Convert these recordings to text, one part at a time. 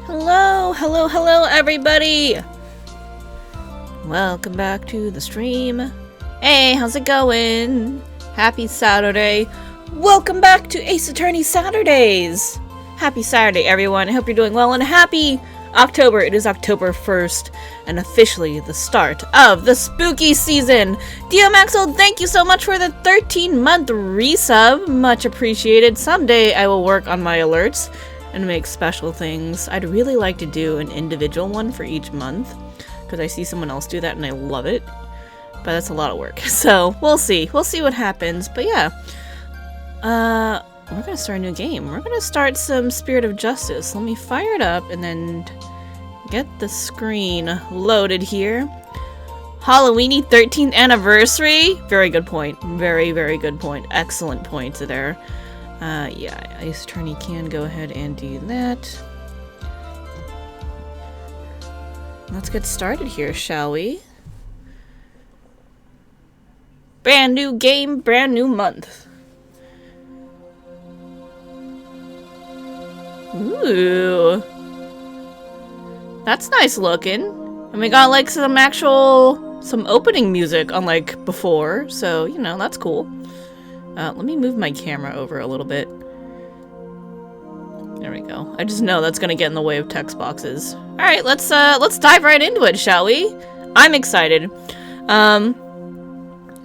Hello everybody! Welcome back to the stream. Hey, how's it going? Happy Saturday. Welcome back to Ace Attorney Saturdays! Happy Saturday, everyone. I hope you're doing well, and happy October. It is October 1st, and officially the start of the spooky season. Dio Maxwell, thank you so much for the 13-month resub. Much appreciated. Someday I will work on my alerts and make special things. I'd really like to do an individual one for each month, because I see someone else do that and I love it. But that's a lot of work. So, we'll see. We'll see what happens. But yeah. We're gonna start a new game. We're gonna start some Spirit of Justice. Let me fire it up and then get the screen loaded here. Halloweeny 13th anniversary? Very good point. Very, very good point. Excellent point there. Yeah, Ace Attorney can go ahead and do that. Let's get started here, shall we? Brand new game, brand new month. Ooh. That's nice looking. And we got like some opening music unlike before, so, you know, that's cool. Let me move my camera over a little bit. There we go. I just know that's gonna get in the way of text boxes. Alright, let's dive right into it, shall we? I'm excited. I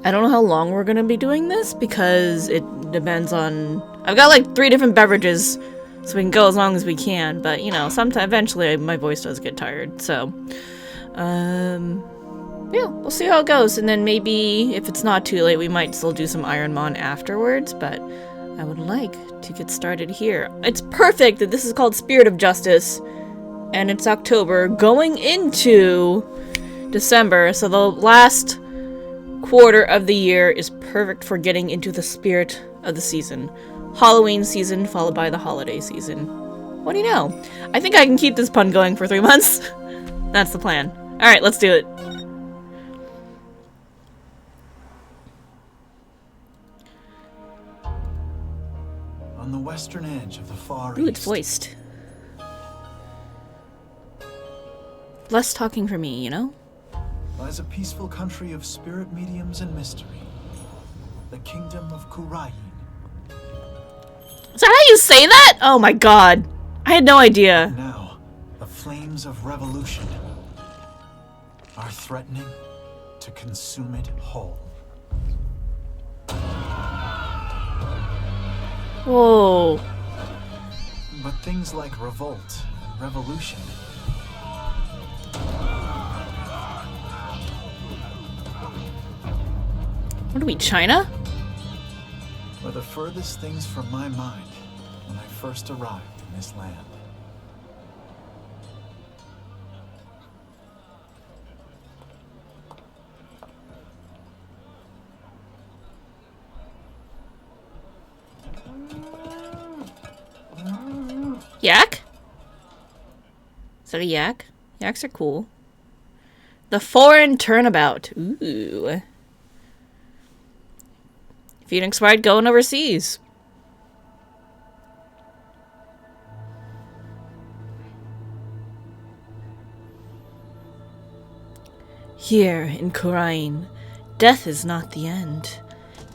don't know how long we're gonna be doing this, because it depends on... I've got like 3 different beverages, so we can go as long as we can, but, you know, eventually my voice does get tired, so... yeah, we'll see how it goes, and then maybe, if it's not too late, we might still do some Iron Mon afterwards, but I would like to get started here. It's perfect that this is called Spirit of Justice, and it's October, going into December, so the last quarter of the year is perfect for getting into the spirit of the season. Halloween season, followed by the holiday season. What do you know? I think I can keep this pun going for 3 months. That's the plan. Alright, let's do it. On the western edge of the far Ooh, it's voiced. Less talking for me, you know? lies a peaceful country of spirit mediums and mystery. The kingdom of Wright. Is that how you say that? Oh my god. I had no idea. Now, the flames of revolution are threatening to consume it whole. Whoa. But things like revolt and revolution What are we, China? were the furthest things from my mind when I first arrived in this land. Yak? Is that a yak? Yaks are cool. The Foreign Turnabout. Ooh. Phoenix Wright going overseas. Here in Courtroom, death is not the end.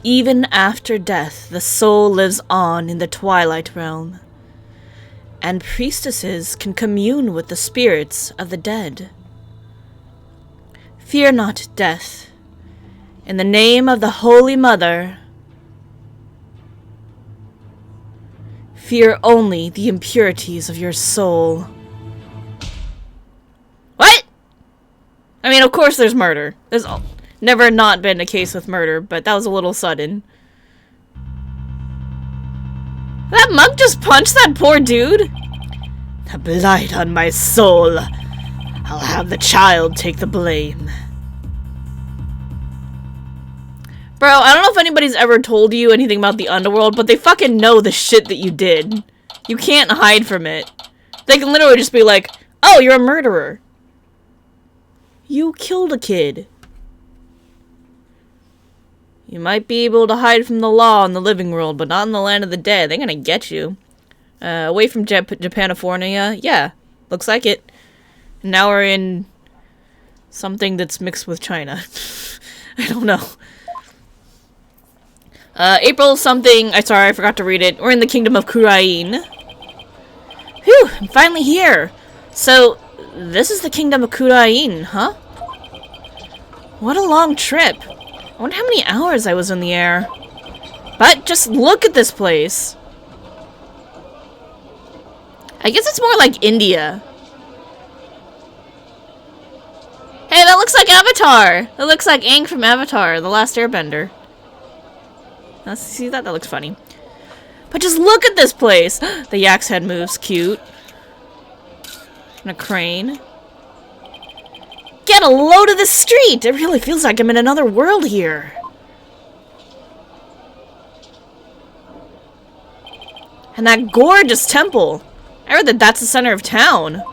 Even after death, the soul lives on in the Twilight Realm, and priestesses can commune with the spirits of the dead. Fear not death. In the name of the Holy Mother, fear only the impurities of your soul. What? I mean, of course there's murder. There's never not been a case with murder, but that was a little sudden. That monk just punched that poor dude? The blight on my soul. I'll have the child take the blame. Bro, I don't know if anybody's ever told you anything about the underworld, but they fucking know the shit that you did. You can't hide from it. They can literally just be like, oh, you're a murderer. You killed a kid. You might be able to hide from the law in the living world, but not in the land of the dead. They're gonna get you. Away from Japanifornia? Yeah. Looks like it. Now we're in something that's mixed with China. I don't know. April something. Sorry, I forgot to read it. We're in the kingdom of Kurain. Whew, I'm finally here. So, this is the kingdom of Kurain, huh? What a long trip. I wonder how many hours I was in the air. But just look at this place. I guess it's more like India. Hey, that looks like Avatar! That looks like Aang from Avatar, The Last Airbender. Let's see that? That looks funny. But just look at this place! The yak's head moves. Cute. And a crane. Get a load of the street! It really feels like I'm in another world here. And that gorgeous temple! I heard that that's the center of town.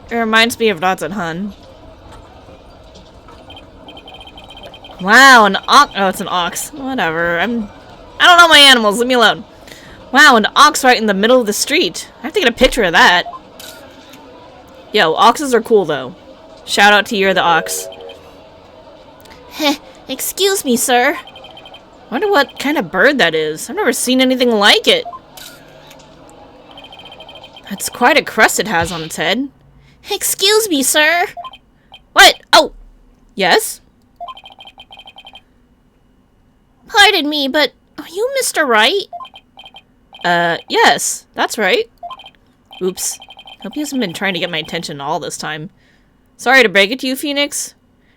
It reminds me of Dodson Hun. Wow, an ox. Oh, it's an ox. Whatever. I don't know my animals. Leave me alone. Wow, an ox right in the middle of the street. I have to get a picture of that. Yo, oxes are cool though. Shout out to You're the Ox. Heh, excuse me, sir. I wonder what kind of bird that is. I've never seen anything like it. That's quite a crest it has on its head. Excuse me, sir. What? Oh, yes? Pardon me, but are you Mr. Wright? Yes, that's right. Oops. Hope he hasn't been trying to get my attention all this time. Sorry to break it to you, Phoenix.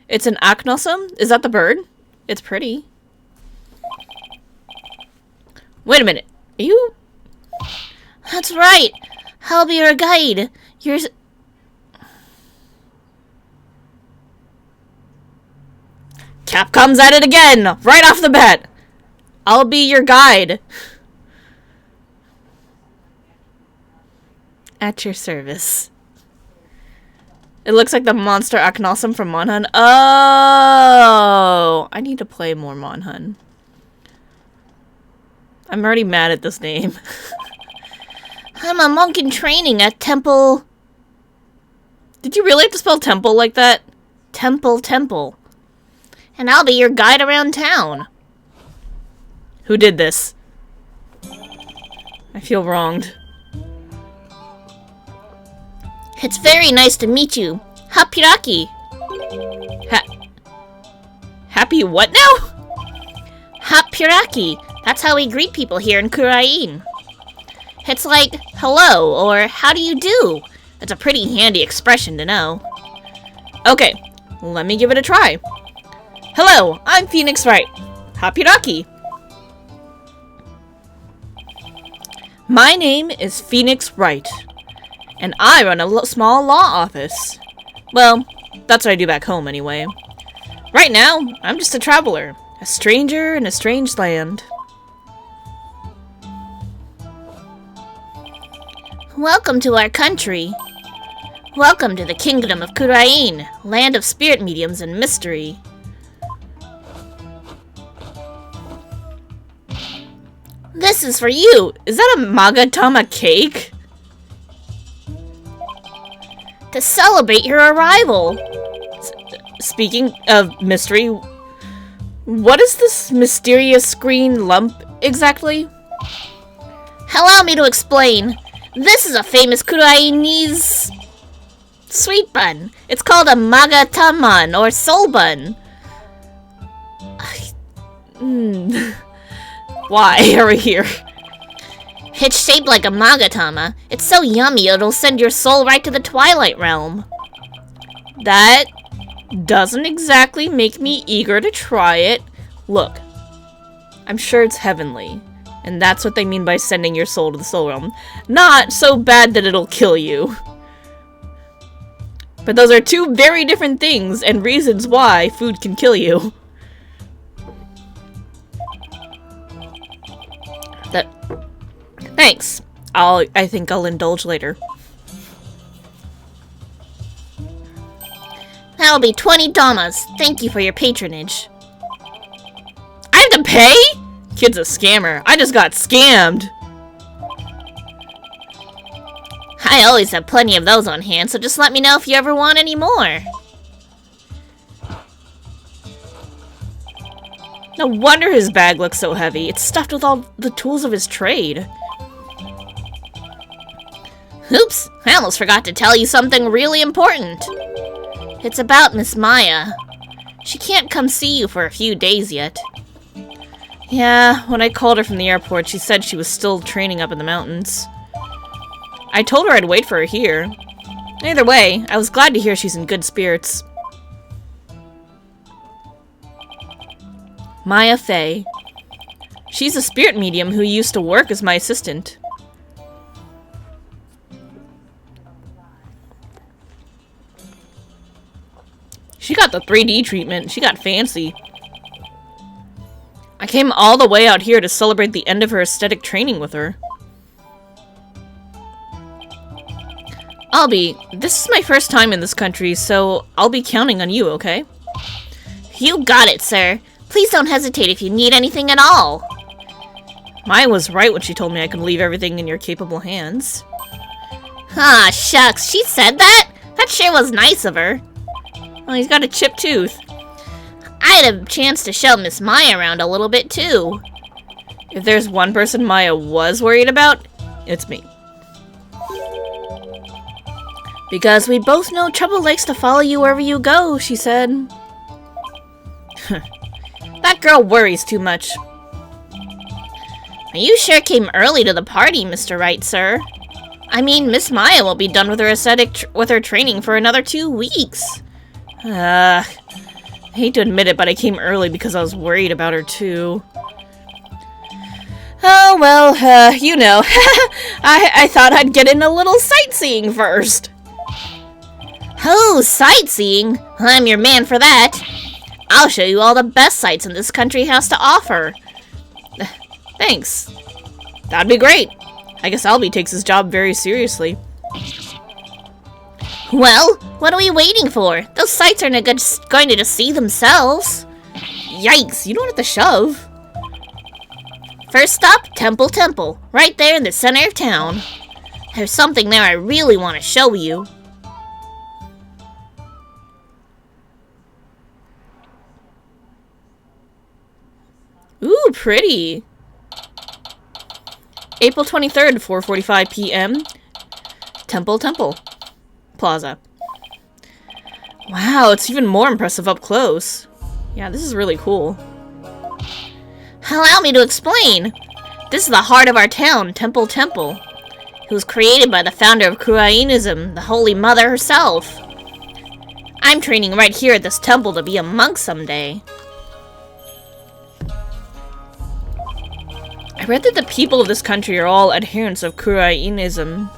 It's an acnosum? Is that the bird? It's pretty. Wait a minute. Are you... That's right. I'll be your guide. You're... Capcom's at it again! Right off the bat! I'll be your guide. At your service. It looks like the monster Aknosum from Monhun. Oh! I need to play more Monhun. I'm already mad at this name. I'm a monk in training at Temple... Did you really have to spell temple like that? Temple. And I'll be your guide around town. Who did this? I feel wronged. It's very nice to meet you. Hapiraki. Happy what now? Hapiraki. That's how we greet people here in Kurain. It's like, hello, or how do you do? It's a pretty handy expression to know. Okay, let me give it a try. Hello, I'm Phoenix Wright. Hapiraki. My name is Phoenix Wright, and I run a small law office. Well, that's what I do back home anyway. Right now, I'm just a traveler, a stranger in a strange land. Welcome to our country. Welcome to the kingdom of Kurain, land of spirit mediums and mystery. This is for you. Is that a Magatama cake? To celebrate your arrival. Speaking of mystery, what is this mysterious green lump exactly? Allow me to explain. This is a famous Kurainese sweet bun. It's called a Magataman or soul bun. Why are we here? It's shaped like a Magatama. It's so yummy it'll send your soul right to the Twilight Realm. That doesn't exactly make me eager to try it. Look, I'm sure it's heavenly. And that's what they mean by sending your soul to the soul realm. Not so bad that it'll kill you. But those are two very different things and reasons why food can kill you. Thanks. I think I'll indulge later. That'll be 20 Damas. Thank you for your patronage. I have to pay? Kid's a scammer. I just got scammed. I always have plenty of those on hand, so just let me know if you ever want any more. No wonder his bag looks so heavy. It's stuffed with all the tools of his trade. Oops, I almost forgot to tell you something really important. It's about Miss Maya. She can't come see you for a few days yet. Yeah, when I called her from the airport, she said she was still training up in the mountains. I told her I'd wait for her here. Either way, I was glad to hear she's in good spirits. Maya Fey. She's a spirit medium who used to work as my assistant. She got the 3D treatment. She got fancy. I came all the way out here to celebrate the end of her aesthetic training with her. This is my first time in this country, so I'll be counting on you, okay? You got it, sir. Please don't hesitate if you need anything at all. Maya was right when she told me I could leave everything in your capable hands. Ah, shucks, she said that? That sure was nice of her. Well, he's got a chipped tooth. I had a chance to show Miss Maya around a little bit, too. If there's one person Maya was worried about, it's me. Because we both know trouble likes to follow you wherever you go, she said. That girl worries too much. You sure came early to the party, Mr. Wright, sir. I mean, Miss Maya will be done with her training for another 2 weeks. I hate to admit it, but I came early because I was worried about her, too. Oh, well, you know. I thought I'd get in a little sightseeing first. Oh, sightseeing? I'm your man for that. I'll show you all the best sights in this country has to offer. Thanks. That'd be great. I guess Albie takes his job very seriously. Well, what are we waiting for? Those sights aren't going to just see themselves. Yikes, you don't have to shove. First stop, Temple. Right there in the center of town. There's something there I really want to show you. Ooh, pretty. April 23rd, 4:45 p.m. Temple Plaza. Wow, it's even more impressive up close. Yeah, this is really cool. Allow me to explain. This is the heart of our town, Temple. It was created by the founder of Kurainism, the Holy Mother herself. I'm training right here at this temple to be a monk someday. I read that the people of this country are all adherents of Kurainism.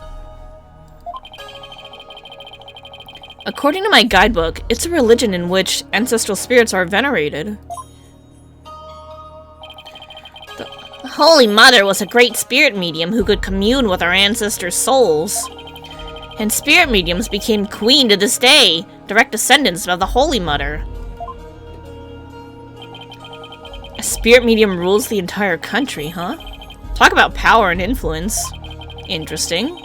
According to my guidebook, it's a religion in which ancestral spirits are venerated. The Holy Mother was a great spirit medium who could commune with our ancestors' souls. And spirit mediums became queen to this day, direct descendants of the Holy Mother. A spirit medium rules the entire country, huh? Talk about power and influence. Interesting.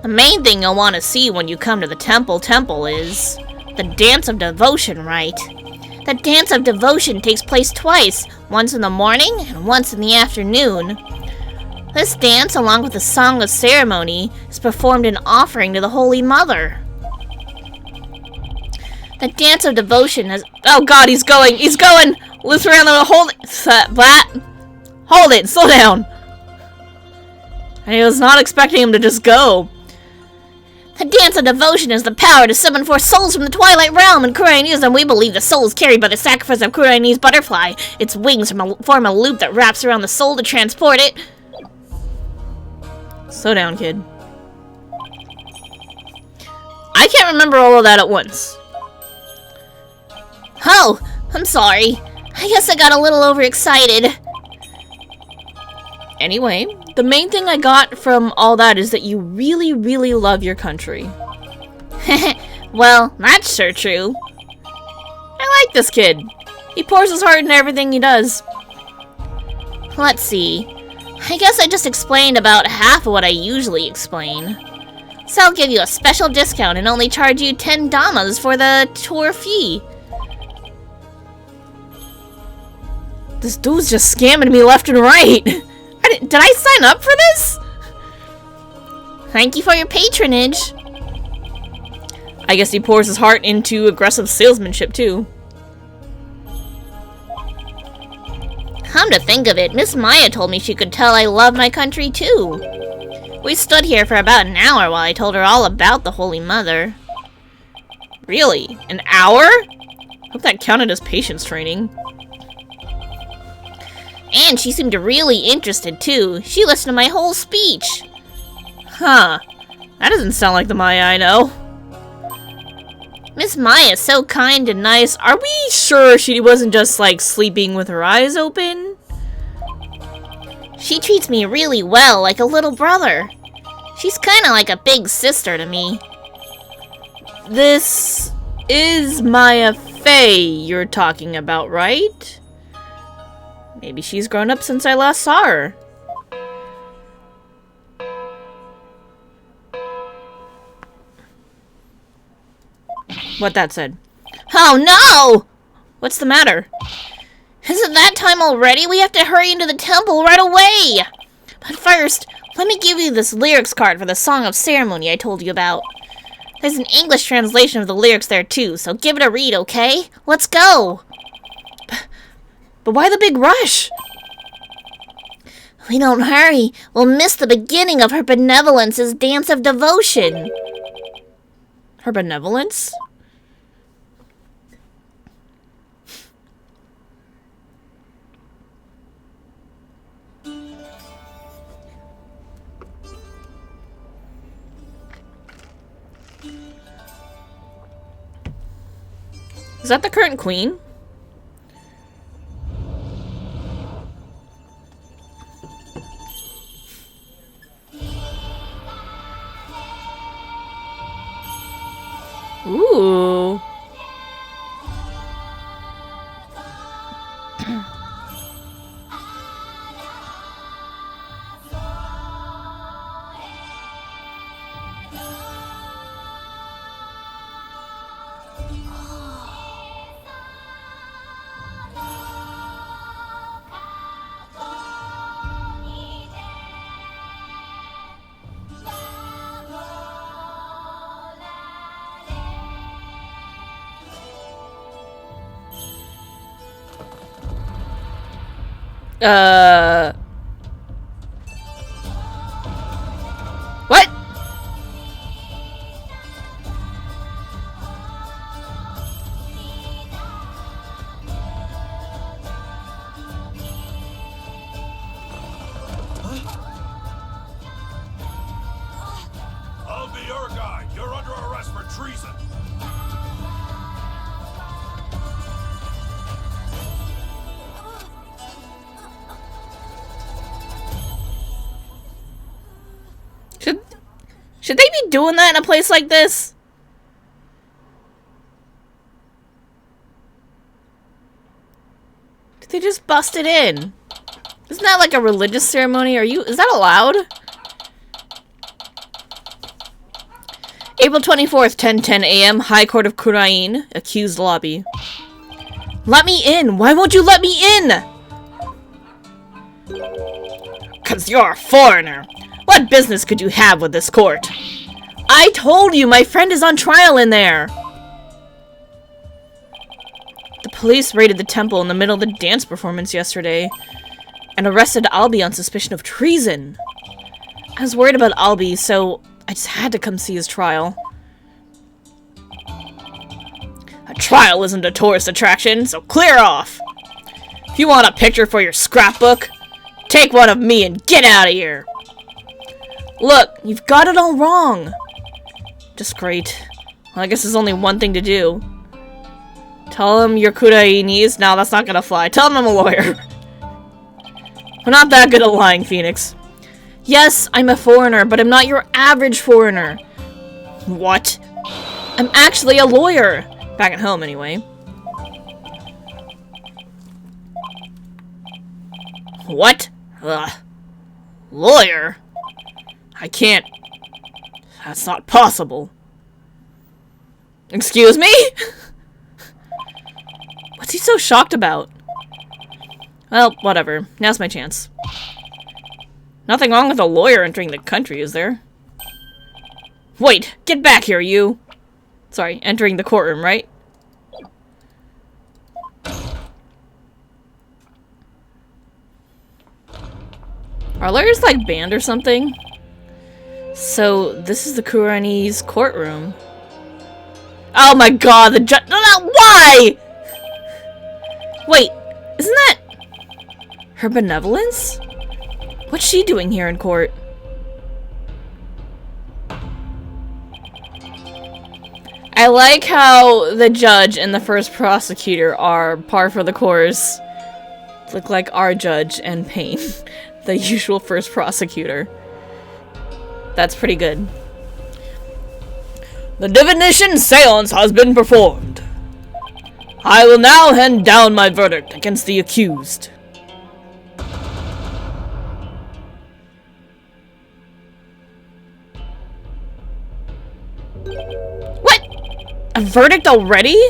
The main thing you'll want to see when you come to the temple is the Dance of Devotion, right? The Dance of Devotion takes place twice, once in the morning and once in the afternoon. This dance, along with the Song of Ceremony, is performed in offering to the Holy Mother. The Dance of Devotion has— oh god, he's going! Loose around the— hold it, slow down! I was not expecting him to just go. The Dance of Devotion has the power to summon forth souls from the Twilight Realm. In Kurainism, we believe the soul is carried by the sacrifice of Kuraini's butterfly. Its wings form a loop that wraps around the soul to transport it. Slow down, kid. I can't remember all of that at once. Oh, I'm sorry. I guess I got a little overexcited. Anyway, the main thing I got from all that is that you really, really love your country. Well, that's sure true. I like this kid. He pours his heart into everything he does. Let's see. I guess I just explained about half of what I usually explain. So I'll give you a special discount and only charge you 10 damas for the tour fee. This dude's just scamming me left and right. Did I sign up for this? Thank you for your patronage. I guess he pours his heart into aggressive salesmanship too. Come to think of it, Miss Maya told me she could tell I love my country too. We stood here for about an hour while I told her all about the Holy Mother. Really? An hour? Hope that counted as patience training. And she seemed really interested too. She listened to my whole speech. Huh. That doesn't sound like the Maya I know. Miss Maya is so kind and nice. Are we sure she wasn't just like sleeping with her eyes open? She treats me really well, like a little brother. She's kinda like a big sister to me. This is Maya Fey you're talking about, right? Maybe she's grown up since I last saw her. What that said. Oh no! What's the matter? Isn't that time already? We have to hurry into the temple right away! But first, let me give you this lyrics card for the Song of Ceremony I told you about. There's an English translation of the lyrics there too, so give it a read, okay? Let's go! But why the big rush? If we don't hurry, we'll miss the beginning of her benevolence's dance of devotion. Her benevolence? Is that the current queen? Ooh. What? I'll be your guy. You're under arrest for treason. Should they be doing that in a place like this? Did they just bust it in? Isn't that like a religious ceremony? Is that allowed? April 24th, 10:10 a.m. High Court of Kurain, accused lobby. Let me in! Why won't you let me in? 'Cause you're a foreigner. What business could you have with this court? I told you my friend is on trial in there. The police raided the temple in the middle of the dance performance yesterday and arrested Albie on suspicion of treason. I was worried about Albie, so I just had to come see his trial. A trial isn't a tourist attraction, so clear off. If you want a picture for your scrapbook, take one of me and get out of here. Look, you've got it all wrong. Just great. Well, I guess there's only one thing to do. Tell him you're Kurainese. No, that's not gonna fly. Tell him I'm a lawyer. We're not that good at lying, Phoenix. Yes, I'm a foreigner, but I'm not your average foreigner. What? I'm actually a lawyer. Back at home, anyway. What? Ugh. Lawyer? I can't That's not possible. Excuse me? What's he so shocked about? Well, whatever. Now's my chance. Nothing wrong with a lawyer entering the country, is there? Wait! Get back here, you! Sorry, entering the courtroom, right? Are lawyers, like, banned or something? So, this is the Kurani's courtroom. Oh my god, the judge- Why?! Wait, isn't that her benevolence? What's she doing here in court? I like how the judge and the first prosecutor are par for the course. Look like our judge and Payne, the usual first prosecutor. That's pretty good. The divination seance has been performed. I will now hand down my verdict against the accused. What? A verdict already?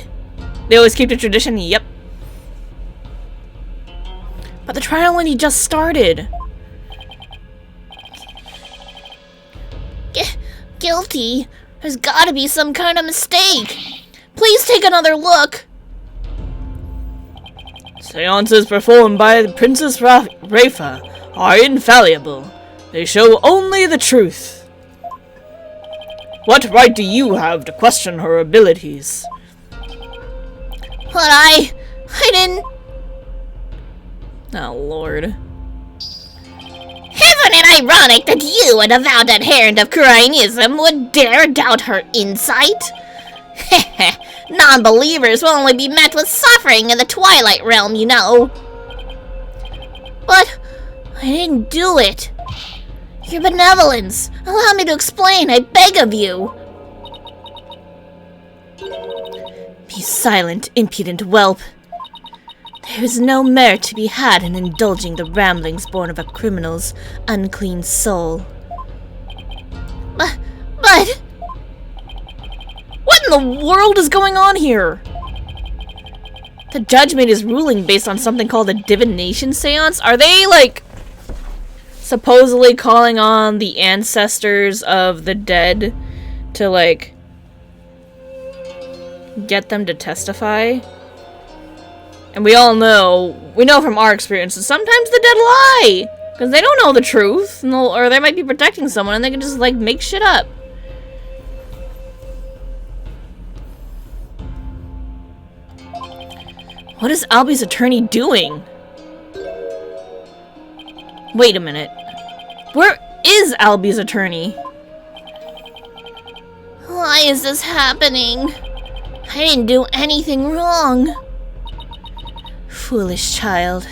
They always keep the tradition? Yep. But the trial only just started. Guilty? There's gotta be some kind of mistake. Please take another look. Seances performed by the Princess Rafa are infallible. They show only the truth. What right do you have to question her abilities? But I didn't... Oh, Lord. Isn't it ironic that you, a devout adherent of Kurainism, would dare doubt her insight? Non-believers will only be met with suffering in the Twilight Realm, you know. But I didn't do it. Your benevolence. Allow me to explain, I beg of you. Be silent, impudent whelp. There is no merit to be had in indulging the ramblings born of a criminal's unclean soul. But... What in the world is going on here? The judge made his ruling based on something called a divination seance? Are they, like, supposedly calling on the ancestors of the dead to, like, get them to testify? And we know from our experiences, sometimes the dead lie! Because they don't know the truth, or they might be protecting someone and they can just, like, make shit up. What is Albie's attorney doing? Wait a minute. Where is Albie's attorney? Why is this happening? I didn't do anything wrong. Foolish child.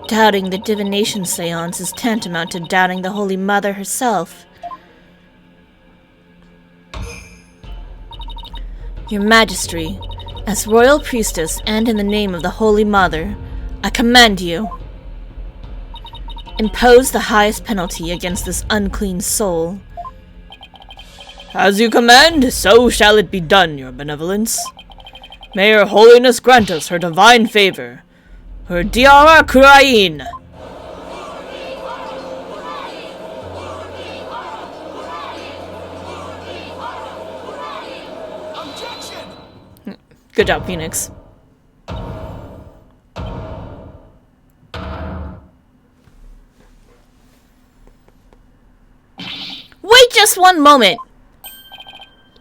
Doubting the divination seance is tantamount to doubting the Holy Mother herself. Your Majesty, as Royal Priestess and in the name of the Holy Mother, I command you. Impose the highest penalty against this unclean soul. As you command, so shall it be done, your benevolence. May her holiness grant us her divine favor. Her Diara Kurain! Objection! Good job, Phoenix. Wait just one moment!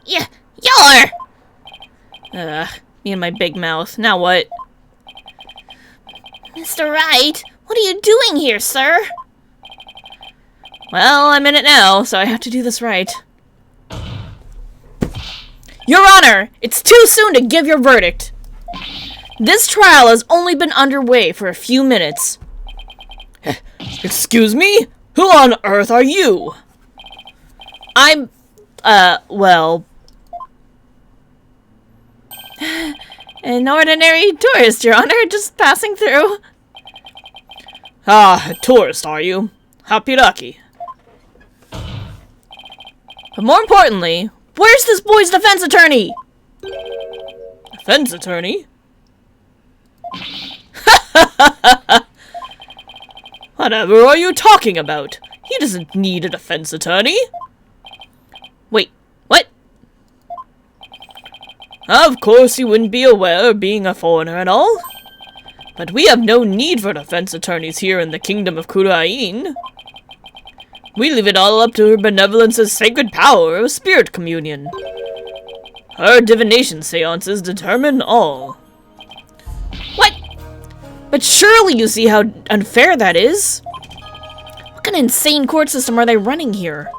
You're... me and my big mouth. Now what? Mr. Wright, what are you doing here, sir? Well, I'm in it now, so I have to do this right. Your Honor, it's too soon to give your verdict. This trial has only been underway for a few minutes. Excuse me? Who on earth are you? I'm, well... an ordinary tourist, Your Honor, just passing through. Ah, a tourist, are you? Happy lucky. But more importantly, where's this boy's defense attorney? Defense attorney? Whatever are you talking about? He doesn't need a defense attorney. Wait, what? Of course you wouldn't be aware, being a foreigner and all. But we have no need for defense attorneys here in the kingdom of Kurain. We leave it all up to her benevolence's sacred power of spirit communion. Her divination seances determine all. What? But surely you see how unfair that is. What kind of insane court system are they running here?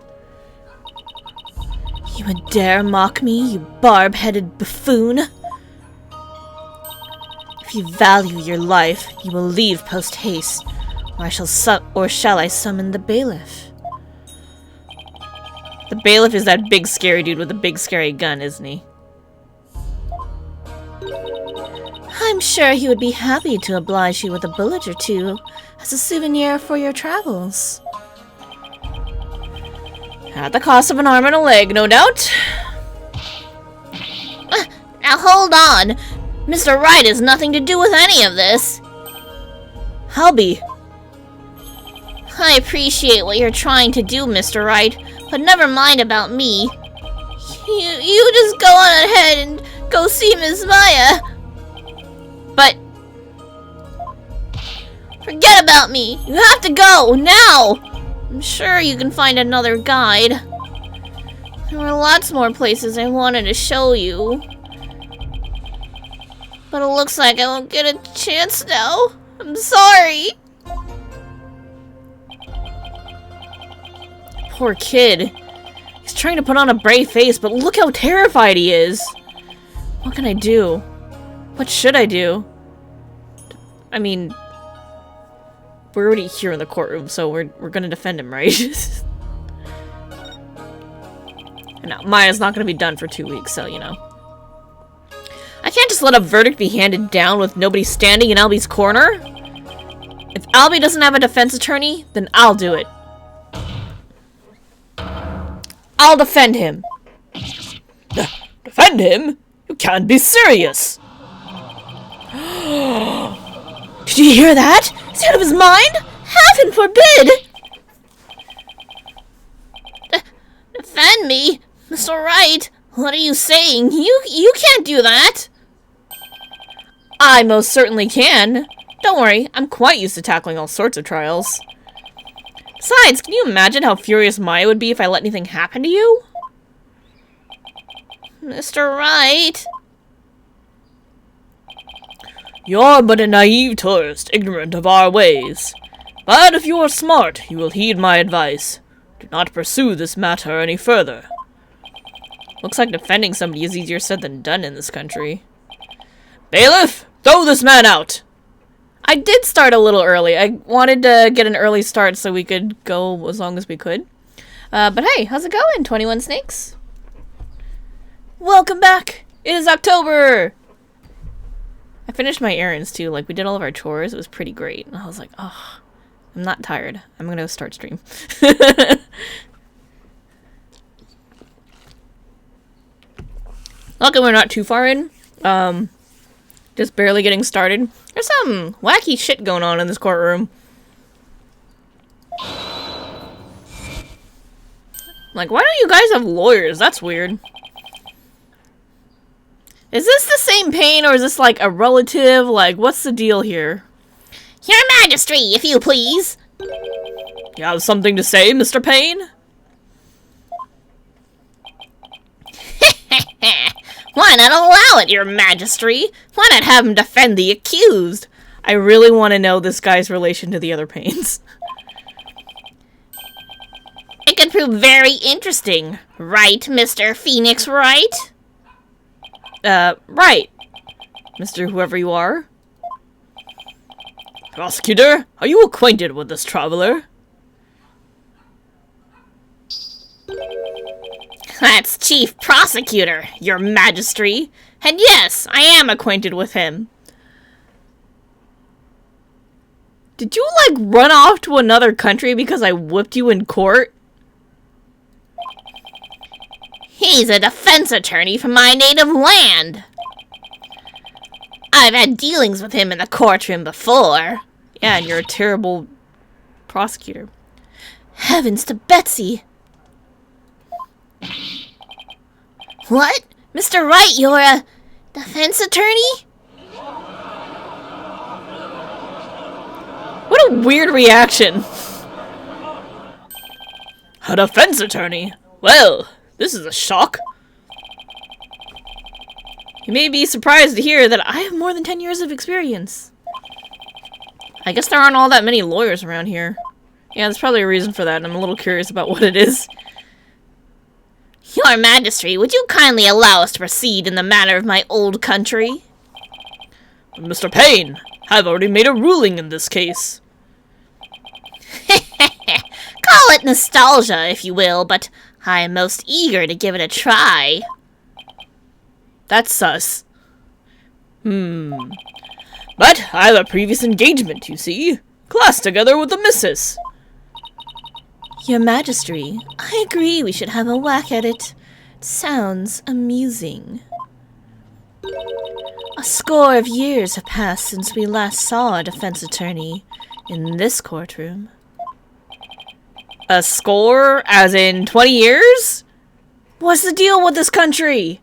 You would dare mock me, you barb-headed buffoon? If you value your life, you will leave post-haste, or shall I summon the bailiff? The bailiff is that big scary dude with a big scary gun, isn't he? I'm sure he would be happy to oblige you with a bullet or two as a souvenir for your travels. At the cost of an arm and a leg, no doubt. Now hold on. Mr. Wright has nothing to do with any of this. Halby. I appreciate what you're trying to do, Mr. Wright, but never mind about me. You just go on ahead and go see Miss Maya. But forget about me. You have to go now. I'm sure you can find another guide. There were lots more places I wanted to show you. But it looks like I won't get a chance now. I'm sorry. Poor kid. He's trying to put on a brave face, but look how terrified he is. What can I do? What should I do? I mean, we're already here in the courtroom, so we're gonna defend him, right? No, Maya's not gonna be done for 2 weeks, so, you know. I can't just let a verdict be handed down with nobody standing in Albie's corner. If Albie doesn't have a defense attorney, then I'll do it. I'll defend him. Defend him? You can't be serious. Did you hear that? Is he out of his mind? Heaven forbid! Defend me? Mr. Wright, what are you saying? You can't do that! I most certainly can. Don't worry, I'm quite used to tackling all sorts of trials. Besides, can you imagine how furious Maya would be if I let anything happen to you? Mr. Wright? You're but a naive tourist, ignorant of our ways. But if you are smart, you will heed my advice. Do not pursue this matter any further. Looks like defending somebody is easier said than done in this country. Bailiff, throw this man out! I did start a little early. I wanted to get an early start so we could go as long as we could. But hey, how's it going, 21 Snakes? Welcome back! It is October! I finished my errands too, like we did all of our chores. It was pretty great. And I was like, oh, I'm not tired. I'm gonna start stream. Luckily we're not too far in. Just barely getting started. There's some wacky shit going on in this courtroom. Like, why don't you guys have lawyers? That's weird. Is this the same Payne, or is this like a relative? Like, what's the deal here? Your Majesty, if you please. You have something to say, Mr. Payne? Why not allow it, Your Majesty? Why not have him defend the accused? I really want to know this guy's relation to the other Paynes. It could prove very interesting. Right, Mr. Phoenix Wright? Right. Mr. Whoever you are. Prosecutor, are you acquainted with this traveler? That's Chief Prosecutor, Your Majesty. And yes, I am acquainted with him. Did you, like, run off to another country because I whipped you in court? He's a defense attorney from my native land. I've had dealings with him in the courtroom before. Yeah, and you're a terrible prosecutor. Heavens to Betsy! What? Mr. Wright, you're a defense attorney? What a weird reaction. A defense attorney? Well, this is a shock. You may be surprised to hear that I have more than 10 years of experience. I guess there aren't all that many lawyers around here. Yeah, there's probably a reason for that, and I'm a little curious about what it is. Your Majesty, would you kindly allow us to proceed in the matter of my old country? Mr. Payne, I've already made a ruling in this case. Call it nostalgia, if you will, but I am most eager to give it a try. That's sus. But I have a previous engagement, you see. Class together with the missus. Your Majesty, I agree we should have a whack at it. It sounds amusing. A score of years have passed since we last saw a defense attorney in this courtroom. A score? As in 20 years? What's the deal with this country?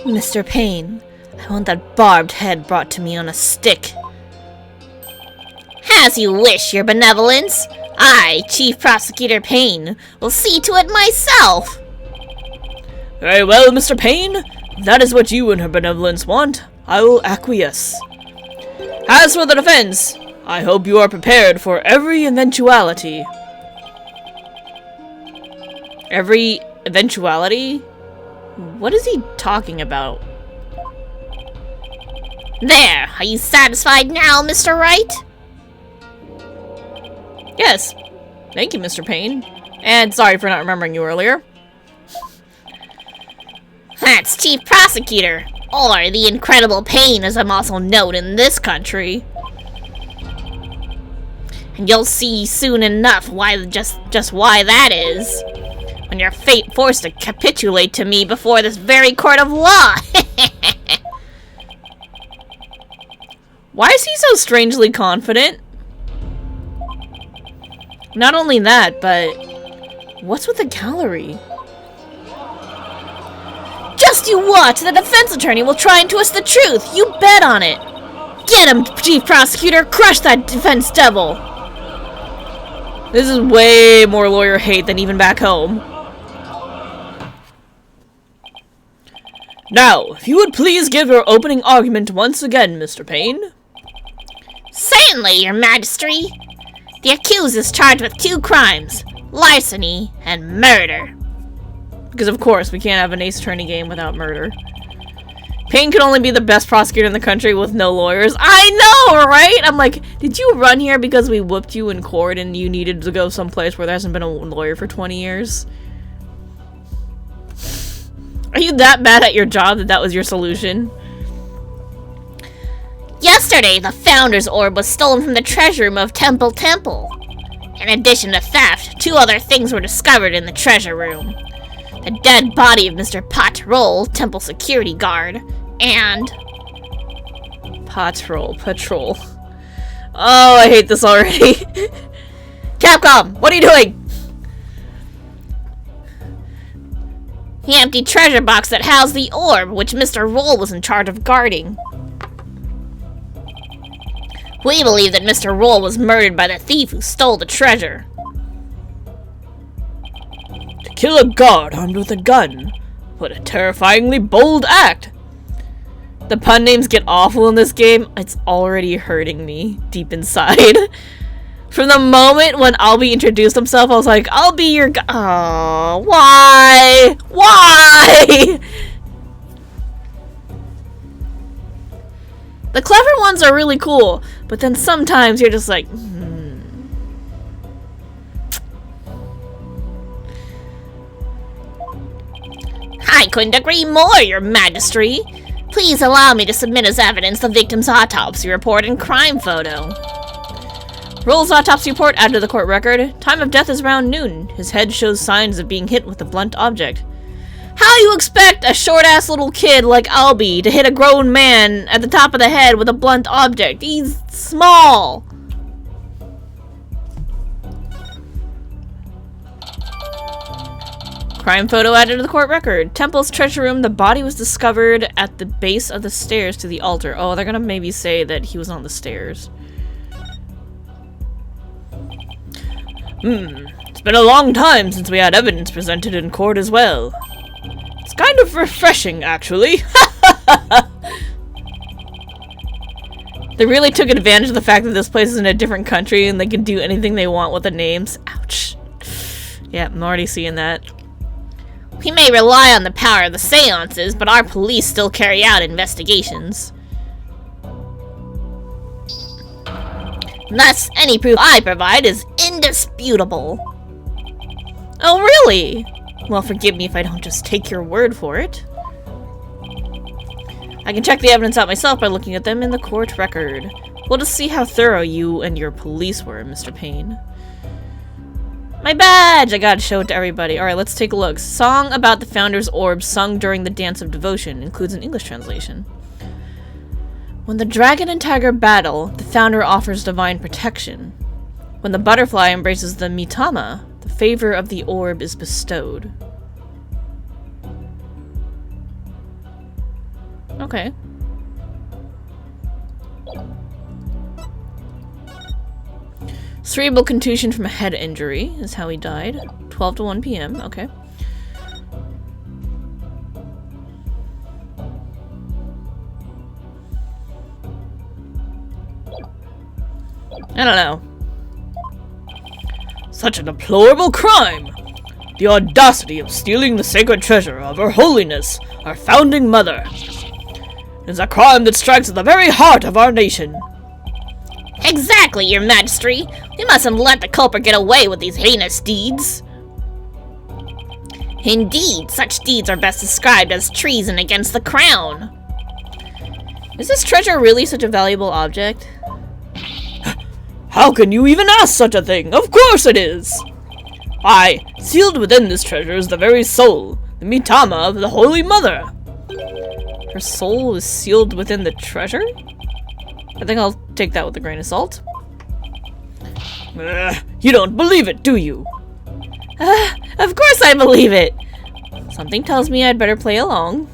Mr. Payne, I want that barbed head brought to me on a stick. As you wish, your benevolence. I, Chief Prosecutor Payne, will see to it myself. Very well, Mr. Payne. If that is what you and her benevolence want, I will acquiesce. As for the defense, I hope you are prepared for every eventuality. Every eventuality? What is he talking about? There, are you satisfied now, Mr. Wright? Yes. Thank you, Mr. Payne. And sorry for not remembering you earlier. That's Chief Prosecutor, or the Incredible Payne as I'm also known in this country. And you'll see soon enough why just why that is. When you're forced to capitulate to me before this very court of law. Why is he so strangely confident? Not only that, but what's with the gallery? Just you watch, the defense attorney will try and twist the truth. You bet on it. Get him, Chief Prosecutor. Crush that defense devil. This is way more lawyer hate than even back home. Now, if you would please give your opening argument once again, Mr. Payne. Certainly, Your Majesty. The accused is charged with 2 crimes, larceny and murder. Because of course, we can't have an Ace Attorney game without murder. Payne could only be the best prosecutor in the country with no lawyers. I know, right? I'm like, did you run here because we whooped you in court and you needed to go someplace where there hasn't been a lawyer for 20 years? Are you that bad at your job that that was your solution? Yesterday, the Founder's Orb was stolen from the treasure room of Temple. In addition to theft, 2 other things were discovered in the treasure room. The dead body of Mr. Patrol, Temple security guard, and... Patrol. Oh, I hate this already. Capcom, what are you doing? the empty treasure box that housed the orb, which Mr. Roll was in charge of guarding. We believe that Mr. Roll was murdered by the thief who stole the treasure. To kill a guard armed with a gun. What a terrifyingly bold act. The pun names get awful in this game. It's already hurting me deep inside. From the moment when Albie introduced himself, I was like, I'll be your guy. Oh, why? Why? The clever ones are really cool, but then sometimes you're just like, I couldn't agree more, Your Majesty. Please allow me to submit as evidence the victim's autopsy report and crime photo. Roll's autopsy report added to the court record. Time of death is around noon. His head shows signs of being hit with a blunt object. How do you expect a short-ass little kid like Albie to hit a grown man at the top of the head with a blunt object? He's small! Crime photo added to the court record. Temple's treasure room. The body was discovered at the base of the stairs to the altar. Oh, they're gonna maybe say that he was on the stairs. It's been a long time since we had evidence presented in court as well. It's kind of refreshing, actually. They really took advantage of the fact that this place is in a different country and they can do anything they want with the names. Ouch. Yeah, I'm already seeing that. We may rely on the power of the seances, but our police still carry out investigations. Thus, any proof I provide is indisputable. Oh, really? Well, forgive me if I don't just take your word for it. I can check the evidence out myself by looking at them in the court record. We'll just see how thorough you and your police were, Mr. Payne. My badge! I gotta show it to everybody. Alright, let's take a look. Song about the Founder's Orb sung during the Dance of Devotion includes an English translation. When the dragon and tiger battle, the Founder offers divine protection. When the butterfly embraces the Mitama, the favor of the orb is bestowed. Okay. Cerebral contusion from a head injury is how he died. 12 to 1 p.m. Okay. I don't know. Such a deplorable crime! The audacity of stealing the sacred treasure of Her Holiness, our founding mother. It is a crime that strikes at the very heart of our nation. Exactly, Your Majesty. We mustn't let the culprit get away with these heinous deeds. Indeed, such deeds are best described as treason against the crown. Is this treasure really such a valuable object? How can you even ask such a thing? Of course it is! Aye, sealed within this treasure is the very soul, the Mitama of the Holy Mother. Her soul is sealed within the treasure? I think I'll take that with a grain of salt. You don't believe it, do you? Of course I believe it! Something tells me I'd better play along.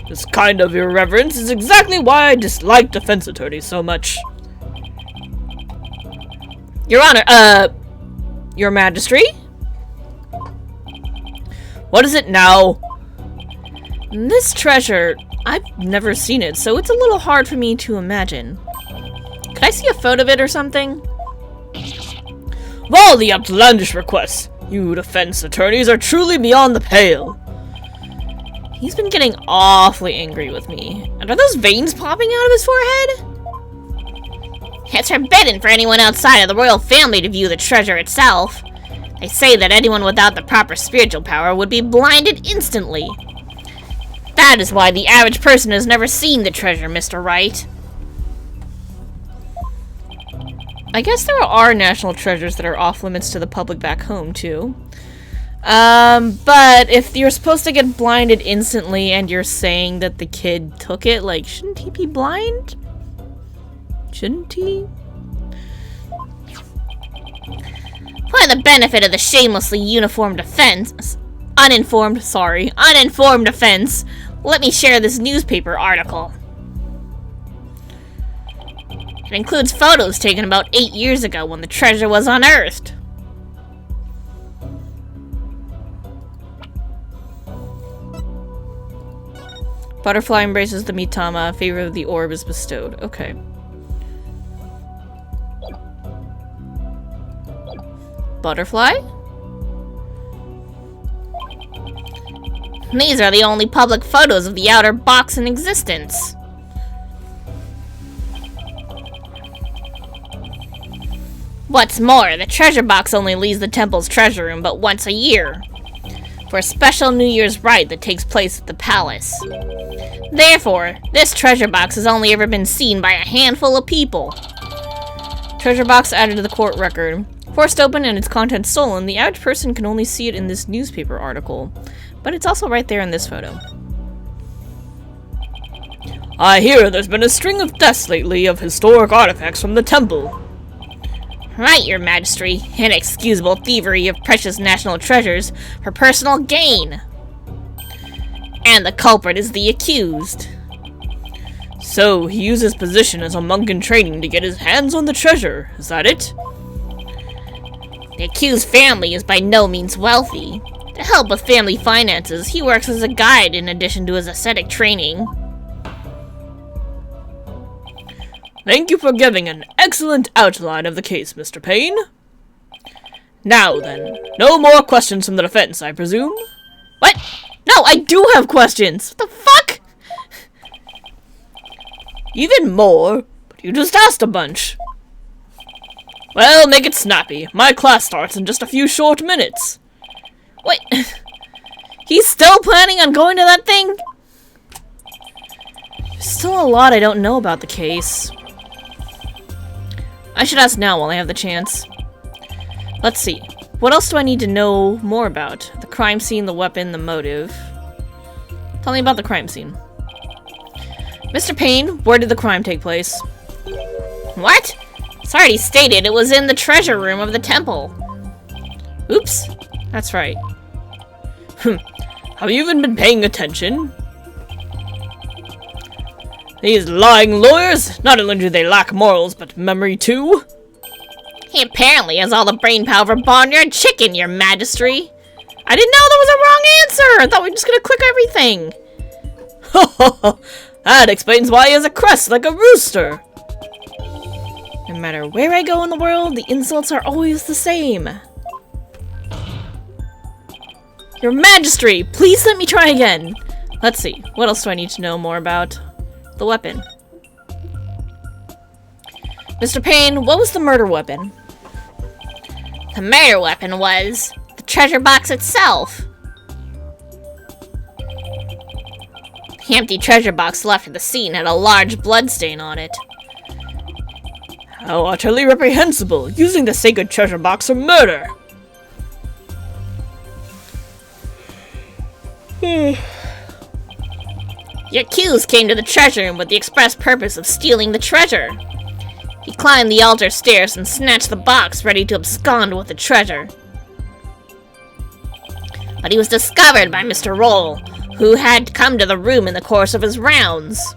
This kind of irreverence is exactly why I dislike defense attorneys so much. Your Honor, Your Majesty? What is it now? This treasure, I've never seen it, so it's a little hard for me to imagine. Could I see a photo of it or something? Of all the outlandish requests, you defense attorneys are truly beyond the pale. He's been getting awfully angry with me. And are those veins popping out of his forehead? It's forbidden for anyone outside of the royal family to view the treasure itself. They say that anyone without the proper spiritual power would be blinded instantly. That is why the average person has never seen the treasure, Mr. Wright. I guess there are national treasures that are off limits to the public back home, too. But if you're supposed to get blinded instantly and you're saying that the kid took it, like, shouldn't he be blind? Shouldn't he? For the benefit of the shamelessly uninformed offense, let me share this newspaper article. It includes photos taken about 8 years ago when the treasure was unearthed. Butterfly embraces the Mitama, favor of the orb is bestowed. Okay. Butterfly? These are the only public photos of the outer box in existence. What's more, the treasure box only leaves the temple's treasure room but once a year, for a special New Year's rite that takes place at the palace. Therefore, this treasure box has only ever been seen by a handful of people. Treasure box added to the court record. Forced open and its contents stolen, the average person can only see it in this newspaper article. But it's also right there in this photo. I hear there's been a string of thefts lately of historic artifacts from the temple. Right, Your Majesty. Inexcusable thievery of precious national treasures for personal gain. And the culprit is the accused. So, he used his position as a monk in training to get his hands on the treasure, is that it? The accused family is by no means wealthy. To help with family finances, he works as a guide in addition to his ascetic training. Thank you for giving an excellent outline of the case, Mr. Payne. Now then, no more questions from the defense, I presume? What? No, I do have questions! What the fuck? Even more? But you just asked a bunch. Well, make it snappy. My class starts in just a few short minutes. Wait, he's still planning on going to that thing? There's still a lot I don't know about the case. I should ask now while I have the chance. Let's see. What else do I need to know more about? The crime scene, the weapon, the motive. Tell me about the crime scene. Mr. Payne, where did the crime take place? What? It's already stated it was in the treasure room of the temple. Oops. That's right. Have you even been paying attention? These lying lawyers, not only do they lack morals, but memory too. He apparently has all the brain power of a barnyard chicken, Your Majesty. I didn't know that was a wrong answer! I thought we were just gonna click everything. That explains why he has a crest like a rooster. No matter where I go in the world, the insults are always the same. Your Majesty, please let me try again. Let's see, what else do I need to know more about? The weapon. Mr. Payne, what was the murder weapon? The murder weapon was the treasure box itself. The empty treasure box left at the scene had a large blood stain on it. How utterly reprehensible, using the sacred treasure box for murder. The accused came to the treasure room with the express purpose of stealing the treasure. He climbed the altar stairs and snatched the box, ready to abscond with the treasure. But he was discovered by Mr. Roll, who had come to the room in the course of his rounds.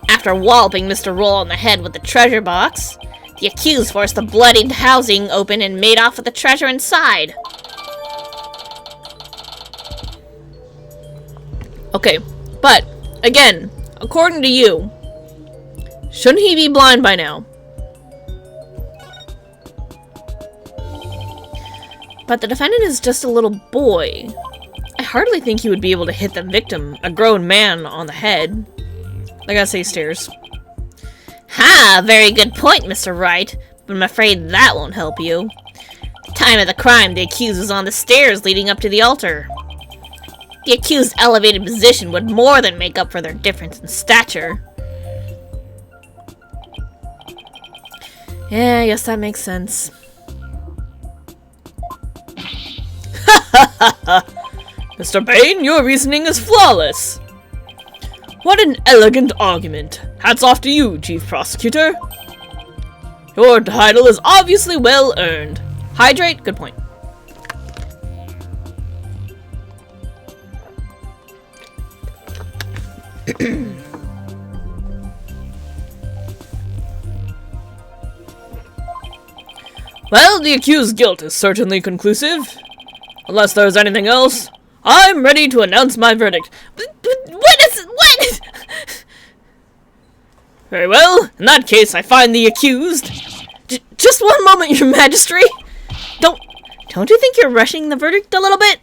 After walloping Mr. Roll on the head with the treasure box, the accused forced the bloodied housing open and made off with the treasure inside. Okay, but, again, according to you, shouldn't he be blind by now? But the defendant is just a little boy. I hardly think he would be able to hit the victim, a grown man, on the head. I gotta say stairs. Ha! Very good point, Mr. Wright, but I'm afraid that won't help you. At the time of the crime, the accused was on the stairs leading up to the altar. The accused's elevated position would more than make up for their difference in stature. Yeah, I guess that makes sense. Mr. Payne, your reasoning is flawless. What an elegant argument. Hats off to you, Chief Prosecutor. Your title is obviously well earned. Hydrate? Good point. Well, the accused's guilt is certainly conclusive. Unless there's anything else, I'm ready to announce my verdict. What? Very well. In that case, I find the accused... Just one moment, Your Majesty. Don't you think you're rushing the verdict a little bit?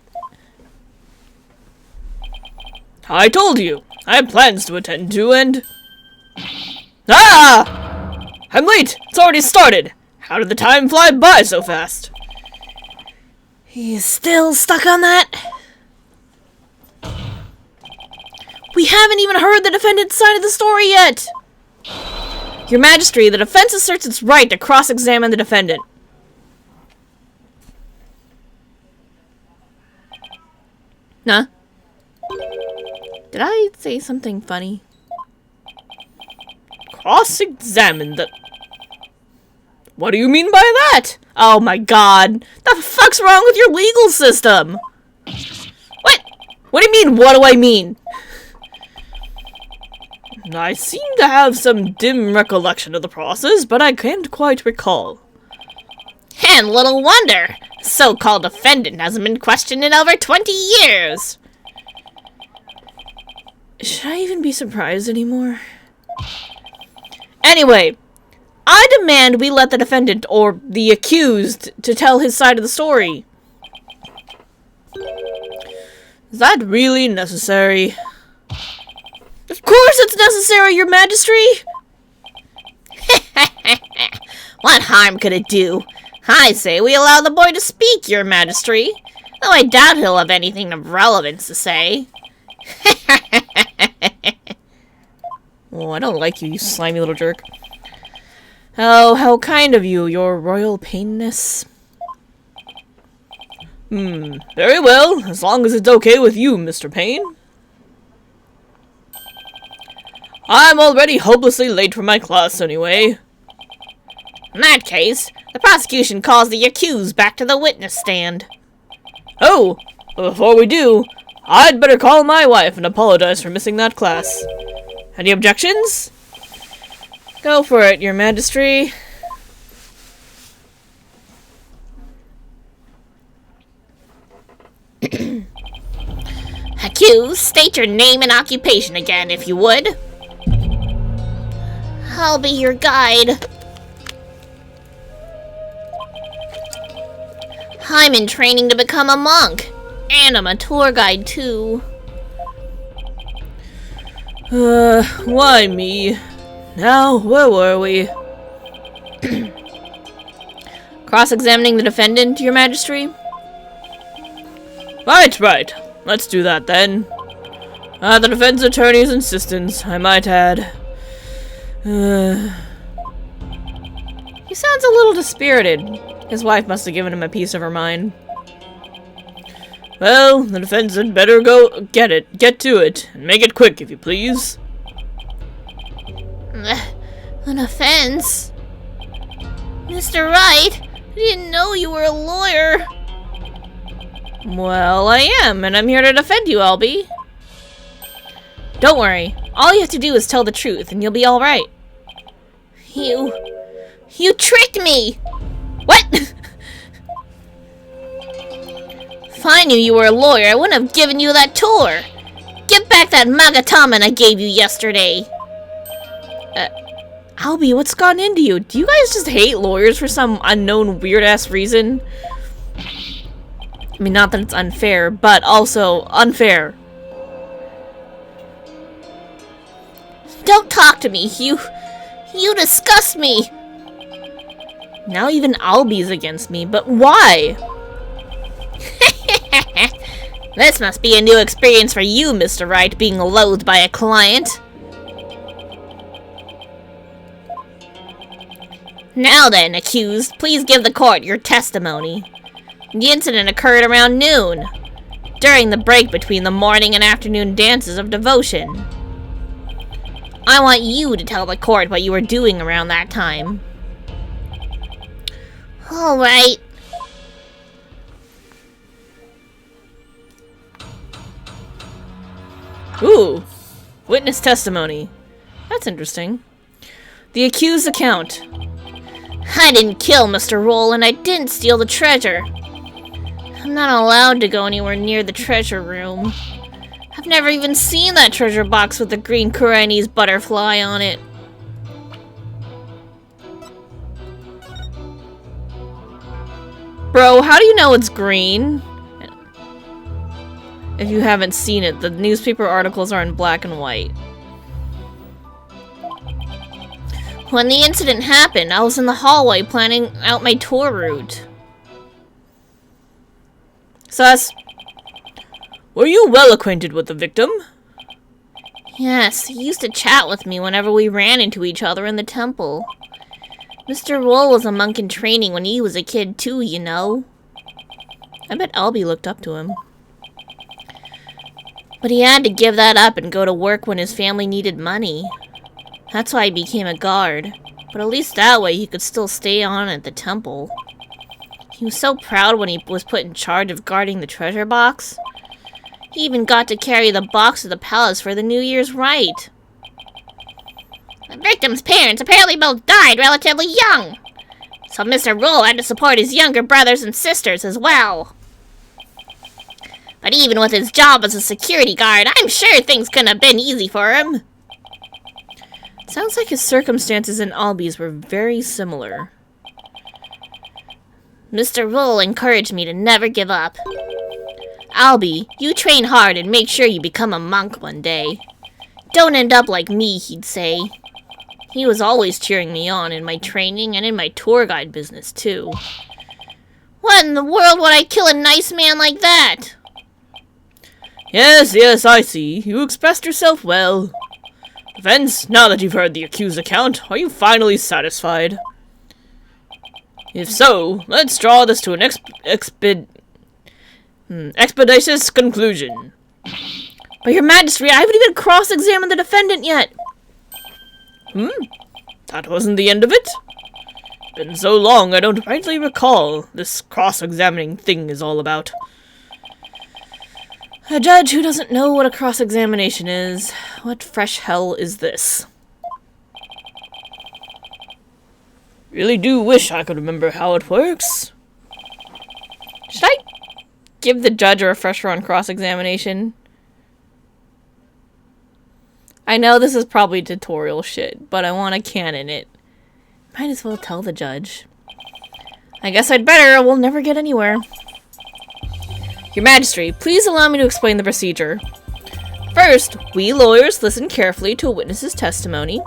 I told you. I have plans to attend to and... Ah! I'm late. It's already started. How did the time fly by so fast? He's still stuck on that? We haven't even heard the defendant's side of the story yet! Your Majesty, the defense asserts its right to cross-examine the defendant. Nah. Did I say something funny? Cross-examine the... What do you mean by that? Oh my god. The fuck's wrong with your legal system? What? What do you mean, what do I mean? I seem to have some dim recollection of the process, but I can't quite recall. And little wonder. So-called defendant hasn't been questioned in over 20 years. Should I even be surprised anymore? Anyway, I demand we let the defendant, or the accused, to tell his side of the story. Is that really necessary? Of course it's necessary, Your Majesty! What harm could it do? I say we allow the boy to speak, Your Majesty. Though I doubt he'll have anything of relevance to say. Oh, I don't like you, you slimy little jerk. Oh, how kind of you, your royal painness. Very well, as long as it's okay with you, Mr. Payne. I'm already hopelessly late for my class anyway. In that case, the prosecution calls the accused back to the witness stand. Oh, but before we do, I'd better call my wife and apologize for missing that class. Any objections? Go for it, Your Majesty. Accused, state your name and occupation again, if you would. I'll be your guide. I'm in training to become a monk. And I'm a tour guide, too. Why me? Now, where were we? Cross-examining the defendant, Your Majesty? Right. Let's do that then. The defense attorney's insistence, I might add. He sounds a little dispirited. His wife must have given him a piece of her mind. Well, the defense had better go get to it, and make it quick if you please. An offense? Mr. Wright, I didn't know you were a lawyer. Well, I am, and I'm here to defend you, Albie. Don't worry. All you have to do is tell the truth, and you'll be alright. You tricked me! What? If I knew you were a lawyer, I wouldn't have given you that tour. Give back that Magataman I gave you yesterday. Albie, what's gotten into you? Do you guys just hate lawyers for some unknown weird-ass reason? I mean, not that it's unfair, but also unfair. Don't talk to me, you disgust me. Now even Albie's against me, but why? This must be a new experience for you, Mr. Wright, being loathed by a client. Now then, accused, please give the court your testimony. The incident occurred around noon, during the break between the morning and afternoon dances of devotion. I want you to tell the court what you were doing around that time. All right. Ooh, witness testimony. That's interesting. The accused's account. I didn't kill Mr. Roll, and I didn't steal the treasure. I'm not allowed to go anywhere near the treasure room. I've never even seen that treasure box with the green Chinese butterfly on it. Bro, how do you know it's green? If you haven't seen it, the newspaper articles are in black and white. When the incident happened, I was in the hallway planning out my tour route. Sus. Were you well acquainted with the victim? Yes, he used to chat with me whenever we ran into each other in the temple. Mr. Roll was a monk in training when he was a kid too, you know. I bet Albie looked up to him. But he had to give that up and go to work when his family needed money. That's why he became a guard. But at least that way he could still stay on at the temple. He was so proud when he was put in charge of guarding the treasure box. He even got to carry the box to the palace for the New Year's rite. The victim's parents apparently both died relatively young. So Mr. Roll had to support his younger brothers and sisters as well. But even with his job as a security guard, I'm sure things couldn't have been easy for him. Sounds like his circumstances and Albie's were very similar. Mr. Roll encouraged me to never give up. Albie, you train hard and make sure you become a monk one day. Don't end up like me, he'd say. He was always cheering me on in my training and in my tour guide business, too. What in the world would I kill a nice man like that? Yes, I see. You expressed yourself well. Defense, now that you've heard the accused account, are you finally satisfied? If so, let's draw this to an expeditious conclusion. But your majesty, I haven't even cross-examined the defendant yet. That wasn't the end of it? Been so long I don't rightly recall this cross-examining thing is all about. A judge who doesn't know what a cross-examination is. What fresh hell is this? Really do wish I could remember how it works. Should I give the judge a refresher on cross-examination? I know this is probably tutorial shit, but I want to canon it. Might as well tell the judge. I guess I'd better, or we'll never get anywhere. Your Majesty, please allow me to explain the procedure. First, we lawyers listen carefully to a witness's testimony.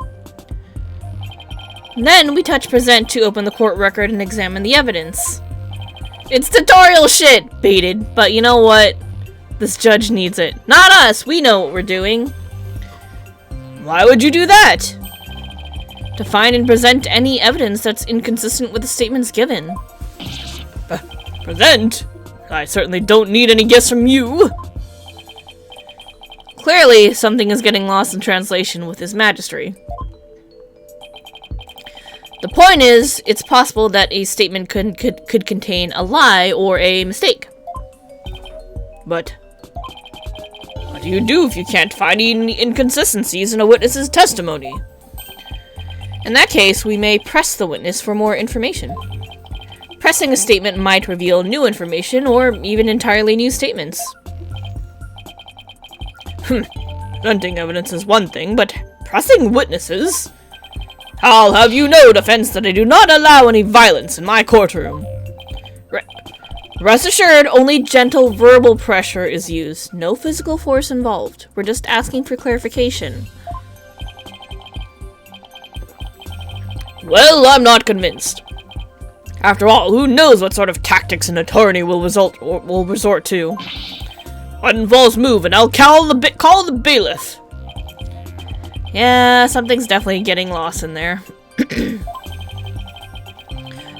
Then we touch present to open the court record and examine the evidence. It's tutorial shit, baited, but you know what? This judge needs it. Not us, we know what we're doing. Why would you do that? To find and present any evidence that's inconsistent with the statements given. Present? I certainly don't need any guess from you. Clearly, something is getting lost in translation with His Majesty. The point is, it's possible that a statement could contain a lie or a mistake. But what do you do if you can't find any inconsistencies in a witness's testimony? In that case, we may press the witness for more information. Pressing a statement might reveal new information or even entirely new statements. Presenting evidence is one thing, but pressing witnesses? I'll have you know, defense, that I do not allow any violence in my courtroom. Rest assured, only gentle verbal pressure is used. No physical force involved. We're just asking for clarification. Well, I'm not convinced. After all, who knows what sort of tactics an attorney will resort to? What involves move, and I'll call the bailiff. Yeah, something's definitely getting lost in there.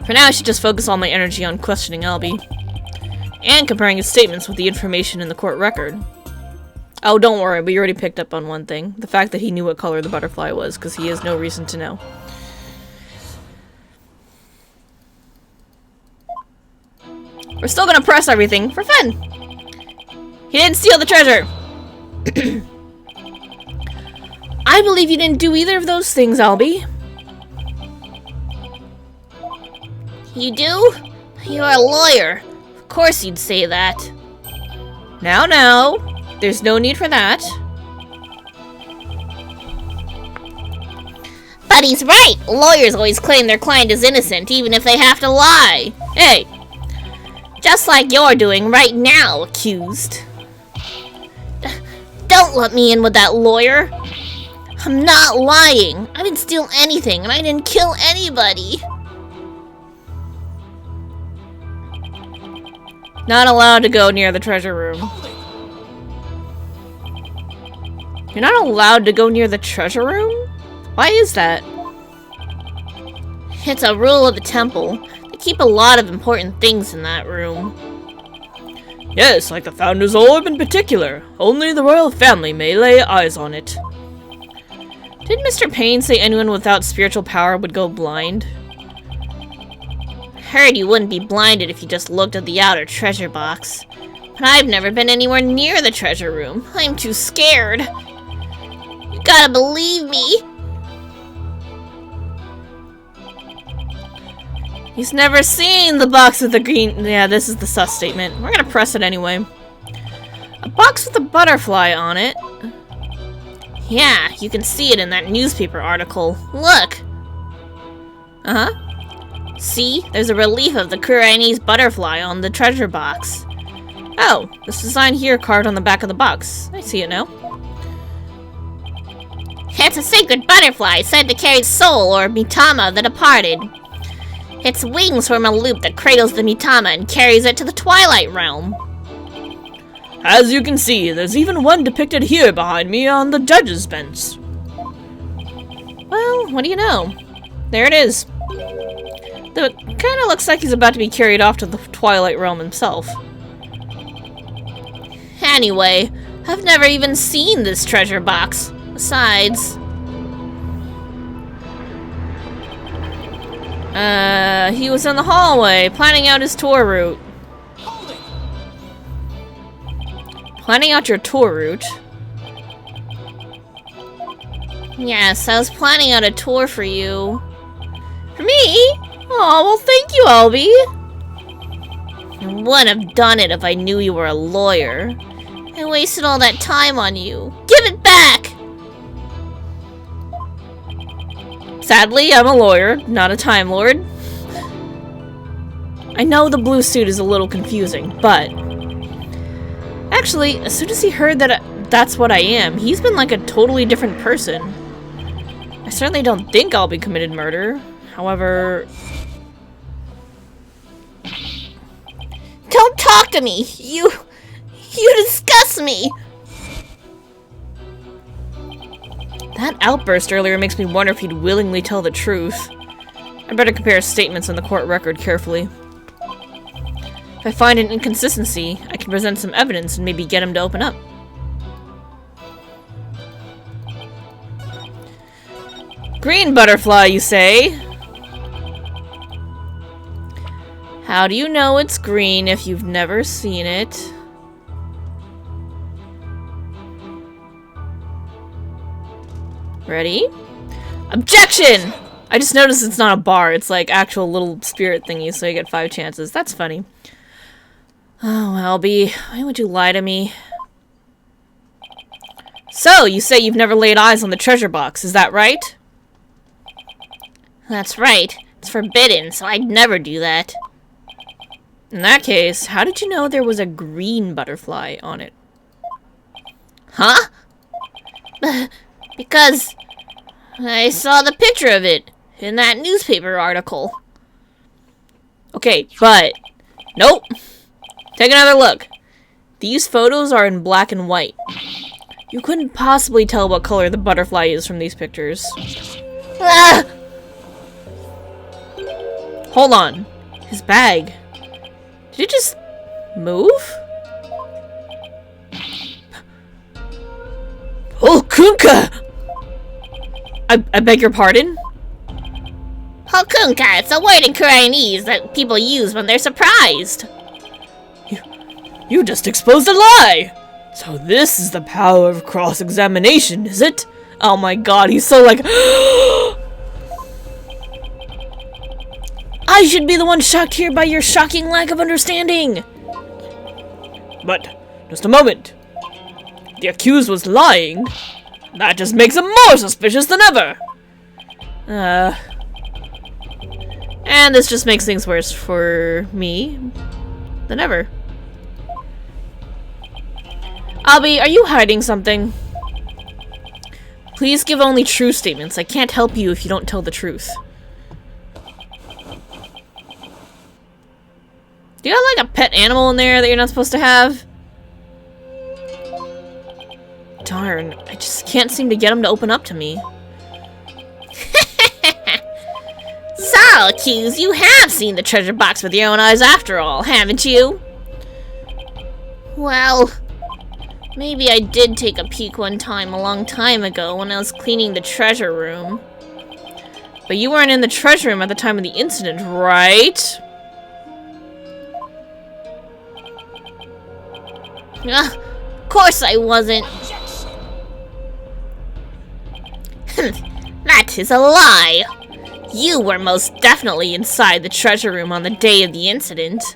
For now, I should just focus all my energy on questioning Albie. And comparing his statements with the information in the court record. Oh, don't worry, we already picked up on one thing. The fact that he knew what color the butterfly was, because he has no reason to know. We're still gonna press everything for fun. He didn't steal the treasure. I believe you didn't do either of those things, Albie. You do? You're a lawyer. Of course you'd say that. Now, there's no need for that. But he's right. Lawyers always claim their client is innocent, even if they have to lie. Hey. Just like you're doing right now, accused. Don't let me in with that lawyer. I'm not lying. I didn't steal anything, and I didn't kill anybody. Not allowed to go near the treasure room. You're not allowed to go near the treasure room? Why is that? It's a rule of the temple. They keep a lot of important things in that room. Yes, like the Founder's Orb in particular. Only the royal family may lay eyes on it. Did Mr. Payne say anyone without spiritual power would go blind? Heard you wouldn't be blinded if you just looked at the outer treasure box. But I've never been anywhere near the treasure room. I'm too scared. You gotta believe me. He's never seen the box with the green... Yeah, this is the sus statement. We're gonna press it anyway. A box with a butterfly on it. Yeah, you can see it in that newspaper article. Look! Uh-huh. See? There's a relief of the Chinese butterfly on the treasure box. Oh, this design here carved on the back of the box. I see it now. It's a sacred butterfly said to carry soul or mitama of the departed. Its wings form a loop that cradles the mitama and carries it to the Twilight Realm. As you can see, there's even one depicted here behind me on the judge's bench. Well, what do you know? There it is. Though it kind of looks like he's about to be carried off to the Twilight Realm himself. Anyway, I've never even seen this treasure box. Besides... he was in the hallway, planning out his tour route. Planning out your tour route? Yes, I was planning out a tour for you. For me? Oh, well thank you, Albie. I wouldn't have done it if I knew you were a lawyer. I wasted all that time on you. Give it back! Sadly, I'm a lawyer, not a Time Lord. I know the blue suit is a little confusing, but... Actually, as soon as he heard that that's what I am, he's been like a totally different person. I certainly don't think Albie committed murder. However... Don't talk to me! You disgust me! That outburst earlier makes me wonder if he'd willingly tell the truth. I better compare statements in the court record carefully. If I find an inconsistency, I can present some evidence and maybe get him to open up. Green butterfly, you say? How do you know it's green if you've never seen it? Ready? Objection! I just noticed it's not a bar, it's like actual little spirit thingies, so you get 5 chances. That's funny. Oh, Albie, why would you lie to me? So, you say you've never laid eyes on the treasure box, is that right? That's right. It's forbidden, so I'd never do that. In that case, how did you know there was a green butterfly on it? Huh? Because I saw the picture of it in that newspaper article. Okay, but... Nope. Take another look. These photos are in black and white. You couldn't possibly tell what color the butterfly is from these pictures. Ah! Hold on. His bag. Did it just move? Oh, Kunka! I beg your pardon? Hokunka, it's a word in Chinese that people use when they're surprised. You just exposed a lie! So this is the power of cross-examination, is it? Oh my god, he's so like... I should be the one shocked here by your shocking lack of understanding! But, just a moment. The accused was lying. That just makes him more suspicious than ever! And this just makes things worse for me than ever. Albie, are you hiding something? Please give only true statements. I can't help you if you don't tell the truth. Do you have like a pet animal in there that you're not supposed to have? Darn, I just can't seem to get him to open up to me. So, accused, you have seen the treasure box with your own eyes after all, haven't you? Well, maybe I did take a peek one time a long time ago when I was cleaning the treasure room. But you weren't in the treasure room at the time of the incident, right? Of course I wasn't. That is a lie. You were most definitely inside the treasure room on the day of the incident.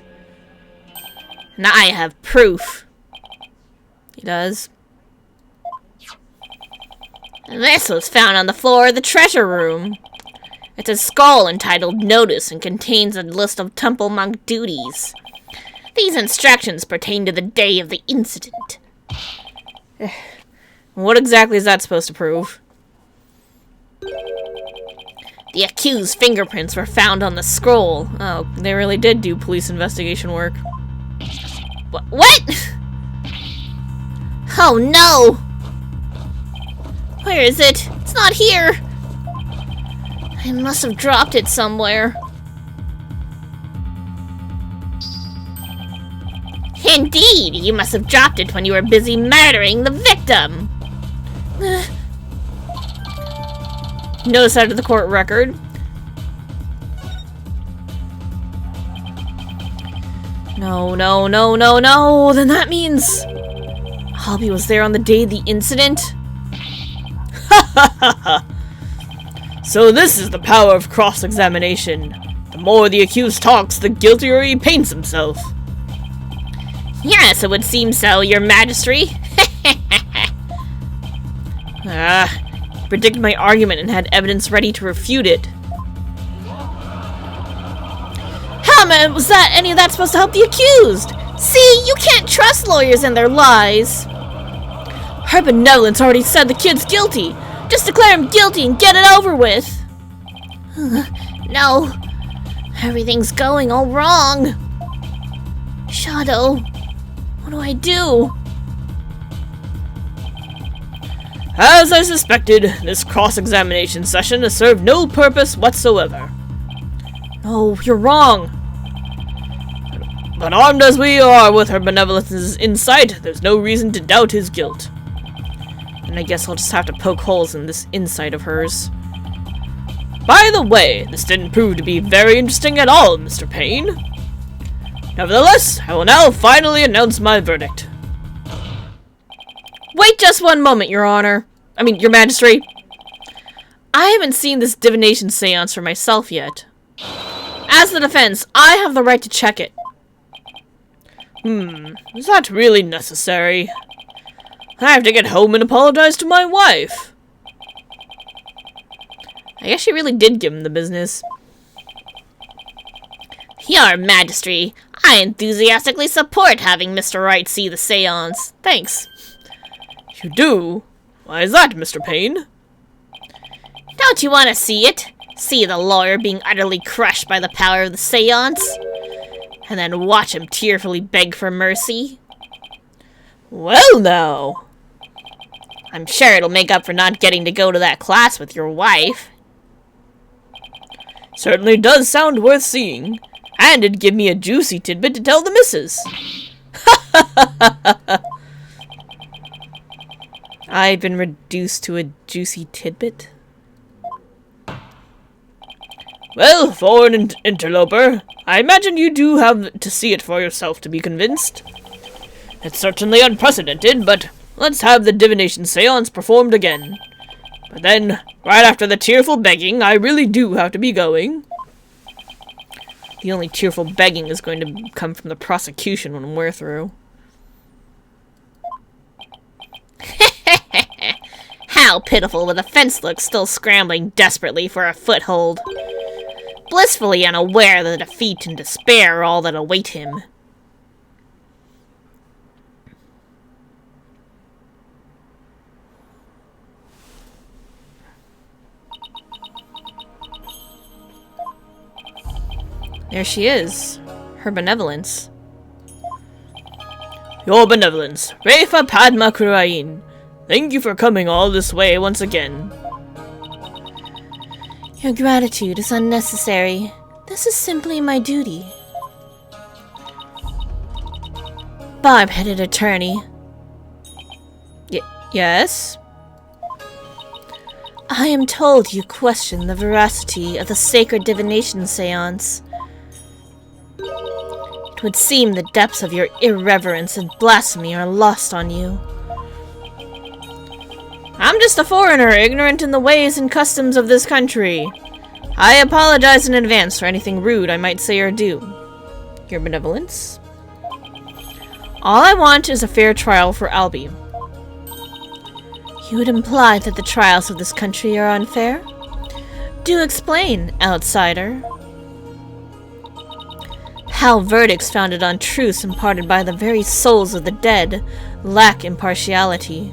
And I have proof. He does. This was found on the floor of the treasure room. It's a skull entitled Notice and contains a list of temple monk duties. These instructions pertain to the day of the incident. What exactly is that supposed to prove? The accused's fingerprints were found on the scroll. Oh, they really did do police investigation work. What? Oh no! Where is it? It's not here! I must have dropped it somewhere. Indeed! You must have dropped it when you were busy murdering the victim! Notice out of the court record. No, no, no, no, no! Then that means... Hobby was there on the day of the incident? Ha ha ha ha! So this is the power of cross-examination. The more the accused talks, the guiltier he paints himself. Yes, it would seem so, your majesty. Predicted my argument and had evidence ready to refute it. How was that any of that supposed to help the accused? See, you can't trust lawyers and their lies. Her benevolence already said the kid's guilty. Just declare him guilty and get it over with. No, everything's going all wrong. Shadow, what do I do? As I suspected, this cross-examination session has served no purpose whatsoever. No, you're wrong. But armed as we are with her benevolence's insight, there's no reason to doubt his guilt. And I guess I'll just have to poke holes in this insight of hers. By the way, this didn't prove to be very interesting at all, Mr. Payne. Nevertheless, I will now finally announce my verdict. Wait just one moment, Your Honor. Your Majesty. I haven't seen this divination seance for myself yet. As the defense, I have the right to check it. Is that really necessary? I have to get home and apologize to my wife. I guess she really did give him the business. Your Majesty, I enthusiastically support having Mr. Wright see the seance. Thanks. You do? Why is that, Mr. Payne? Don't you want to see it? See the lawyer being utterly crushed by the power of the seance? And then watch him tearfully beg for mercy? Well now. I'm sure it'll make up for not getting to go to that class with your wife. Certainly does sound worth seeing. And it'd give me a juicy tidbit to tell the missus. I've been reduced to a juicy tidbit. Well, for an interloper, I imagine you do have to see it for yourself to be convinced. It's certainly unprecedented, but let's have the divination seance performed again. But then, right after the tearful begging, I really do have to be going. The only tearful begging is going to come from the prosecution when we're through. How pitiful the defense looks, still scrambling desperately for a foothold. Blissfully unaware that defeat and despair are all that await him. There she is. Her benevolence. Your benevolence. Refa Padma Kurain. Thank you for coming all this way once again. Your gratitude is unnecessary. This is simply my duty. Barb-headed attorney. Yes? I am told you question the veracity of the sacred divination seance. It would seem the depths of your irreverence and blasphemy are lost on you. I'm just a foreigner, ignorant in the ways and customs of this country. I apologize in advance for anything rude I might say or do. Your benevolence? All I want is a fair trial for Albie. You would imply that the trials of this country are unfair? Do explain, outsider. How verdicts founded on truths imparted by the very souls of the dead lack impartiality.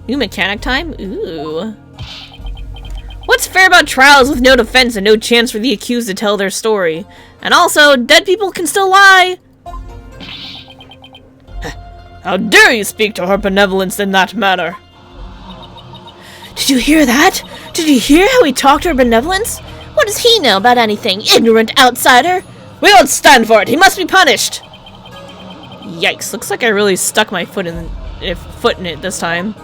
New mechanic time? Ooh. What's fair about trials with no defense and no chance for the accused to tell their story? And also, dead people can still lie! How dare you speak to her benevolence in that manner? Did you hear that? Did you hear how he talked to her benevolence? What does he know about anything, ignorant outsider? We won't stand for it! He must be punished! Yikes, looks like I really stuck my foot in it this time.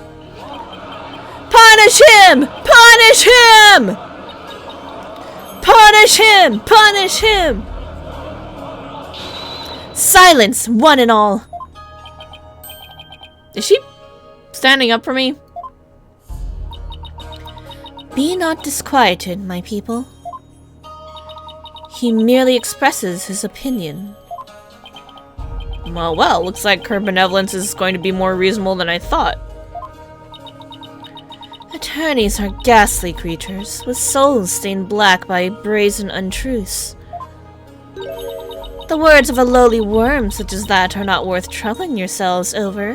Punish him! Punish him! Punish him! Punish him! Silence, one and all. Is she standing up for me? Be not disquieted, my people. He merely expresses his opinion. Well, looks like her benevolence is going to be more reasonable than I thought. Attorneys are ghastly creatures, with souls stained black by brazen untruths. The words of a lowly worm such as that are not worth troubling yourselves over.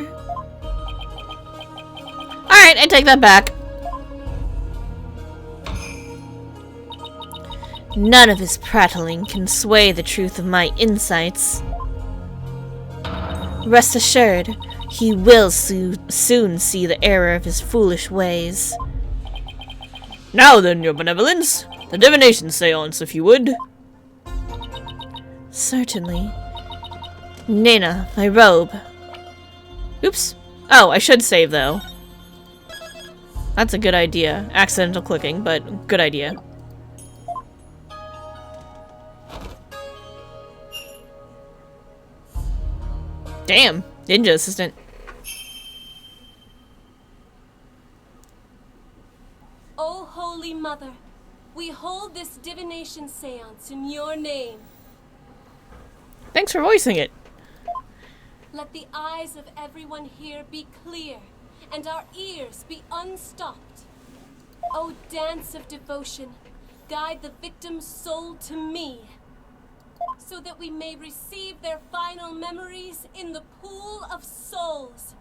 Alright, I take that back. None of his prattling can sway the truth of my insights. Rest assured, he will soon see the error of his foolish ways. Now then, your benevolence, the divination seance, if you would. Certainly. Nena, my robe. Oops. Oh, I should save, though. That's a good idea. Accidental clicking, but good idea. Damn, ninja assistant. O Holy Mother, we hold this divination seance in your name. Thanks for voicing it. Let the eyes of everyone here be clear, and our ears be unstopped. O dance of devotion, guide the victim's soul to me, so that we may receive their final memories in the pool of souls.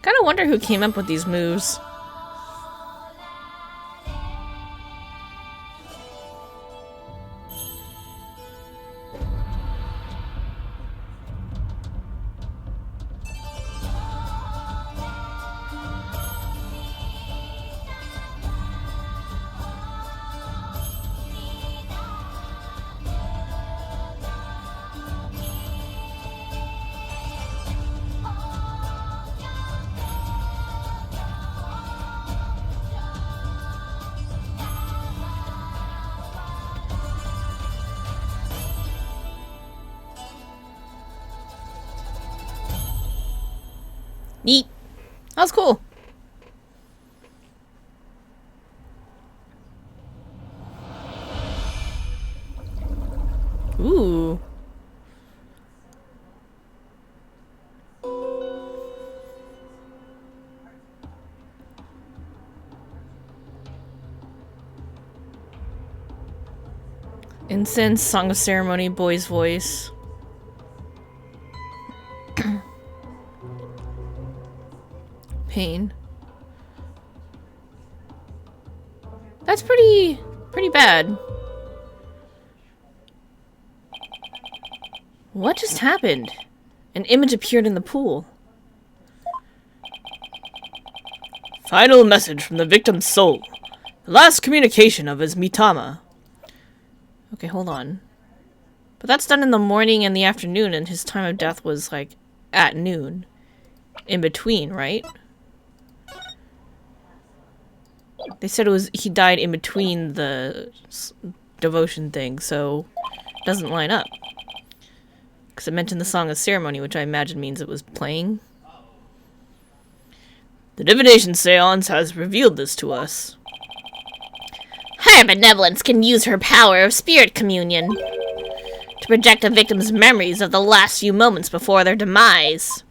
Kinda wonder who came up with these moves. Neat. That was cool. Ooh. Incense, Song of Ceremony, Boy's Voice. Pain. That's pretty bad. What just happened? An image appeared in the pool. Final message from the victim's soul. The last communication of his Mitama. Okay, hold on. But that's done in the morning and the afternoon, and his time of death was, like, at noon. In between, right? They said he died in between the devotion thing, so it doesn't line up. Because it mentioned the Song of Ceremony, which I imagine means it was playing. The divination seance has revealed this to us. Her benevolence can use her power of spirit communion to project a victim's memories of the last few moments before their demise.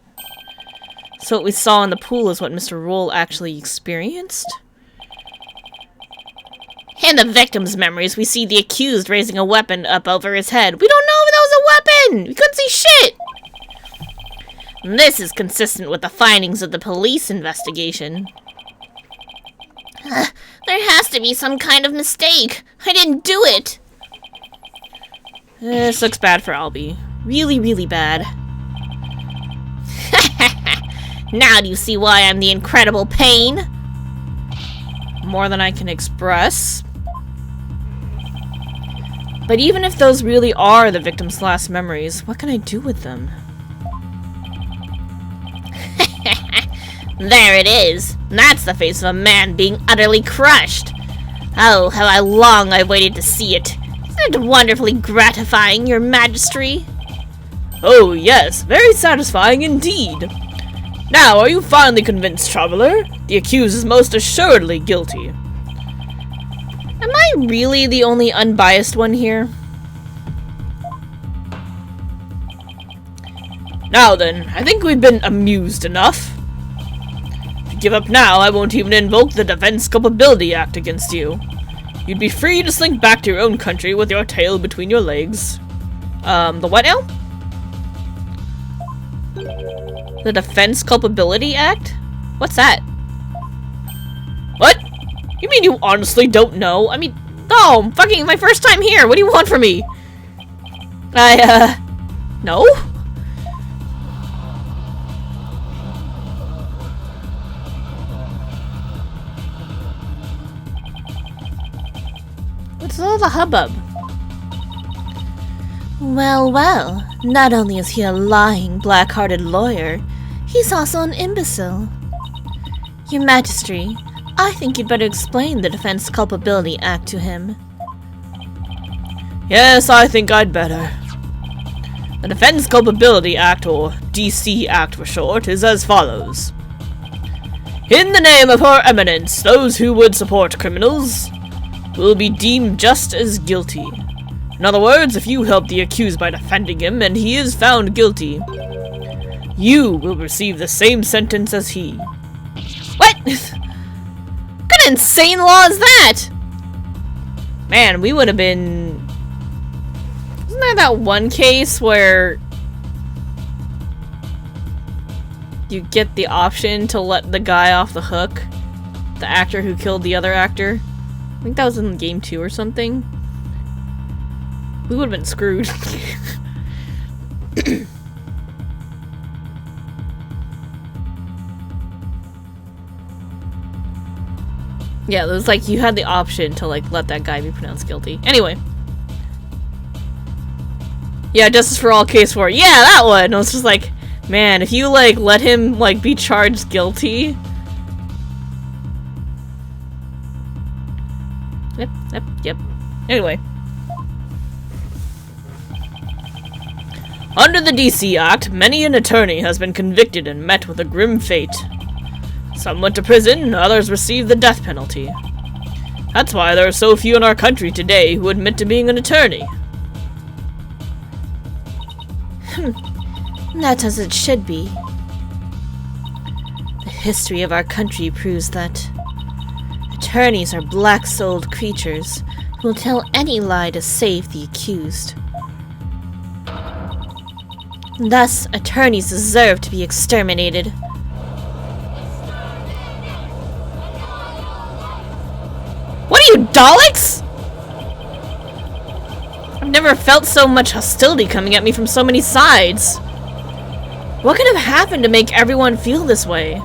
So what we saw in the pool is what Mr. Roll actually experienced? In the victim's memories, we see the accused raising a weapon up over his head. We don't know if that was a weapon! We couldn't see shit! This is consistent with the findings of the police investigation. There has to be some kind of mistake. I didn't do it. This looks bad for Albie. Really, really bad. Now do you see why I'm the incredible pain? More than I can express. But even if those really are the victim's last memories, what can I do with them? There it is. That's the face of a man being utterly crushed. Oh, how long I've waited to see it. Isn't it wonderfully gratifying, your majesty? Oh yes, very satisfying indeed. Now, are you finally convinced, traveler? The accused is most assuredly guilty. Am I really the only unbiased one here? Now then, I think we've been amused enough. If you give up now, I won't even invoke the Defense Culpability Act against you. You'd be free to slink back to your own country with your tail between your legs. The what now? The Defense Culpability Act? What's that? What? You mean you honestly don't know? I mean, no, fucking my first time here. What do you want from me? No? What's all the hubbub? Well, well, not only is he a lying, black-hearted lawyer, he's also an imbecile. Your Majesty, I think you'd better explain the Defense Culpability Act to him. Yes, I think I'd better. The Defense Culpability Act, or DC Act for short, is as follows. In the name of Her Eminence, those who would support criminals will be deemed just as guilty. In other words, if you help the accused by defending him and he is found guilty, you will receive the same sentence as he. What? What kind of insane law is that? Man, we would have been... Isn't there that one case where you get the option to let the guy off the hook? The actor who killed the other actor? I think that was in game 2 or something. We would have been screwed. Yeah, it was like you had the option to like let that guy be pronounced guilty. Anyway. Yeah, Justice for All Case 4. Yeah, that one! I was just like, man, if you like let him like be charged guilty. Yep. Anyway. Under the DC Act, many an attorney has been convicted and met with a grim fate. Some went to prison, others received the death penalty. That's why there are so few in our country today who admit to being an attorney. That's as it should be. The history of our country proves that attorneys are black-souled creatures who will tell any lie to save the accused. Thus, attorneys deserve to be exterminated. What are you, Daleks? I've never felt so much hostility coming at me from so many sides. What could have happened to make everyone feel this way?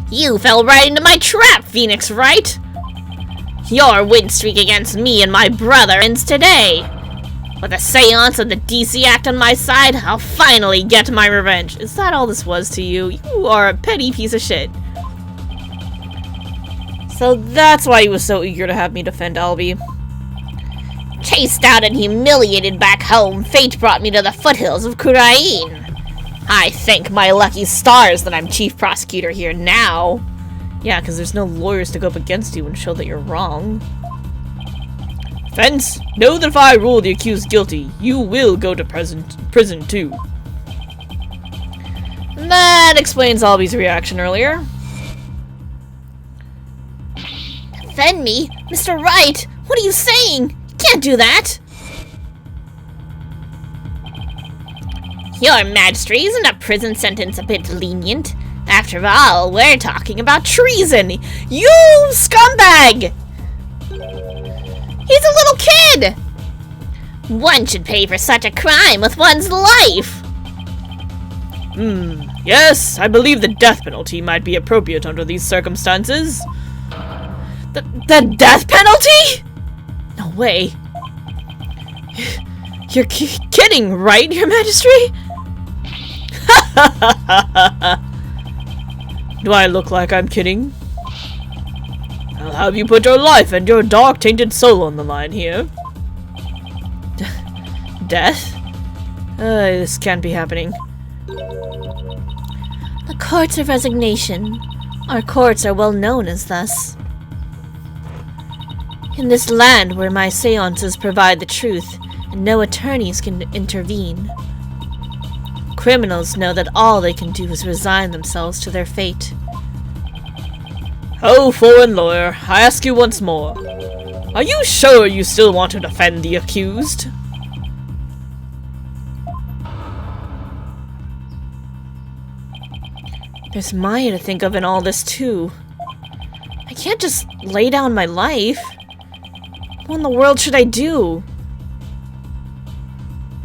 You fell right into my trap, Phoenix Wright! Your win streak against me and my brother ends today! With a seance of the DC Act on my side, I'll finally get my revenge. Is that all this was to you? You are a petty piece of shit. So that's why he was so eager to have me defend Albie. Chased out and humiliated back home, fate brought me to the foothills of Wright. I thank my lucky stars that I'm chief prosecutor here now. Yeah, because there's no lawyers to go up against you and show that you're wrong. Fence, know that if I rule the accused guilty, you will go to prison too. That explains Albie's reaction earlier. Defend me? Mr. Wright, what are you saying? You can't do that! Your Majesty, isn't a prison sentence a bit lenient? After all, we're talking about treason! You scumbag! He's a little kid! One should pay for such a crime with one's life! Yes, I believe the death penalty might be appropriate under these circumstances. The death penalty? No way. You're kidding, right, Your Majesty? Do I look like I'm kidding? I'll have you put your life and your dark-tainted soul on the line here. Death? This can't be happening. The courts of resignation. Our courts are well known as thus. In this land where my seances provide the truth, and no attorneys can intervene. Criminals know that all they can do is resign themselves to their fate. Oh, foreign lawyer, I ask you once more. Are you sure you still want to defend the accused? There's Maya to think of in all this, too. I can't just lay down my life. What in the world should I do?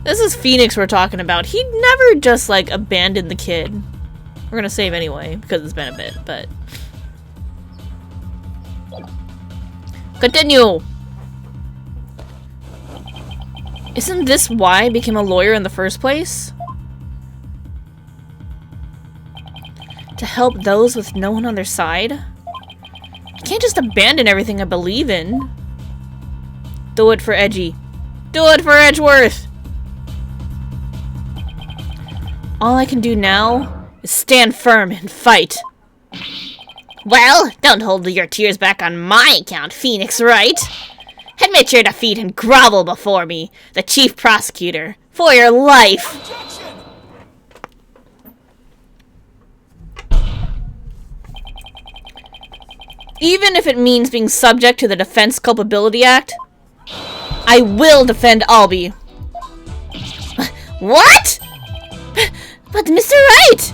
This is Phoenix we're talking about. He'd never just, like, abandon the kid. We're gonna save anyway, because it's been a bit, but... Continue! Isn't this why I became a lawyer in the first place? To help those with no one on their side? I can't just abandon everything I believe in. Do it for Edgy. Do it for Edgeworth! All I can do now is stand firm and fight. Well, don't hold your tears back on my account, Phoenix Wright. Admit your defeat and grovel before me, the chief prosecutor, for your life. Objection! Even if it means being subject to the Defense Culpability Act, I will defend Albie. What? But Mr. Wright!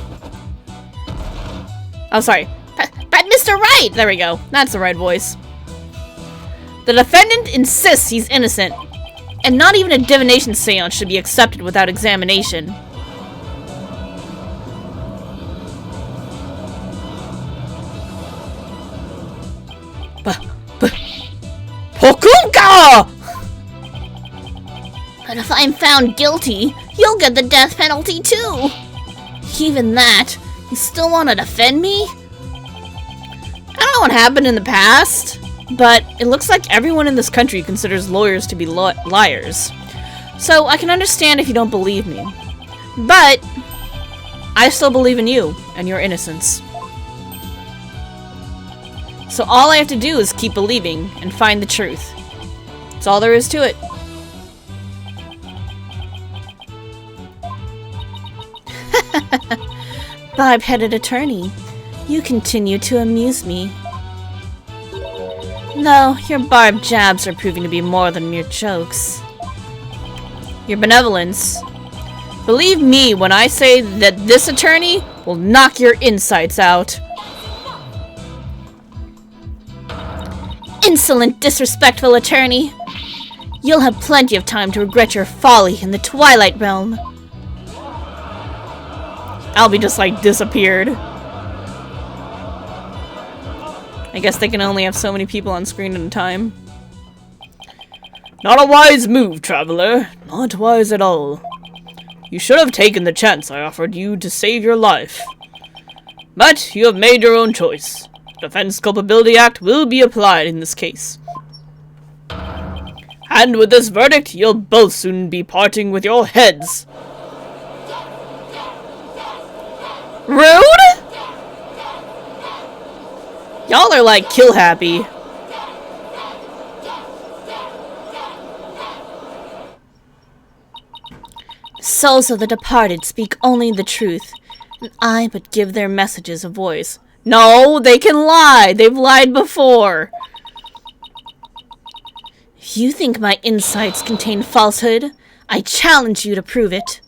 Oh, sorry. But Mr. Wright! There we go. That's the right voice. The defendant insists he's innocent, and not even a divination seance should be accepted without examination. Pokunka! But if I'm found guilty, you'll get the death penalty too. Even that, you still want to defend me? I don't know what happened in the past. But it looks like everyone in this country considers lawyers to be liars. So I can understand if you don't believe me. But I still believe in you and your innocence. So all I have to do is keep believing and find the truth. That's all there is to it. Barb-headed attorney, you continue to amuse me. No, your barbed jabs are proving to be more than mere jokes. Your benevolence. Believe me when I say that this attorney will knock your insides out. Insolent, disrespectful attorney. You'll have plenty of time to regret your folly in the Twilight Realm. Albie just, like, disappeared. I guess they can only have so many people on screen at a time. Not a wise move, traveler. Not wise at all. You should have taken the chance I offered you to save your life. But you have made your own choice. Defense Culpability Act will be applied in this case. And with this verdict, you'll both soon be parting with your heads. Rude? Y'all are like kill happy. Souls of the departed speak only the truth, and I but give their messages a voice. No, they can lie. They've lied before. If you think my insights contain falsehood, I challenge you to prove it.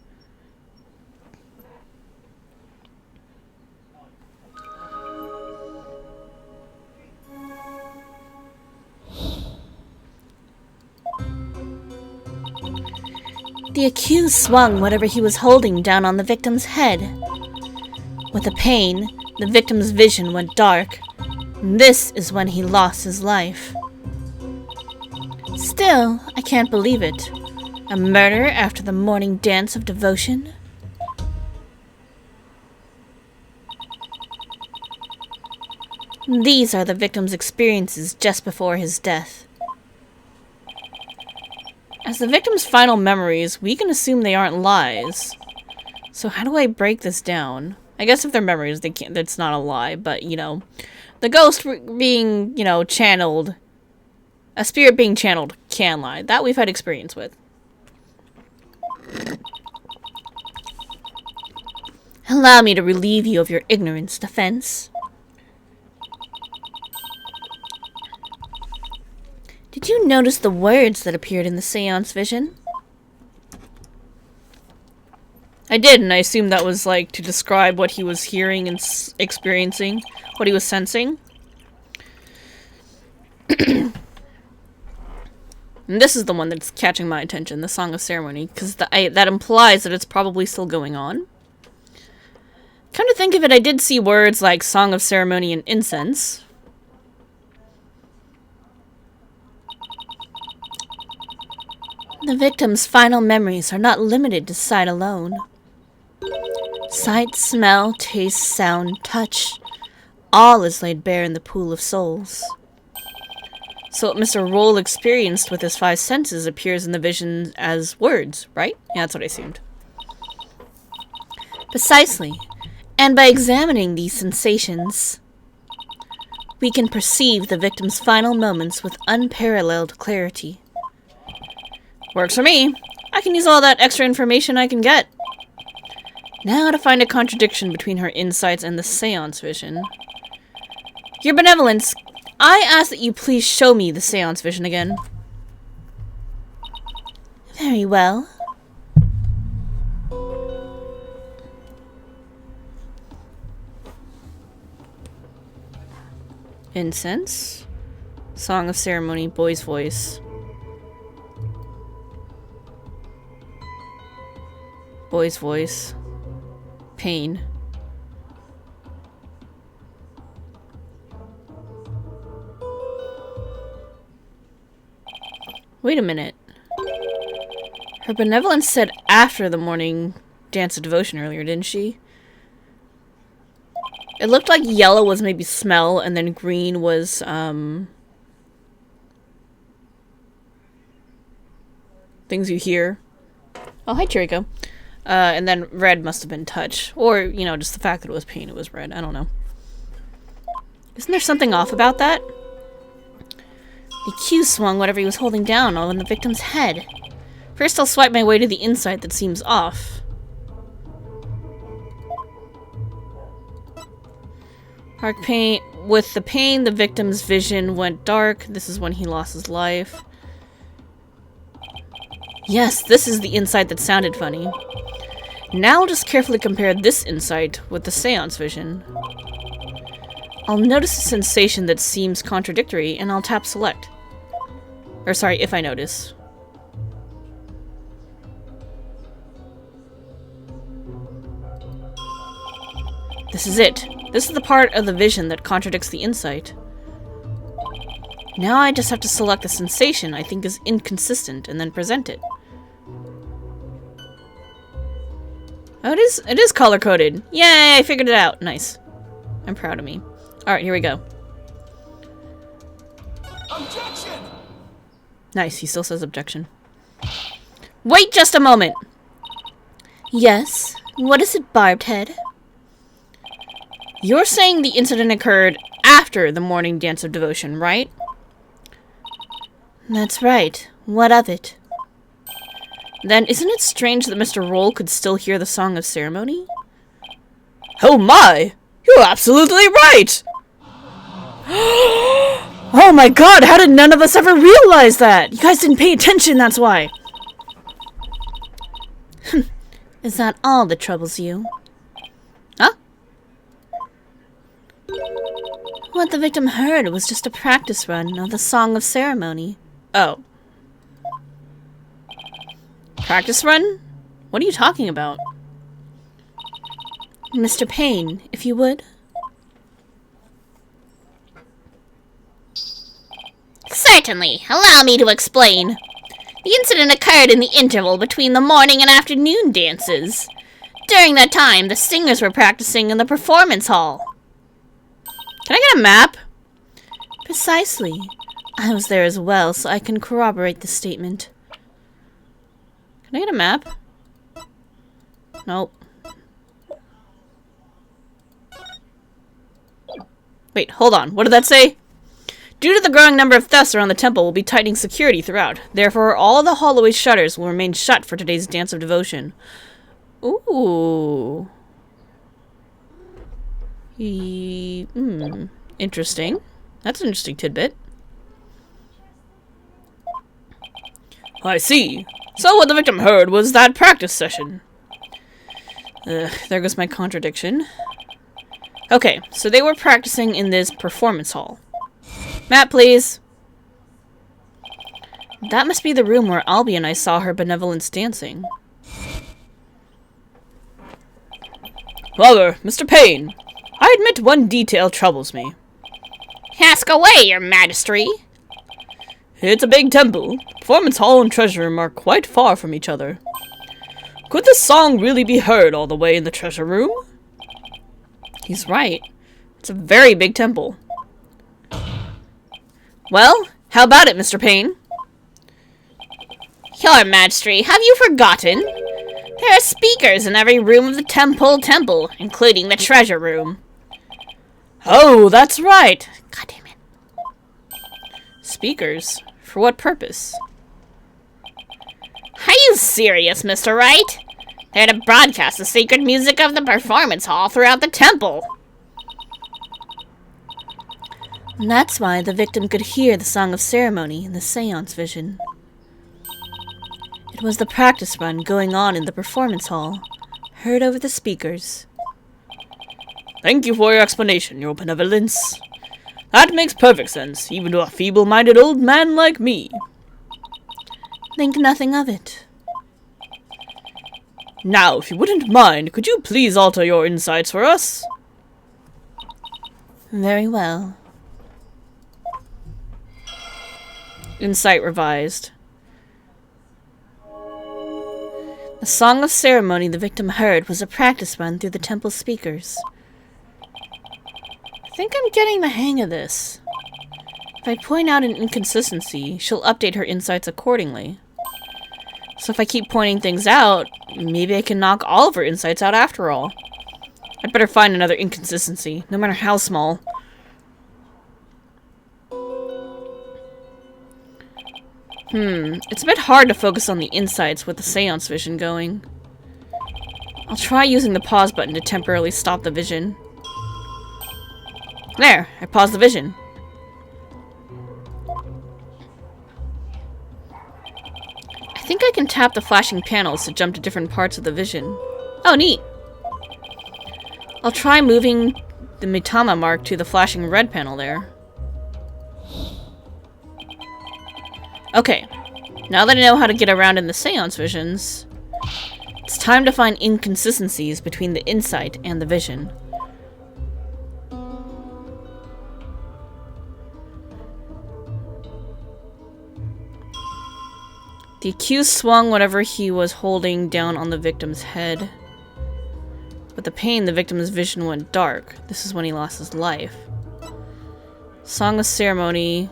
The accused swung whatever he was holding down on the victim's head. With the pain, the victim's vision went dark. And this is when he lost his life. Still, I can't believe it. A murder after the morning dance of devotion? These are the victim's experiences just before his death. As the victim's final memories, we can assume they aren't lies. So how do I break this down? I guess if they're memories, they can't. That's not a lie, but, you know, the ghost being, you know, channeled, a spirit being channeled can lie. That we've had experience with. Allow me to relieve you of your ignorance, defense. Did you notice the words that appeared in the seance vision? I did, and I assumed that was, like, to describe what he was hearing and experiencing, what he was sensing. And this is the one that's catching my attention, the Song of Ceremony, because that implies that it's probably still going on. Come to think of it, I did see words like Song of Ceremony and Incense. The victim's final memories are not limited to sight alone. Sight, smell, taste, sound, touch. All is laid bare in the pool of souls. So what Mr. Roll experienced with his 5 senses appears in the vision as words, right? Yeah, that's what I assumed. Precisely. And by examining these sensations, we can perceive the victim's final moments with unparalleled clarity. Works for me. I can use all that extra information I can get. Now to find a contradiction between her insights and the seance vision. Your benevolence, I ask that you please show me the seance vision again. Very well. Incense. Song of Ceremony, boy's voice. Boy's voice. Pain. Wait a minute. Her benevolence said after the morning dance of devotion earlier, didn't she? It looked like yellow was maybe smell, and then green was, things you hear. Oh, hi, Chirico. And then red must have been touch. Or, you know, just the fact that it was pain, it was red. I don't know. Isn't there something off about that? The cue swung whatever he was holding down on the victim's head. First, I'll swipe my way to the inside that seems off. Dark pain. With the pain, the victim's vision went dark. This is when he lost his life. Yes, this is the insight that sounded funny. Now I'll just carefully compare this insight with the seance vision. I'll notice a sensation that seems contradictory, and I'll tap select. Or sorry, if I notice. This is it. This is the part of the vision that contradicts the insight. Now I just have to select the sensation I think is inconsistent and then present it. Oh, it is color-coded. Yay, I figured it out. Nice. I'm proud of me. Alright, here we go. Objection! Nice, he still says objection. Wait just a moment! Yes? What is it, Barbed Head? You're saying the incident occurred after the morning dance of devotion, right? That's right. What of it? Then isn't it strange that Mr. Roll could still hear the Song of Ceremony? Oh my! You're absolutely right! Oh my god, how did none of us ever realize that? You guys didn't pay attention, that's why. Is that all that troubles you? Huh? What the victim heard was just a practice run of the Song of Ceremony. Oh. Practice run? What are you talking about? Mr. Payne, if you would. Certainly. Allow me to explain. The incident occurred in the interval between the morning and afternoon dances. During that time, the singers were practicing in the performance hall. Can I get a map? Precisely. I was there as well, so I can corroborate the statement. Can I get a map? Nope. Wait, hold on. What did that say? Due to the growing number of thefts around the temple, we'll be tightening security throughout. Therefore, all of the hallway shutters will remain shut for today's dance of devotion. Ooh. Interesting. That's an interesting tidbit. I see. So what the victim heard was that practice session. There goes my contradiction. Okay, so they were practicing in this performance hall. Map, please. That must be the room where Albie and I saw her benevolence dancing. However, Mr. Payne, I admit one detail troubles me. Ask away, your majesty. It's a big temple. Performance hall and treasure room are quite far from each other. Could this song really be heard all the way in the treasure room? He's right. It's a very big temple. Well, how about it, Mr. Payne? Your majesty, have you forgotten? There are speakers in every room of the temple, including the treasure room. Oh, that's right. God damn it. Speakers? For what purpose? Are you serious, Mr. Wright? They're to broadcast the sacred music of the performance hall throughout the temple. And that's why the victim could hear the Song of Ceremony in the seance vision. It was the practice run going on in the performance hall, heard over the speakers. Thank you for your explanation, your benevolence. That makes perfect sense, even to a feeble-minded old man like me. Think nothing of it. Now, if you wouldn't mind, could you please alter your insights for us? Very well. Insight revised. The Song of Ceremony the victim heard was a practice run through the temple speakers. I think I'm getting the hang of this. If I point out an inconsistency, she'll update her insights accordingly. So if I keep pointing things out, maybe I can knock all of her insights out after all. I'd better find another inconsistency, no matter how small. It's a bit hard to focus on the insights with the seance vision going. I'll try using the pause button to temporarily stop the vision. There! I paused the vision. I think I can tap the flashing panels to jump to different parts of the vision. Oh, neat! I'll try moving the Mitama mark to the flashing red panel there. Okay, now that I know how to get around in the seance visions, it's time to find inconsistencies between the insight and the vision. The accused swung whatever he was holding down on the victim's head. With the pain, the victim's vision went dark. This is when he lost his life. Song of ceremony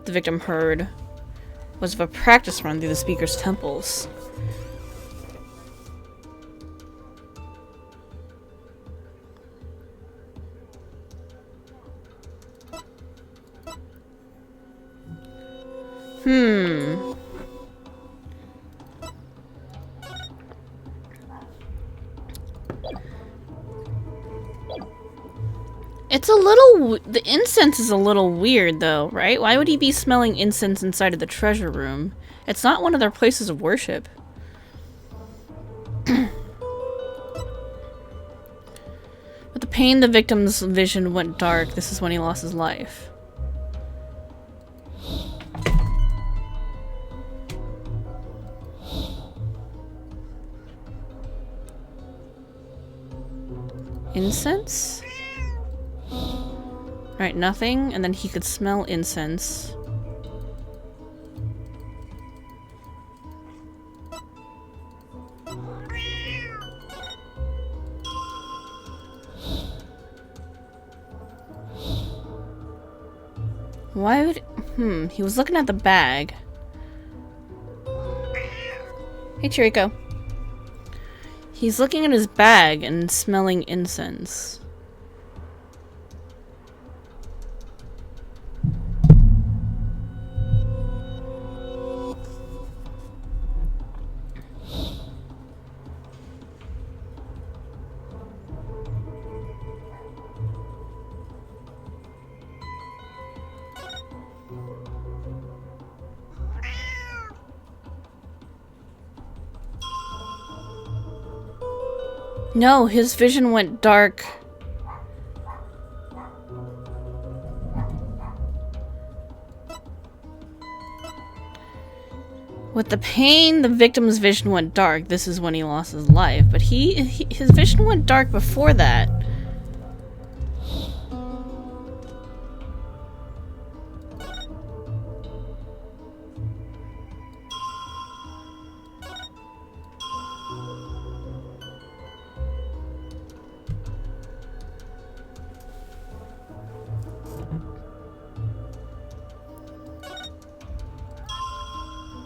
the victim heard was of a practice run through the speaker's temples. It's a little... the incense is a little weird, though, right? Why would he be smelling incense inside of the treasure room? It's not one of their places of worship. With the pain, the victim's vision went dark. This is when he lost his life. Incense? Right, nothing, and then he could smell incense. Why would... he was looking at the bag. Hey, Chiriko. He's looking at his bag and smelling incense. No, his vision went dark. With the pain, the victim's vision went dark. This is when he lost his life. But his vision went dark before that.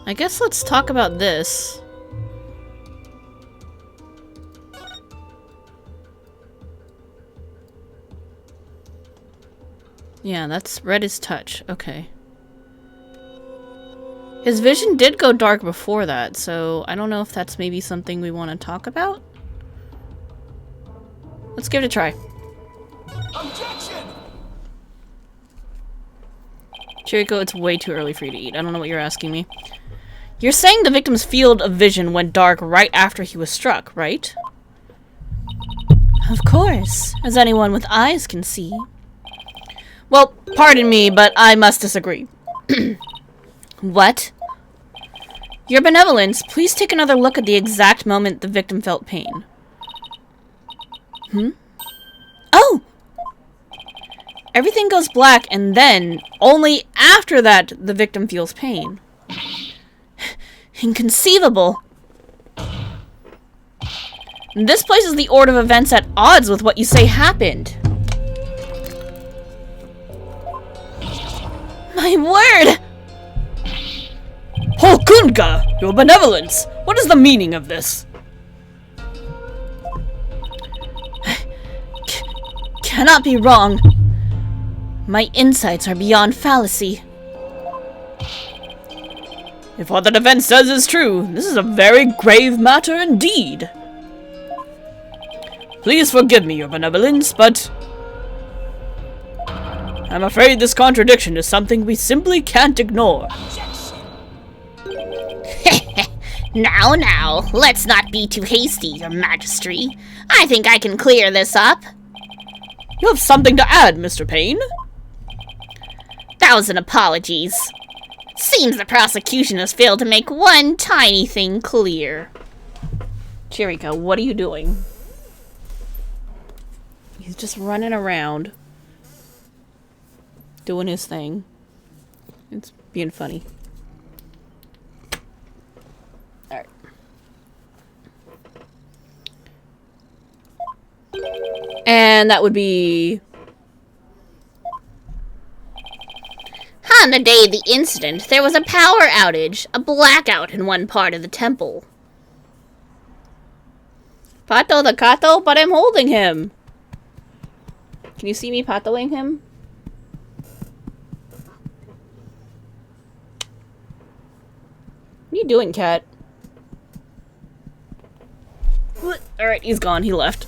I guess let's talk about this. Yeah, that's red is touch. Okay. His vision did go dark before that, so I don't know if that's maybe something we want to talk about. Let's give it a try. Objection! Chiriko, it's way too early for you to eat. I don't know what you're asking me. You're saying the victim's field of vision went dark right after he was struck, right? Of course, as anyone with eyes can see. Well, pardon me, but I must disagree. What? Your benevolence, please take another look at the exact moment the victim felt pain. Oh! Everything goes black, and then, only after that, the victim feels pain. Inconceivable! This places the order of events at odds with what you say happened. My word! Hulk! Kunka, your benevolence! What is the meaning of this? Cannot be wrong. My insights are beyond fallacy. If what the defense says is true, this is a very grave matter indeed. Please forgive me, your benevolence, but I'm afraid this contradiction is something we simply can't ignore. Now, let's not be too hasty, your majesty. I think I can clear this up. You have something to add, Mr. Payne? Thousand apologies. Seems the prosecution has failed to make one tiny thing clear. Chirika, what are you doing? He's just running around, doing his thing. It's being funny. Alright. And that would be... On the day of the incident, there was a power outage, a blackout in one part of the temple. Pato the Kato, but I'm holding him. Can you see me patoing him? What are you doing, cat? Alright, he's gone. He left.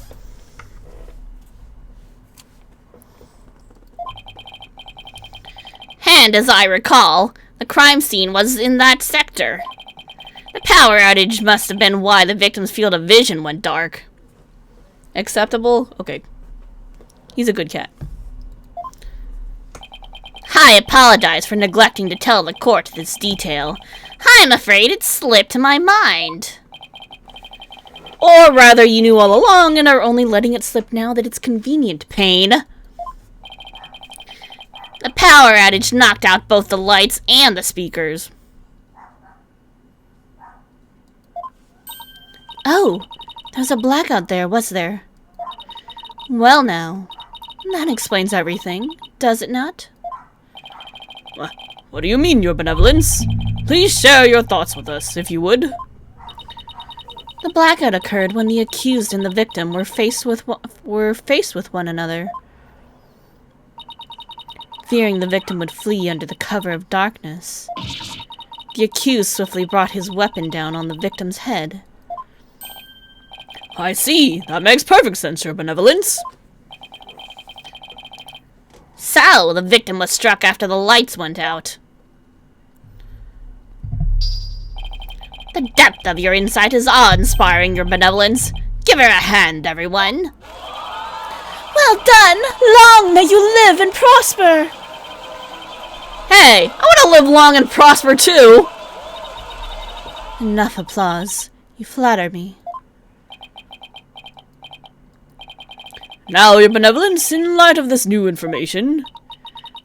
And as I recall, the crime scene was in that sector. The power outage must have been why the victim's field of vision went dark. Acceptable? Okay. He's a good cat. I apologize for neglecting to tell the court this detail. I'm afraid it slipped my mind. Or rather, you knew all along and are only letting it slip now that it's convenient, Payne. The power outage knocked out both the lights and the speakers. Oh, there's a blackout there, was there? Well now, that explains everything, does it not? What do you mean, your benevolence? Please share your thoughts with us, if you would. The blackout occurred when the accused and the victim were faced with one another. Fearing the victim would flee under the cover of darkness, the accused swiftly brought his weapon down on the victim's head. I see. That makes perfect sense, your benevolence. So, the victim was struck after the lights went out. The depth of your insight is awe-inspiring, your benevolence. Give her a hand, everyone. Well done! Long may you live and prosper! Hey, I want to live long and prosper too! Enough applause. You flatter me. Now, your benevolence, in light of this new information...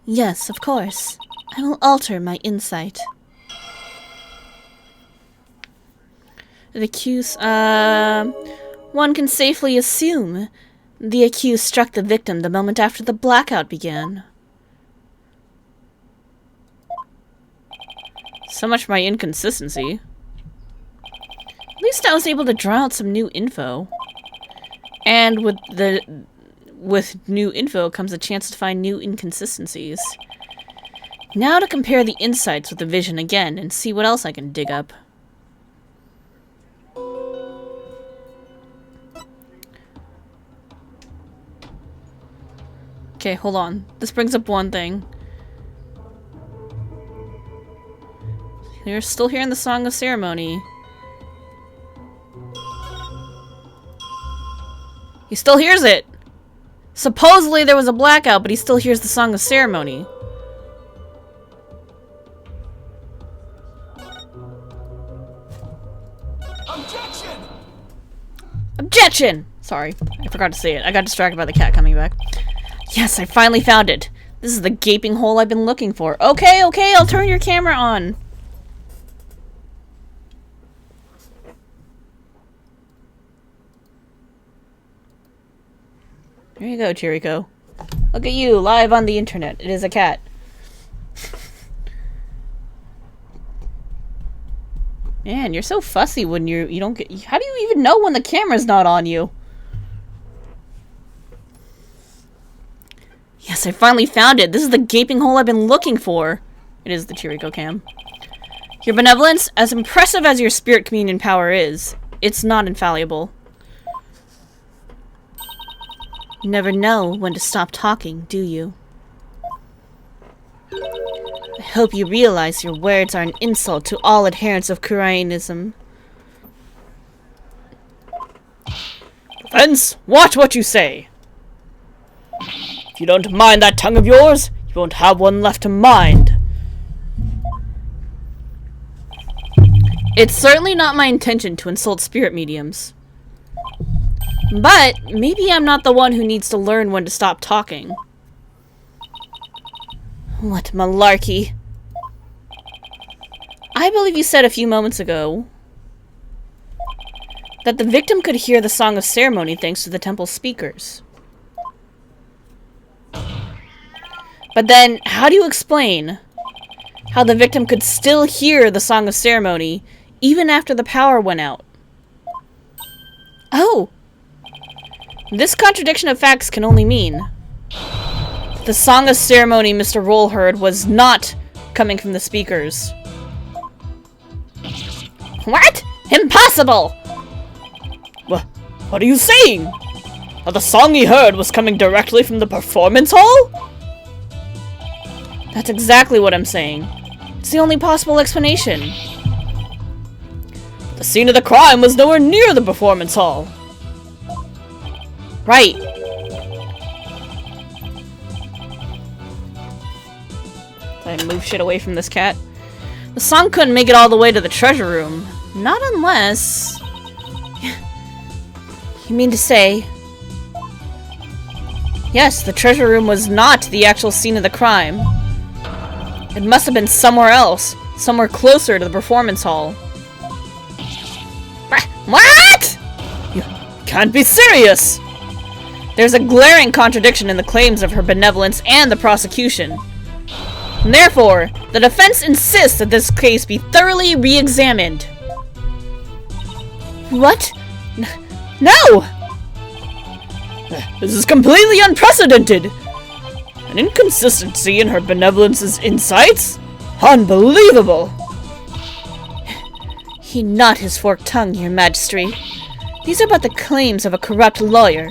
Yes, of course. I will alter my insight. The accused, one can safely assume the accused struck the victim the moment after the blackout began. So much for my inconsistency. At least I was able to draw out some new info. And with new info comes a chance to find new inconsistencies. Now to compare the insights with the vision again and see what else I can dig up. Okay, hold on. This brings up one thing. You're still hearing the Song of Ceremony. He still hears it! Supposedly there was a blackout, but he still hears the Song of Ceremony. Objection! Objection! Sorry, I forgot to say it. I got distracted by the cat coming back. Yes, I finally found it. This is the gaping hole I've been looking for. Okay, okay, I'll turn your camera on. There you go, Chiriko. Look at you, live on the internet. It is a cat. Man, you're so fussy when you don't get... How do you even know when the camera's not on you? Yes, I finally found it. This is the gaping hole I've been looking for. It is the Chirico cam. Your benevolence, as impressive as your spirit communion power is, it's not infallible. You never know when to stop talking, do you? I hope you realize your words are an insult to all adherents of Kurainism. Defense, watch what you say. If you don't mind that tongue of yours, you won't have one left to mind. It's certainly not my intention to insult spirit mediums. But maybe I'm not the one who needs to learn when to stop talking. What malarkey. I believe you said a few moments ago that the victim could hear the Song of Ceremony thanks to the temple speakers. But then, how do you explain how the victim could still hear the Song of Ceremony even after the power went out? Oh! This contradiction of facts can only mean the Song of Ceremony Mr. Roll heard was not coming from the speakers. What? Impossible! What are you saying? That the song he heard was coming directly from the performance hall? That's exactly what I'm saying. It's the only possible explanation. The scene of the crime was nowhere near the performance hall. Right. I move shit away from this cat. The song couldn't make it all the way to the treasure room. Not unless... You mean to say... Yes, the treasure room was not the actual scene of the crime. It must have been somewhere else. Somewhere closer to the performance hall. What? You can't be serious! There's a glaring contradiction in the claims of her benevolence and the prosecution. And therefore, the defense insists that this case be thoroughly re-examined. What? No! This is completely unprecedented! An inconsistency in her benevolence's insights? Unbelievable! Heed not his forked tongue, your majesty. These are but the claims of a corrupt lawyer.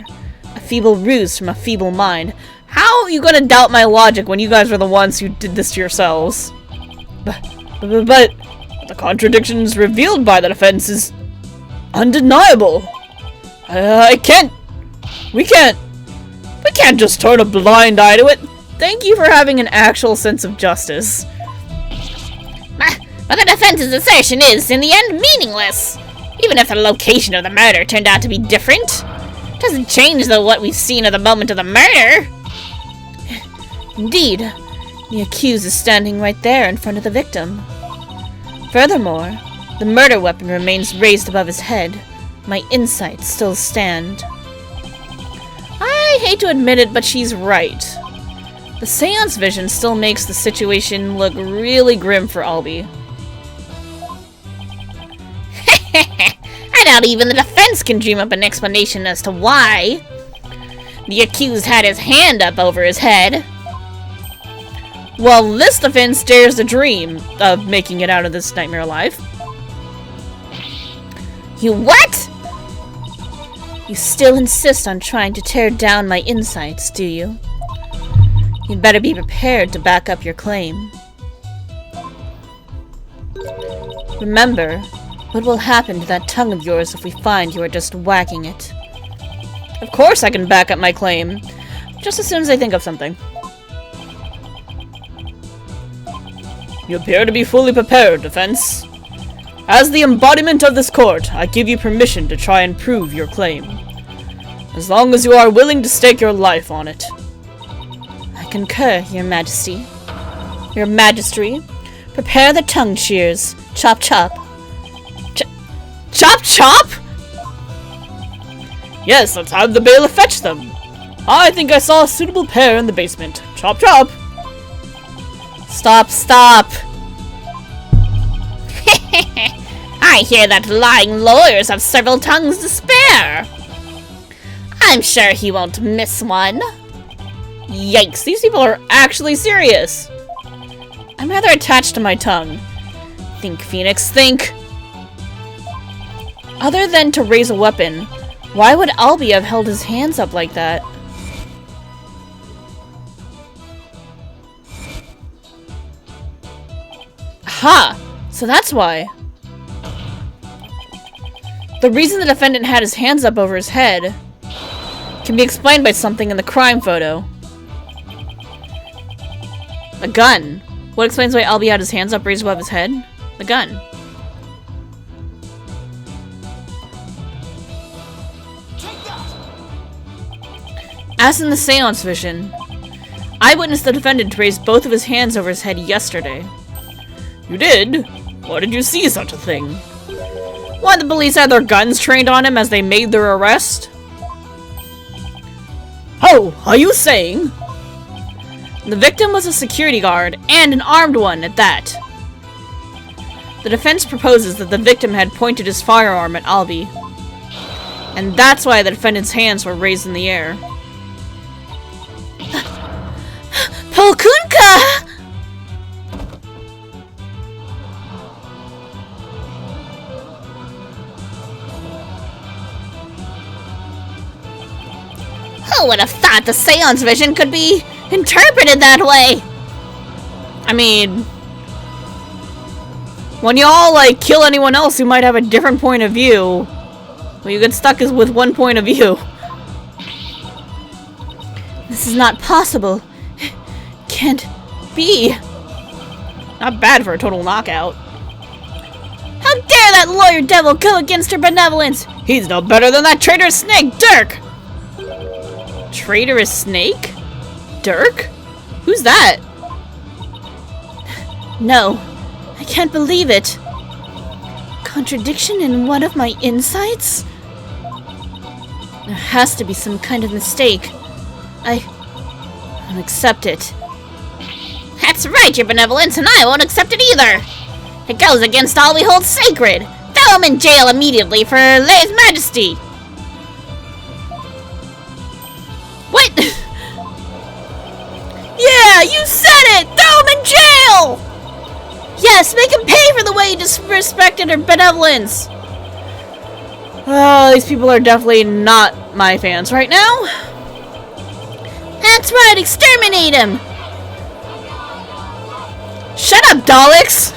A feeble ruse from a feeble mind. How are you gonna doubt my logic when you guys are the ones who did this to yourselves? But the contradictions revealed by the defense is undeniable. We can't just turn a blind eye to it. Thank you for having an actual sense of justice. But the defense's assertion is, in the end, meaningless. Even if the location of the murder turned out to be different. It doesn't change what we've seen at the moment of the murder. Indeed, the accused is standing right there in front of the victim. Furthermore, the murder weapon remains raised above his head. My insights still stand. I hate to admit it, but she's right. The seance vision still makes the situation look really grim for Albie. I doubt even the defense can dream up an explanation as to why the accused had his hand up over his head. Well, this defense dares to dream of making it out of this nightmare alive. You what? You still insist on trying to tear down my insights, do you? You'd better be prepared to back up your claim. Remember, what will happen to that tongue of yours if we find you are just wagging it? Of course I can back up my claim, just as soon as I think of something. You appear to be fully prepared, defense. As the embodiment of this court, I give you permission to try and prove your claim. As long as you are willing to stake your life on it. I concur, your majesty. Your majesty, prepare the tongue shears. Chop chop. Chop chop? Yes, let's have the bailiff fetch them. I think I saw a suitable pair in the basement. Chop chop. Stop. I hear that lying lawyers have several tongues to spare. I'm sure he won't miss one. Yikes, these people are actually serious. I'm rather attached to my tongue. Think, Phoenix, think. Other than to raise a weapon, why would Albie have held his hands up like that? Ha! So that's why. The reason the defendant had his hands up over his head can be explained by something in the crime photo. A gun. What explains why Albie had his hands up raised above his head? The gun. As in the seance vision, I witnessed the defendant raise both of his hands over his head yesterday. You did? Why did you see such a thing? Why the police had their guns trained on him as they made their arrest? Oh, are you saying? The victim was a security guard, and an armed one at that. The defense proposes that the victim had pointed his firearm at Albie, and that's why the defendant's hands were raised in the air. Polkunka! Who would have thought the seance vision could be interpreted that way? I mean, when y'all, like, kill anyone else who might have a different point of view, well, you get stuck with one point of view. This is not possible. Can't be. Not bad for a total knockout. How dare that lawyer devil go against her benevolence? He's no better than that traitorous snake, Dirk! Traitorous snake? Dirk? Who's that? No, I can't believe it. Contradiction in one of my insights? There has to be some kind of mistake. I'll accept it. That's right, your benevolence, and I won't accept it either. It goes against all we hold sacred. Throw him in jail immediately for lèse majesty. What? Yeah, you said it! Throw him in jail! Yes, make him pay for the way he disrespected her benevolence. Oh, these people are definitely not my fans right now. That's right, exterminate him! Shut up, Daleks!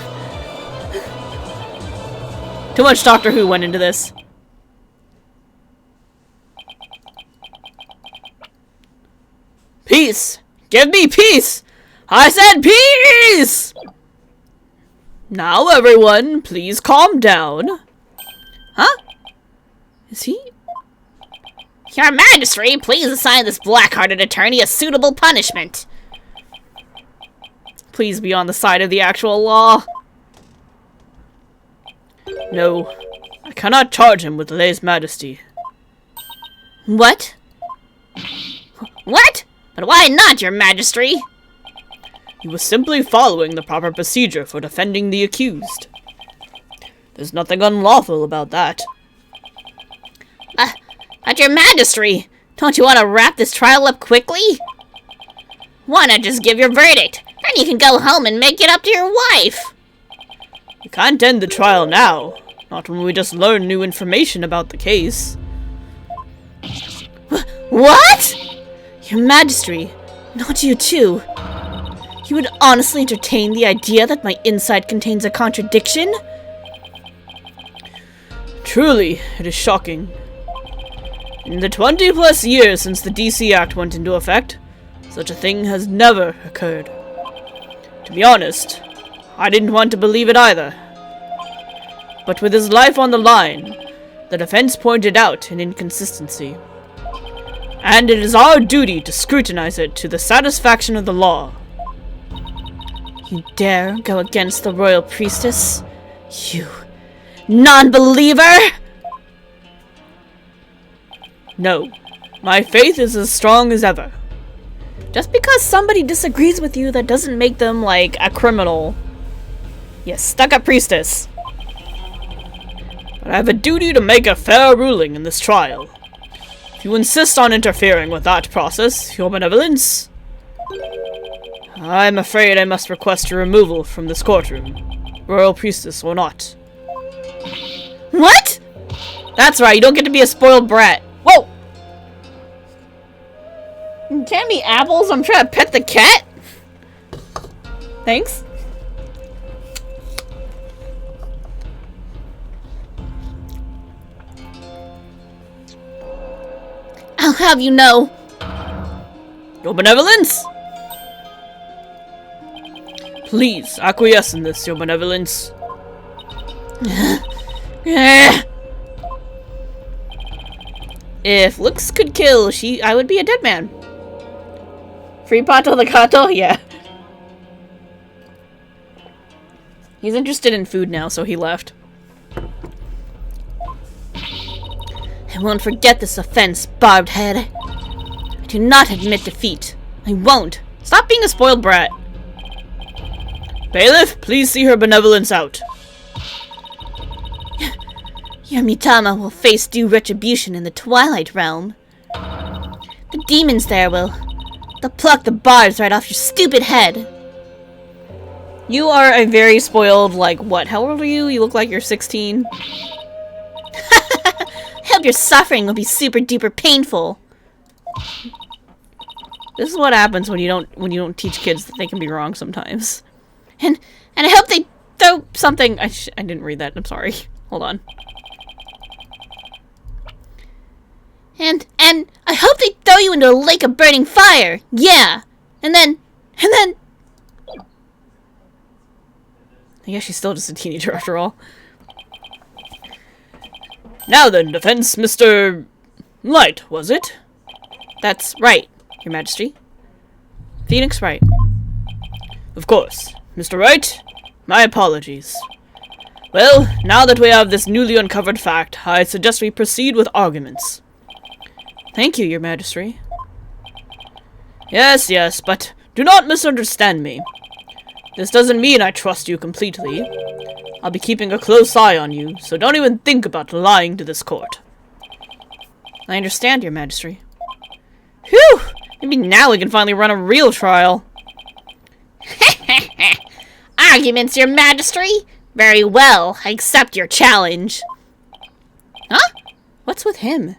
Too much Doctor Who went into this. Peace! Give me peace! I said peace! Now, everyone, please calm down. Huh? Is he? Your Majesty, please assign this black-hearted attorney a suitable punishment. Please be on the side of the actual law. No, I cannot charge him with lèse majesty. What? What? But why not, your Majesty? He was simply following the proper procedure for defending the accused. There's nothing unlawful about that. But your Majesty, don't you want to wrap this trial up quickly? Why not just give your verdict? Then you can go home and make it up to your wife. You can't end the trial now. Not when we just learned new information about the case. What? Your Majesty, not you too. You would honestly entertain the idea that my inside contains a contradiction? Truly, it is shocking. In the 20+ years since the DC Act went into effect, such a thing has never occurred. To be honest, I didn't want to believe it either. But with his life on the line, the defense pointed out an inconsistency. And it is our duty to scrutinize it to the satisfaction of the law. You dare go against the royal priestess? You non-believer! No, my faith is as strong as ever. Just because somebody disagrees with you, that doesn't make them, like, a criminal. You stuck-up priestess. but I have a duty to make a fair ruling in this trial. If you insist on interfering with that process, Your Benevolence, I'm afraid I must request your removal from this courtroom, Royal Priestess or not. What? That's right, you don't get to be a spoiled brat. Whoa! Can't be apples, I'm trying to pet the cat? Thanks. I'll have you know. Your Benevolence! Please, acquiesce in this, Your Benevolence. If looks could kill, I would be a dead man. Free Pato the Gato? Yeah. He's interested in food now, so he left. I won't forget this offense, barbed head. I do not admit defeat. I won't. Stop being a spoiled brat. Bailiff, please see Her Benevolence out. Your Mitama will face due retribution in the Twilight Realm. The demons there will... They'll pluck the barbs right off your stupid head. You are a very spoiled, like, what? How old are you? You look like you're 16. I hope your suffering will be super duper painful. This is what happens when you don't teach kids that they can be wrong sometimes. And I hope they... Throw something... I didn't read that. I'm sorry. Hold on. And I hope they throw you into a lake of burning fire. Yeah. And then... I guess she's still just a teenager after all. Now then, defense, Mr. Light, was it? That's right, Your Majesty. Phoenix Wright. Of course. Mr. Wright, my apologies. Well, now that we have this newly uncovered fact, I suggest we proceed with arguments. Thank you, Your Majesty. Yes, but do not misunderstand me. This doesn't mean I trust you completely. I'll be keeping a close eye on you, so don't even think about lying to this court. I understand, Your Majesty. Whew! Maybe now we can finally run a real trial. Arguments, Your Majesty? Very well, I accept your challenge. Huh? What's with him?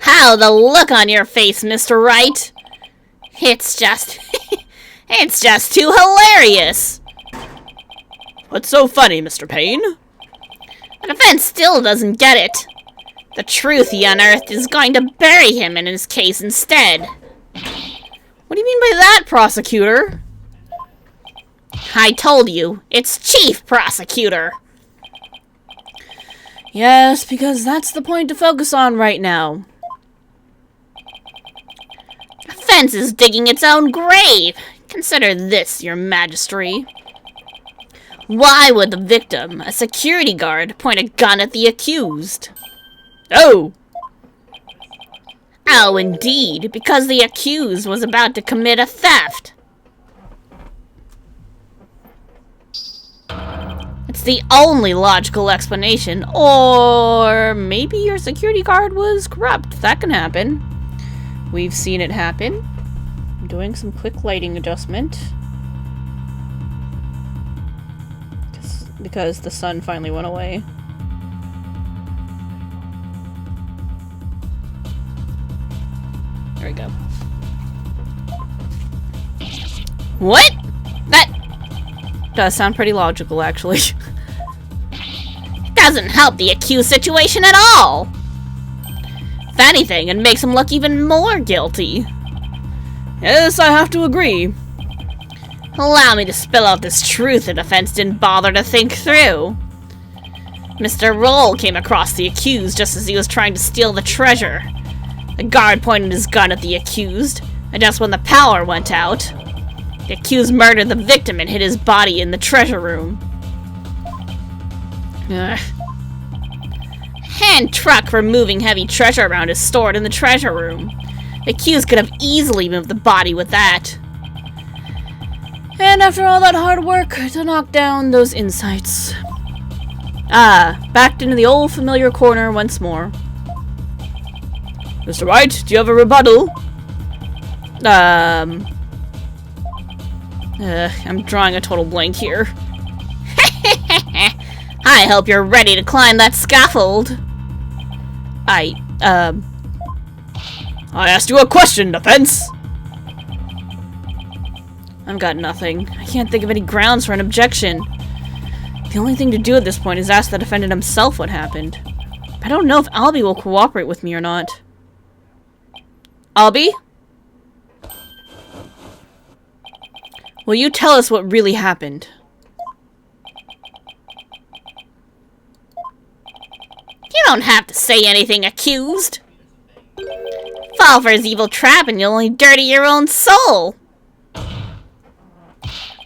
How the look on your face, Mr. Wright? It's just... it's just too hilarious. What's so funny, Mr. Payne? The defense still doesn't get it. The truth he unearthed is going to bury him in his case instead. What do you mean by that, prosecutor? I told you, it's Chief Prosecutor. Yes, because that's the point to focus on right now. The fence is digging its own grave. Consider this, Your Majesty. Why would the victim, a security guard, point a gun at the accused? Oh! Oh, indeed, because the accused was about to commit a theft. It's the only logical explanation. Or maybe your security guard was corrupt. That can happen. We've seen it happen. I'm doing some quick lighting adjustment. Because the sun finally went away. There we go. What? That does sound pretty logical, actually. It doesn't help the accused situation at all. If anything, it makes him look even more guilty. Yes, I have to agree. Allow me to spill out this truth the defense didn't bother to think through. Mr. Roll came across the accused just as he was trying to steal the treasure. The guard pointed his gun at the accused, and just when the power went out, the accused murdered the victim and hid his body in the treasure room. Hand truck for moving heavy treasure around is stored in the treasure room. The accused could have easily moved the body with that. And after all that hard work to knock down those insights. Backed into the old familiar corner once more. Mr. Wright, do you have a rebuttal? I'm drawing a total blank here. I hope you're ready to climb that scaffold. I asked you a question, defense! I've got nothing. I can't think of any grounds for an objection. The only thing to do at this point is ask the defendant himself what happened. I don't know if Albie will cooperate with me or not. Albie? Will you tell us what really happened? You don't have to say anything, accused. Fall for his evil trap and you'll only dirty your own soul.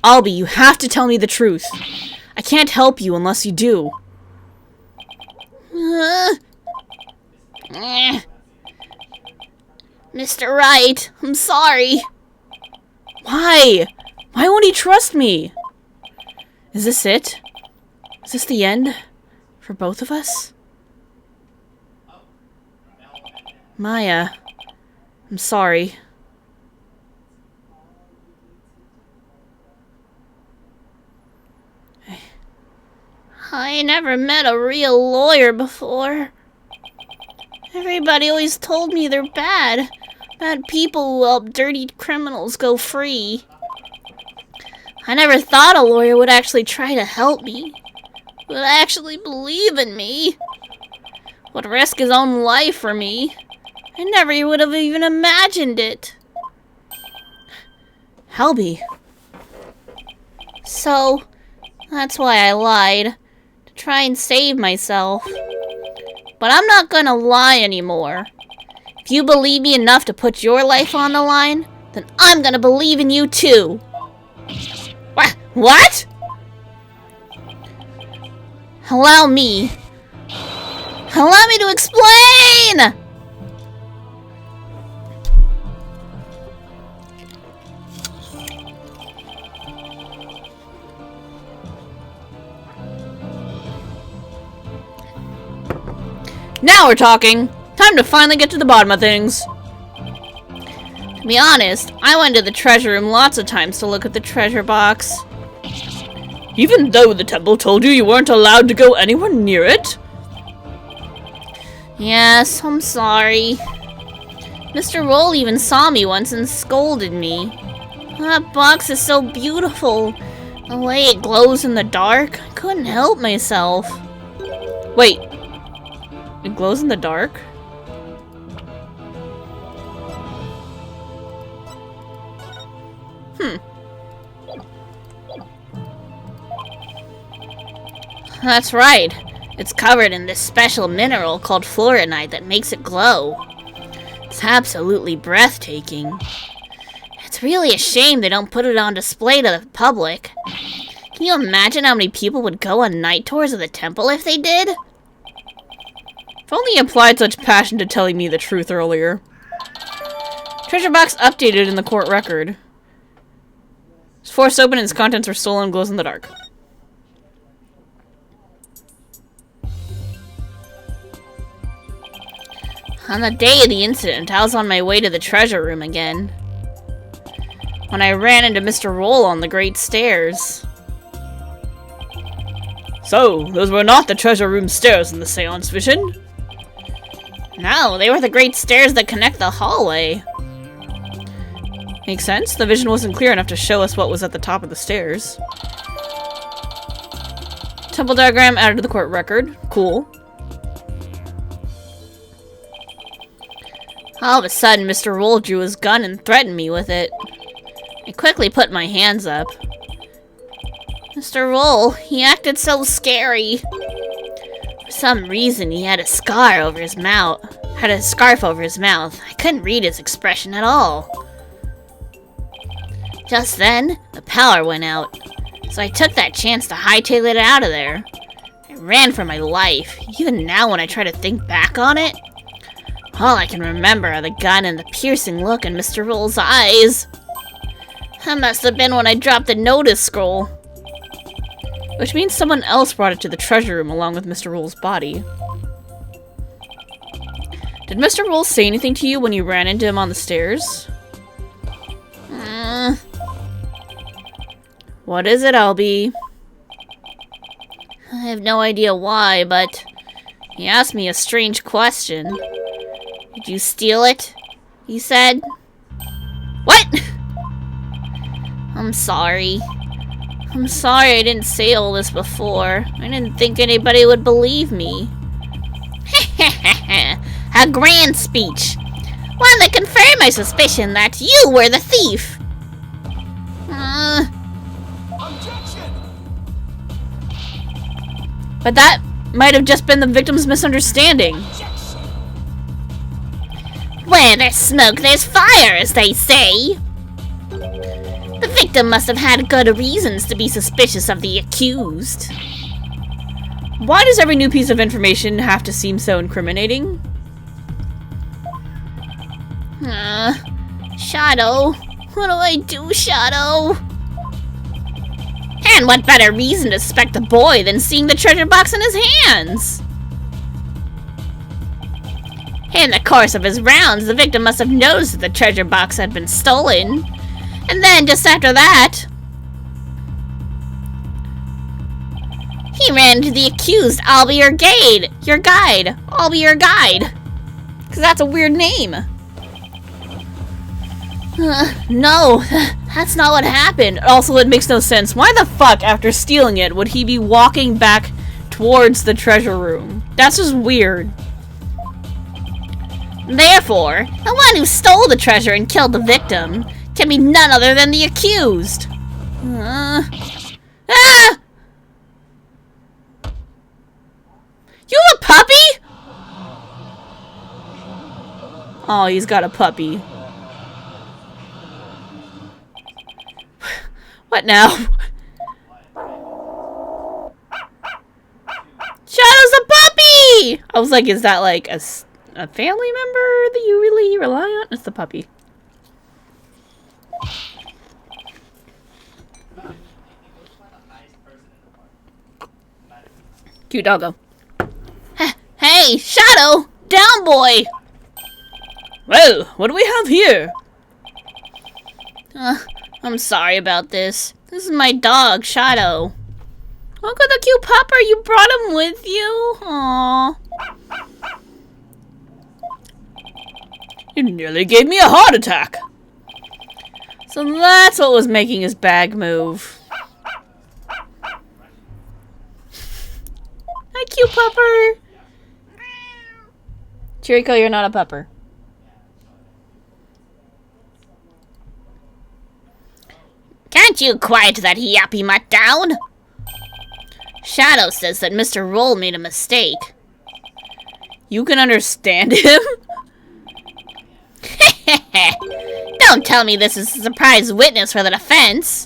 Albie, you have to tell me the truth. I can't help you unless you do. Mr. Wright, I'm sorry. Why? Why won't he trust me? Is this it? Is this the end? For both of us? Maya, I'm sorry. I never met a real lawyer before. Everybody always told me they're bad. Bad people who help dirty criminals go free. I never thought a lawyer would actually try to help me. Would actually believe in me. Would risk his own life for me. I never would have even imagined it. Albie. So, that's why I lied. To try and save myself. But I'm not gonna lie anymore. If you believe me enough to put your life on the line, then I'm gonna believe in you too. What? Allow me to explain! Now we're talking! Time to finally get to the bottom of things. To be honest, I went to the treasure room lots of times to look at the treasure box. Even though the temple told you you weren't allowed to go anywhere near it? Yes, I'm sorry. Mr. Roll even saw me once and scolded me. That box is so beautiful. The way it glows in the dark, I couldn't help myself. Wait. It glows in the dark? That's right. It's covered in this special mineral called fluorinite that makes it glow. It's absolutely breathtaking. It's really a shame they don't put it on display to the public. Can you imagine how many people would go on night tours of the temple if they did? If only you applied such passion to telling me the truth earlier. Treasure box updated in the court record. It's forced open and its contents are stolen and glows in the dark. On the day of the incident, I was on my way to the treasure room again. When I ran into Mr. Roll on the great stairs. So, those were not the treasure room stairs in the seance vision? No, they were the great stairs that connect the hallway. Makes sense. The vision wasn't clear enough to show us what was at the top of the stairs. Temple diagram added to the court record. Cool. All of a sudden, Mr. Roll drew his gun and threatened me with it. I quickly put my hands up. Mr. Roll, he acted so scary. For some reason, he had a scar over his mouth. Had a scarf over his mouth. I couldn't read his expression at all. Just then, the power went out. So I took that chance to hightail it out of there. I ran for my life. Even now when I try to think back on it, all I can remember are the gun and the piercing look in Mr. Roll's eyes. That must have been when I dropped the notice scroll. Which means someone else brought it to the treasure room along with Mr. Rule's body. Did Mr. Rule say anything to you when you ran into him on the stairs? What is it, Albie? I have no idea why, but he asked me a strange question. Did you steal it? He said. What? I'm sorry. I'm sorry I didn't say all this before. I didn't think anybody would believe me. A grand speech. One that confirmed my suspicion that you were the thief. But that might have just been the victim's misunderstanding. Where there's smoke, there's fire, as they say. The victim must have had good reasons to be suspicious of the accused. Why does every new piece of information have to seem so incriminating? Shadow. What do I do, Shadow? And what better reason to suspect the boy than seeing the treasure box in his hands? In the course of his rounds, the victim must have noticed that the treasure box had been stolen. And then, just after that, he ran into the accused. I'll be your guide. Your guide. I'll be your guide. Because that's a weird name. No, that's not what happened. Also, it makes no sense. Why the fuck, after stealing it, would he be walking back towards the treasure room? That's just weird. Therefore, the one who stole the treasure and killed the victim can be none other than the accused. You have a puppy? Oh, he's got a puppy. What now? Shadow's a puppy! I was like, is that like a family member that you really rely on? It's the puppy. Cute doggo. Hey, Shadow! Down, boy! Well, what do we have here? I'm sorry about this. This is my dog, Shadow. Look at the cute pupper. You brought him with you. Aww. You nearly gave me a heart attack. So that's what was making his bag move. Hi, cute pupper. Chirico, you're not a pupper. Can't you quiet that yappy mutt down? Shadow says that Mr. Roll made a mistake. You can understand him? Don't tell me this is a surprise witness for the defense.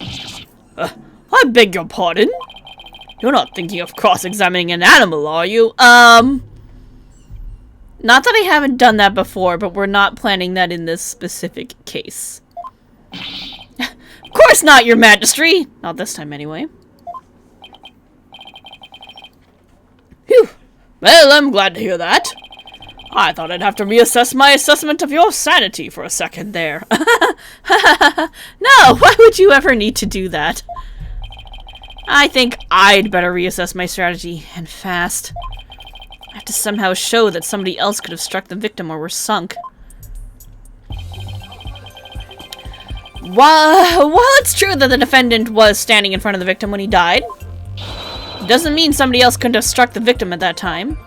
I beg your pardon? You're not thinking of cross-examining an animal, are you? Not that I haven't done that before, but we're not planning that in this specific case. Of course not, Your Majesty! Not this time, anyway. Phew. Well, I'm glad to hear that. I thought I'd have to reassess my assessment of your sanity for a second there. No, why would you ever need to do that? I think I'd better reassess my strategy, and fast. I have to somehow show that somebody else could have struck the victim or were sunk. While it's true that the defendant was standing in front of the victim when he died, it doesn't mean somebody else couldn't have struck the victim at that time.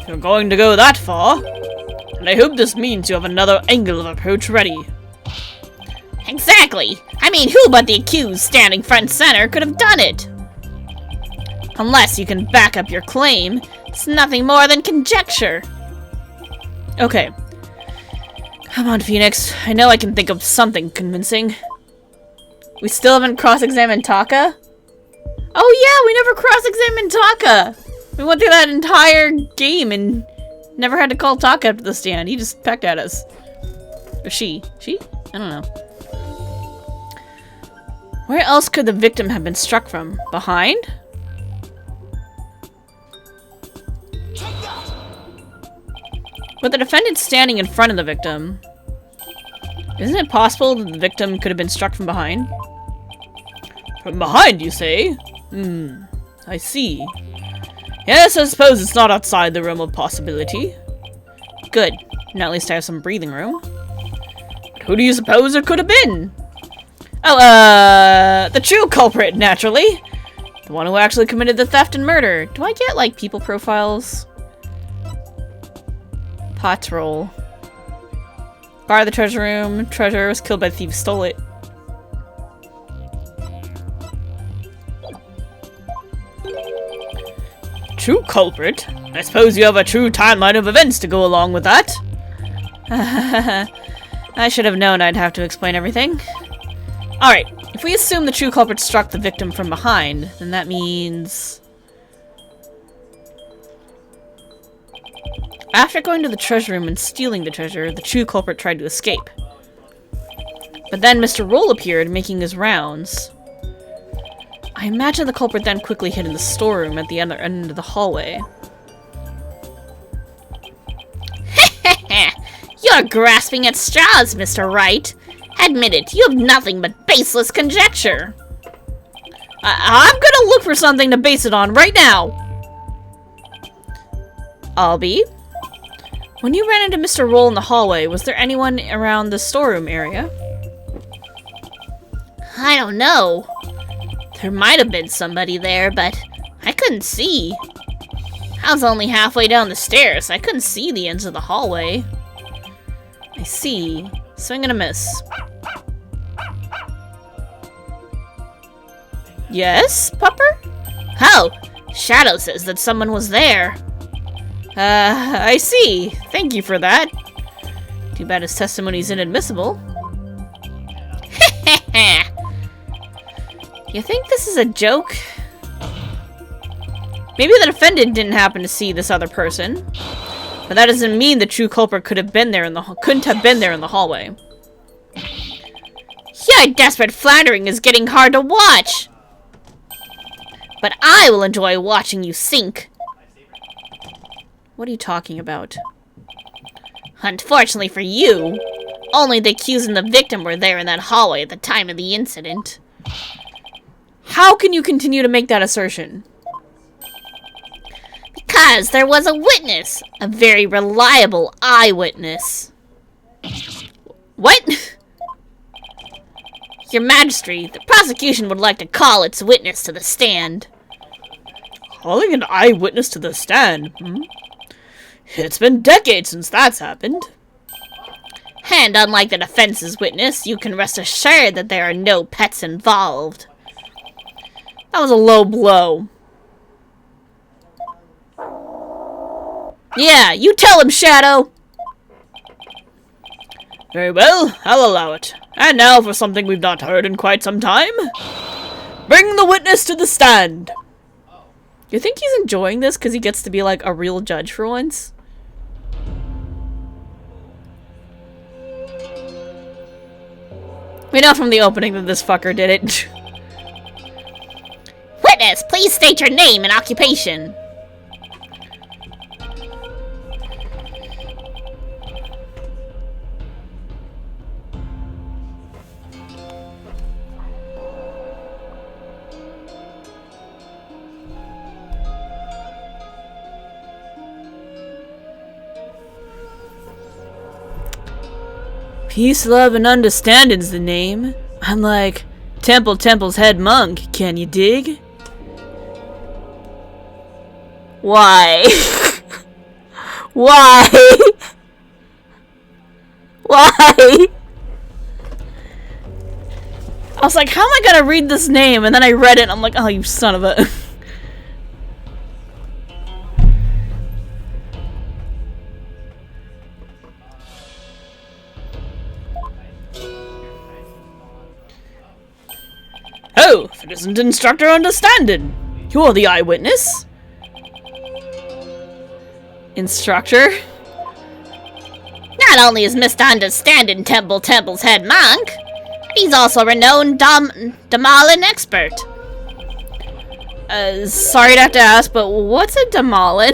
If you're going to go that far, then I hope this means you have another angle of approach ready. Exactly. I mean, who but the accused standing front and center could have done it? Unless you can back up your claim, it's nothing more than conjecture. Okay. Come on, Phoenix. I know I can think of something convincing. We still haven't cross-examined Taka? Oh yeah, we never cross-examined Taka! We went through that entire game and never had to call Taka up to the stand. He just pecked at us. Or she. She? I don't know. Where else could the victim have been struck from? Behind? But the defendant's standing in front of the victim. Isn't it possible that the victim could have been struck from behind? From behind, you say? I see. Yes, I suppose it's not outside the realm of possibility. Good. Now at least I have some breathing room. But who do you suppose it could have been? Oh, the true culprit, naturally. The one who actually committed the theft and murder. Do I get, like, people profiles? Patrol. Guard the treasure room. Treasure was killed by the thief who stole it. True culprit? I suppose you have a true timeline of events to go along with that. I should have known I'd have to explain everything. Alright, if we assume the true culprit struck the victim from behind, then that means... After going to the treasure room and stealing the treasure, the true culprit tried to escape. But then Mr. Roll appeared, making his rounds. I imagine the culprit then quickly hid in the storeroom at the other end of the hallway. You're grasping at straws, Mr. Wright. Admit it, you have nothing but baseless conjecture. I'm gonna look for something to base it on right now! Albie? When you ran into Mr. Roll in the hallway, was there anyone around the storeroom area? I don't know. There might have been somebody there, but I couldn't see. I was only halfway down the stairs. I couldn't see the ends of the hallway. I see. Swing and a miss. Yes, Pupper? Oh, Shadow says that someone was there. I see. Thank you for that. Too bad his testimony's inadmissible. You think this is a joke? Maybe the defendant didn't happen to see this other person. But that doesn't mean the true culprit couldn't have been there in the hallway. Your desperate floundering is getting hard to watch. But I will enjoy watching you sink. What are you talking about? Unfortunately for you, only the accused and the victim were there in that hallway at the time of the incident. How can you continue to make that assertion? Because there was a witness, a very reliable eyewitness. What? Your Majesty, the prosecution would like to call its witness to the stand. Calling an eyewitness to the stand? It's been decades since that's happened. And unlike the defense's witness, you can rest assured that there are no pets involved. That was a low blow. Yeah, you tell him, Shadow! Very well, I'll allow it. And now for something we've not heard in quite some time. Bring the witness to the stand! You think he's enjoying this because he gets to be like a real judge for once? We know from the opening that this fucker did it. Witness, please state your name and occupation. Peace, love, and understanding's the name. I'm like Temple's head monk, can you dig? Why? Why? Why? I was like, how am I gonna read this name? And then I read it and I'm like, oh, you son of a... Oh, if it isn't instructor understanding. You're the eyewitness. Instructor? Not only is Mr. Understanding Temple's head monk, He's also a renowned Damalin expert. Sorry to have to ask, but what's a Damalin?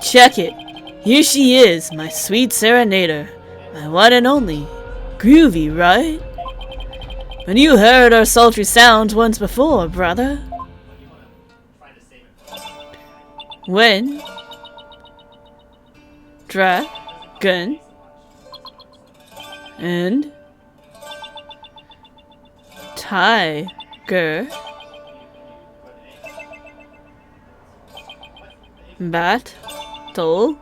Check it. Here she is, my sweet serenader. My one and only. Groovy, right? When you heard our sultry sounds once before, brother. When? Dragon. And? Tiger. Battle.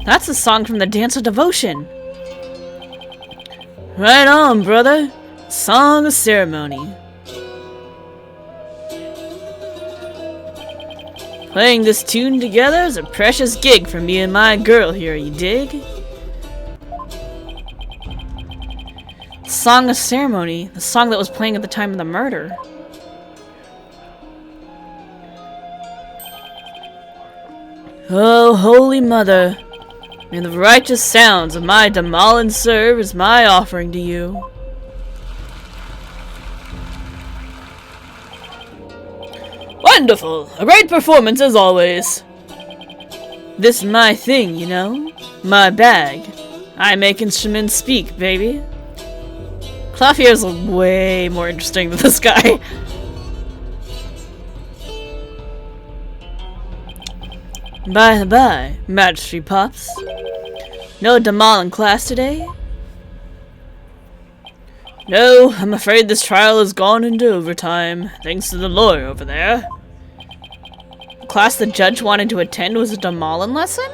That's a song from the Dance of Devotion. Right on, brother. Song of Ceremony. Playing this tune together is a precious gig for me and my girl here, you dig? Song of Ceremony, the song that was playing at the time of the murder. Oh, Holy Mother, may the righteous sounds of my Damalin serve as my offering to you. Wonderful! A great performance as always. This is my thing, you know? My bag. I make instruments speak, baby. Claffier's way more interesting than this guy. By the by, Majesty Pops. No Damalin class today? No, I'm afraid this trial has gone into overtime, thanks to the lawyer over there. The class the judge wanted to attend was a Damalin lesson?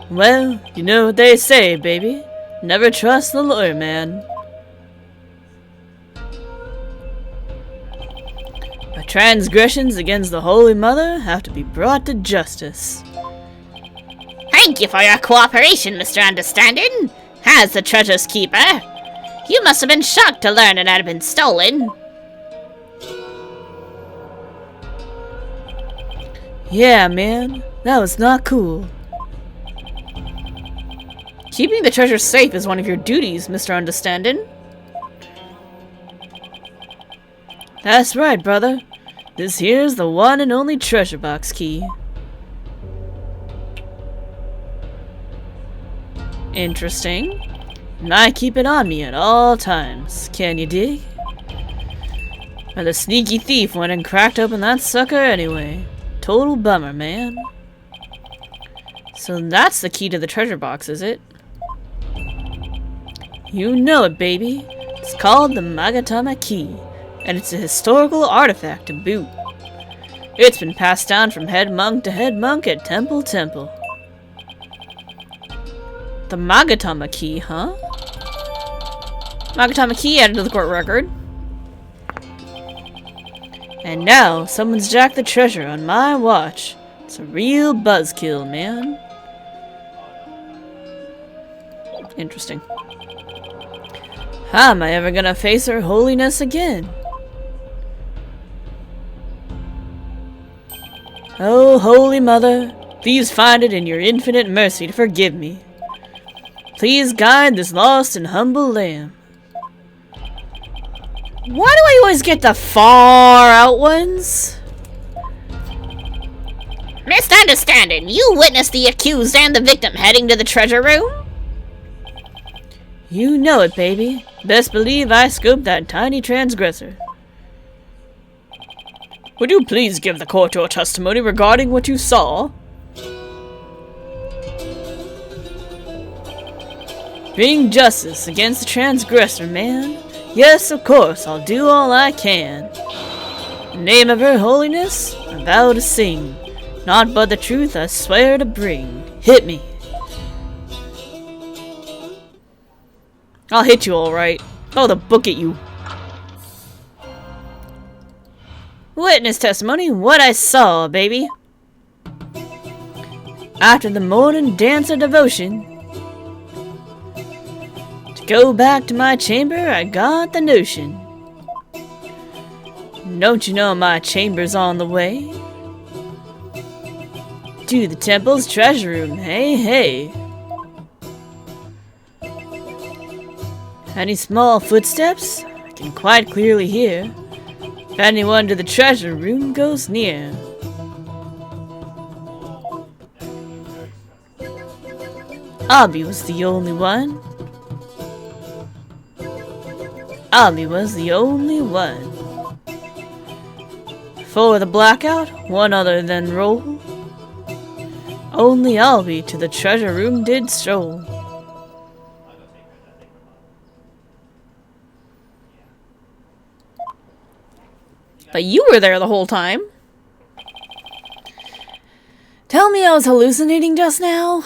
Well, you know what they say, baby. Never trust the lawyer, man. My transgressions against the Holy Mother have to be brought to justice. Thank you for your cooperation, Mr. Understanding. As the treasure's keeper, you must have been shocked to learn it had been stolen. Yeah, man. That was not cool. Keeping the treasure safe is one of your duties, Mr. Understanding. That's right, brother. This here's the one and only treasure box key. Interesting. And I keep it on me at all times. Can you dig? Or the sneaky thief went and cracked open that sucker anyway. Total bummer, man. So that's the key to the treasure box, is it? You know it, baby. It's called the Magatama Key, and it's a historical artifact to boot. It's been passed down from head monk to head monk at Temple. The Magatama Key, huh? Magatama Key added to the court record. And now, someone's jacked the treasure on my watch. It's a real buzzkill, man. Interesting. How am I ever gonna face her holiness again? Oh, Holy Mother, please find it in your infinite mercy to forgive me. Please guide this lost and humble lamb. Why do I always get the far out ones? Misunderstanding, you witnessed the accused and the victim heading to the treasure room? You know it, baby. Best believe I scoped that tiny transgressor. Would you please give the court your testimony regarding what you saw? Bring justice against the transgressor, man. Yes, of course, I'll do all I can. In the name of her holiness, I vow to sing. Not but the truth I swear to bring. Hit me. I'll hit you alright. Oh, the book at you. Witness testimony, what I saw, baby. After the morning dance of devotion, to go back to my chamber, I got the notion. Don't you know my chamber's on the way? To the temple's treasure room, hey, hey. Any small footsteps? I can quite clearly hear. If anyone to the treasure room goes near. Abby was the only one. Abby was the only one. For the blackout, one other than roll. Only Albie to the treasure room did stroll. But you were there the whole time. Tell me I was hallucinating just now?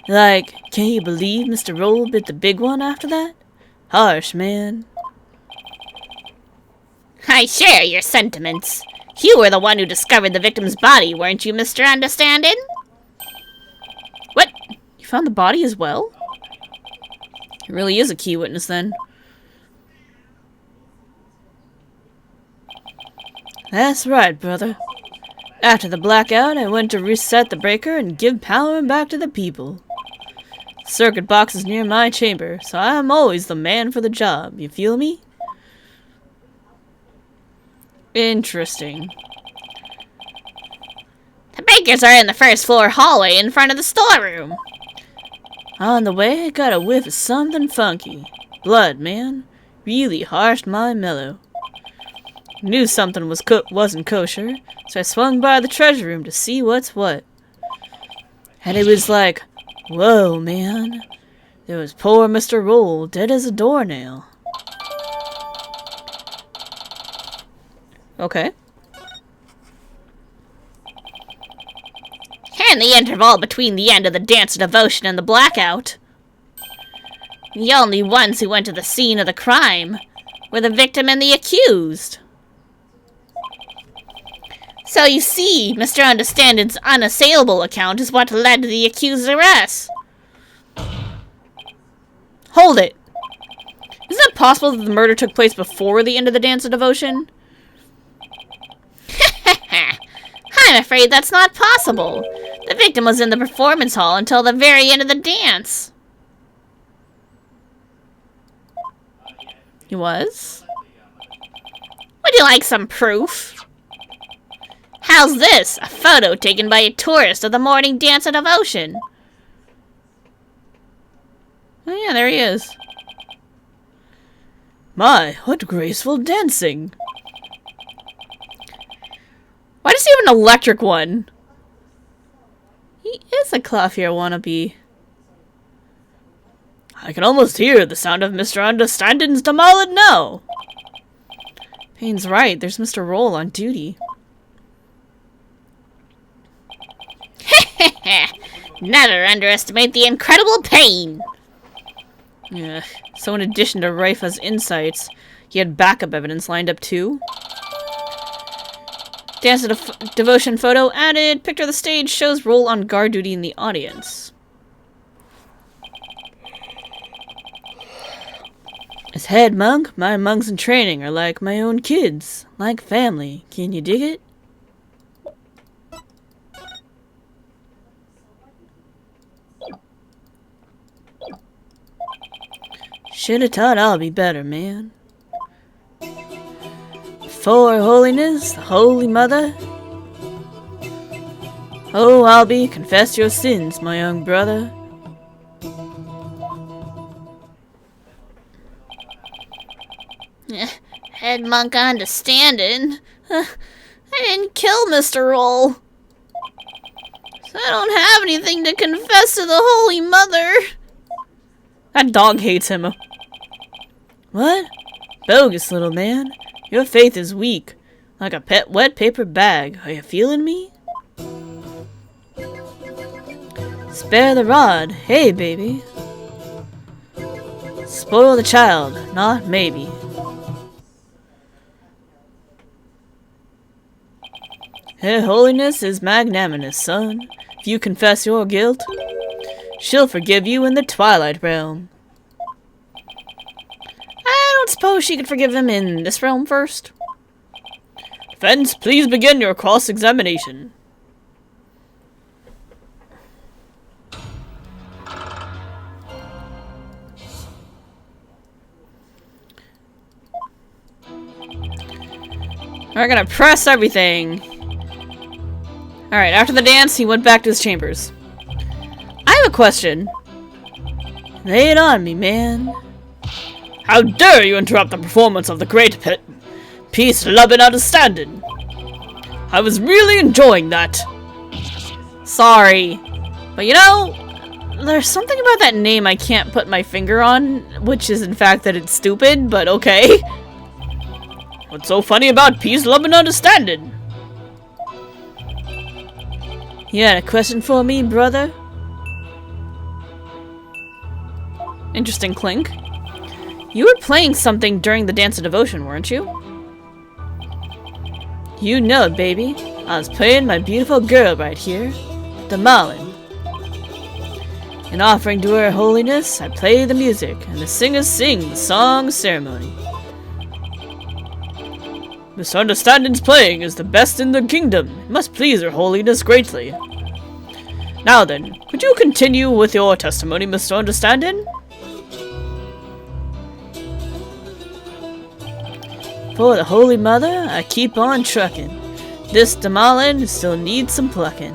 Like, can you believe Mr. Roll bit the big one after that? Harsh, man. I share your sentiments. You were the one who discovered the victim's body, weren't you, Mr. Understanding? What? You found the body as well? He really is a key witness then. That's right, brother. After the blackout, I went to reset the breaker and give power back to the people. The circuit box is near my chamber, so I'm always the man for the job, you feel me? Interesting. The bakers are in the first floor hallway in front of the storeroom. On the way, I got a whiff of something funky. Blood, man. Really harshed my mellow. Knew something wasn't kosher, so I swung by the treasure room to see what's what. And it was like, whoa, man. There was poor Mr. Roll, dead as a doornail. Okay. And the interval between the end of the dance of devotion and the blackout. The only ones who went to the scene of the crime were the victim and the accused. So you see, Mr. Understanding's unassailable account is what led to the accused's arrest. Hold it! Isn't it possible that the murder took place before the end of the dance of devotion? I'm afraid that's not possible. The victim was in the performance hall until the very end of the dance. He was? Would you like some proof? How's this? A photo taken by a tourist of the morning dance of devotion. Oh yeah, there he is. My, what graceful dancing! Why does he have an electric one? He is a clavier wannabe. I can almost hear the sound of Mr. Understanding's Damalid now. Payne's right, there's Mr. Roll on duty. Never underestimate the incredible pain. Yeah. So in addition to Raifa's insights, he had backup evidence lined up too. Dance of devotion photo added. Picture of the stage shows Roll on guard duty in the audience. As head monk, my monks in training are like my own kids, like family. Can you dig it? Shoulda thought I'll be better, man. For holiness, the Holy Mother. Oh, Albie, confess your sins, my young brother. Head monk understanding. I didn't kill Mr. Roll. So I don't have anything to confess to the Holy Mother. That dog hates him. What? Bogus, little man. Your faith is weak, like a pet wet paper bag. Are you feeling me? Spare the rod. Hey, baby. Spoil the child. Not maybe. Her holiness is magnanimous, son. If you confess your guilt, she'll forgive you in the Twilight Realm. I don't suppose she could forgive him in this realm first. Defense, please begin your cross-examination. We're gonna press everything. Alright, after the dance, he went back to his chambers. I have a question. Lay it on me, man. How dare you interrupt the performance of the great peace, love, and understanding? I was really enjoying that. Sorry. But you know, there's something about that name I can't put my finger on, which is in fact that it's stupid, but okay. What's so funny about peace, love, and understanding? You had a question for me, brother? Interesting, Clink. You were playing something during the Dance of Devotion, weren't you? You know it, baby. I was playing my beautiful girl right here, the Malin. In offering to her holiness, I play the music, and the singers sing the song ceremony. Misunderstanding's playing is the best in the kingdom. It must please her holiness greatly. Now then, could you continue with your testimony, Mr. Understanding? For the Holy Mother, I keep on trucking. This Damalin still needs some plucking.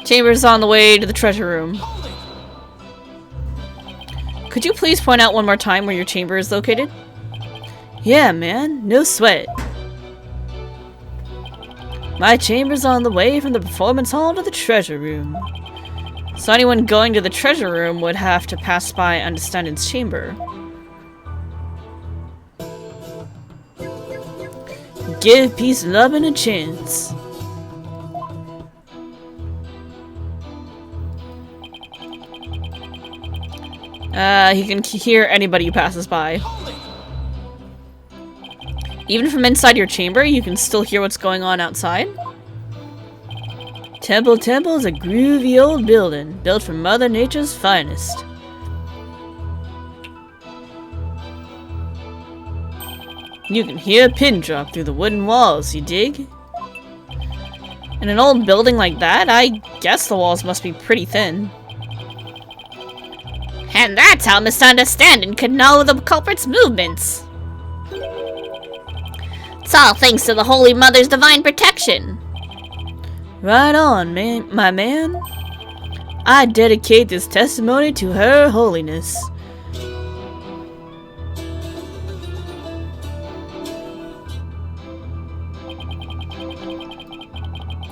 Chambers on the way to the treasure room. Could you please point out one more time where your chamber is located? Yeah, man. No sweat. My chamber's on the way from the performance hall to the treasure room. So anyone going to the treasure room would have to pass by Understanding's chamber. Give peace, loving a chance. He can hear anybody who passes by. Even from inside your chamber, you can still hear what's going on outside. Temple is a groovy old building, built from Mother Nature's finest. You can hear a pin drop through the wooden walls, you dig? In an old building like that, I guess the walls must be pretty thin. And that's how Misunderstanding could know the culprit's movements. It's all thanks to the Holy Mother's divine protection. Right on, man, my man. I dedicate this testimony to her holiness.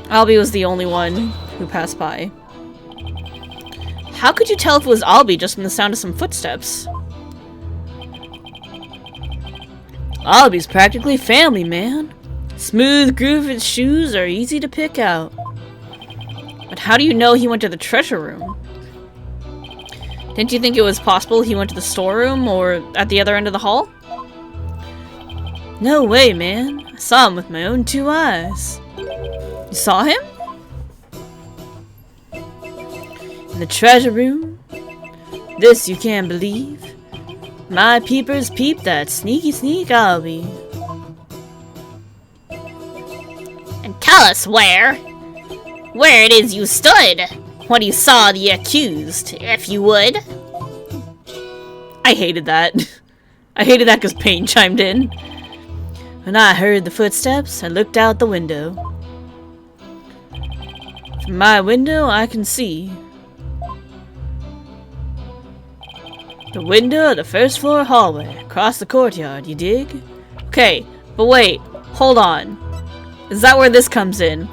Albie was the only one who passed by. How could you tell if it was Albie just from the sound of some footsteps? Albie's practically family, man. Smooth grooved shoes are easy to pick out. But how do you know he went to the treasure room? Didn't you think it was possible he went to the storeroom or at the other end of the hall? No way, man. I saw him with my own 2 eyes. You saw him? In the treasure room? This you can't believe. My peepers peeped that sneaky sneak Albie. And tell us where it is you stood when you saw the accused, if you would. I hated that. I hated that because Payne chimed in. When I heard the footsteps, I looked out the window. From my window, I can see the window of the first floor hallway across the courtyard, you dig? Okay, but wait, hold on. Is that where this comes in?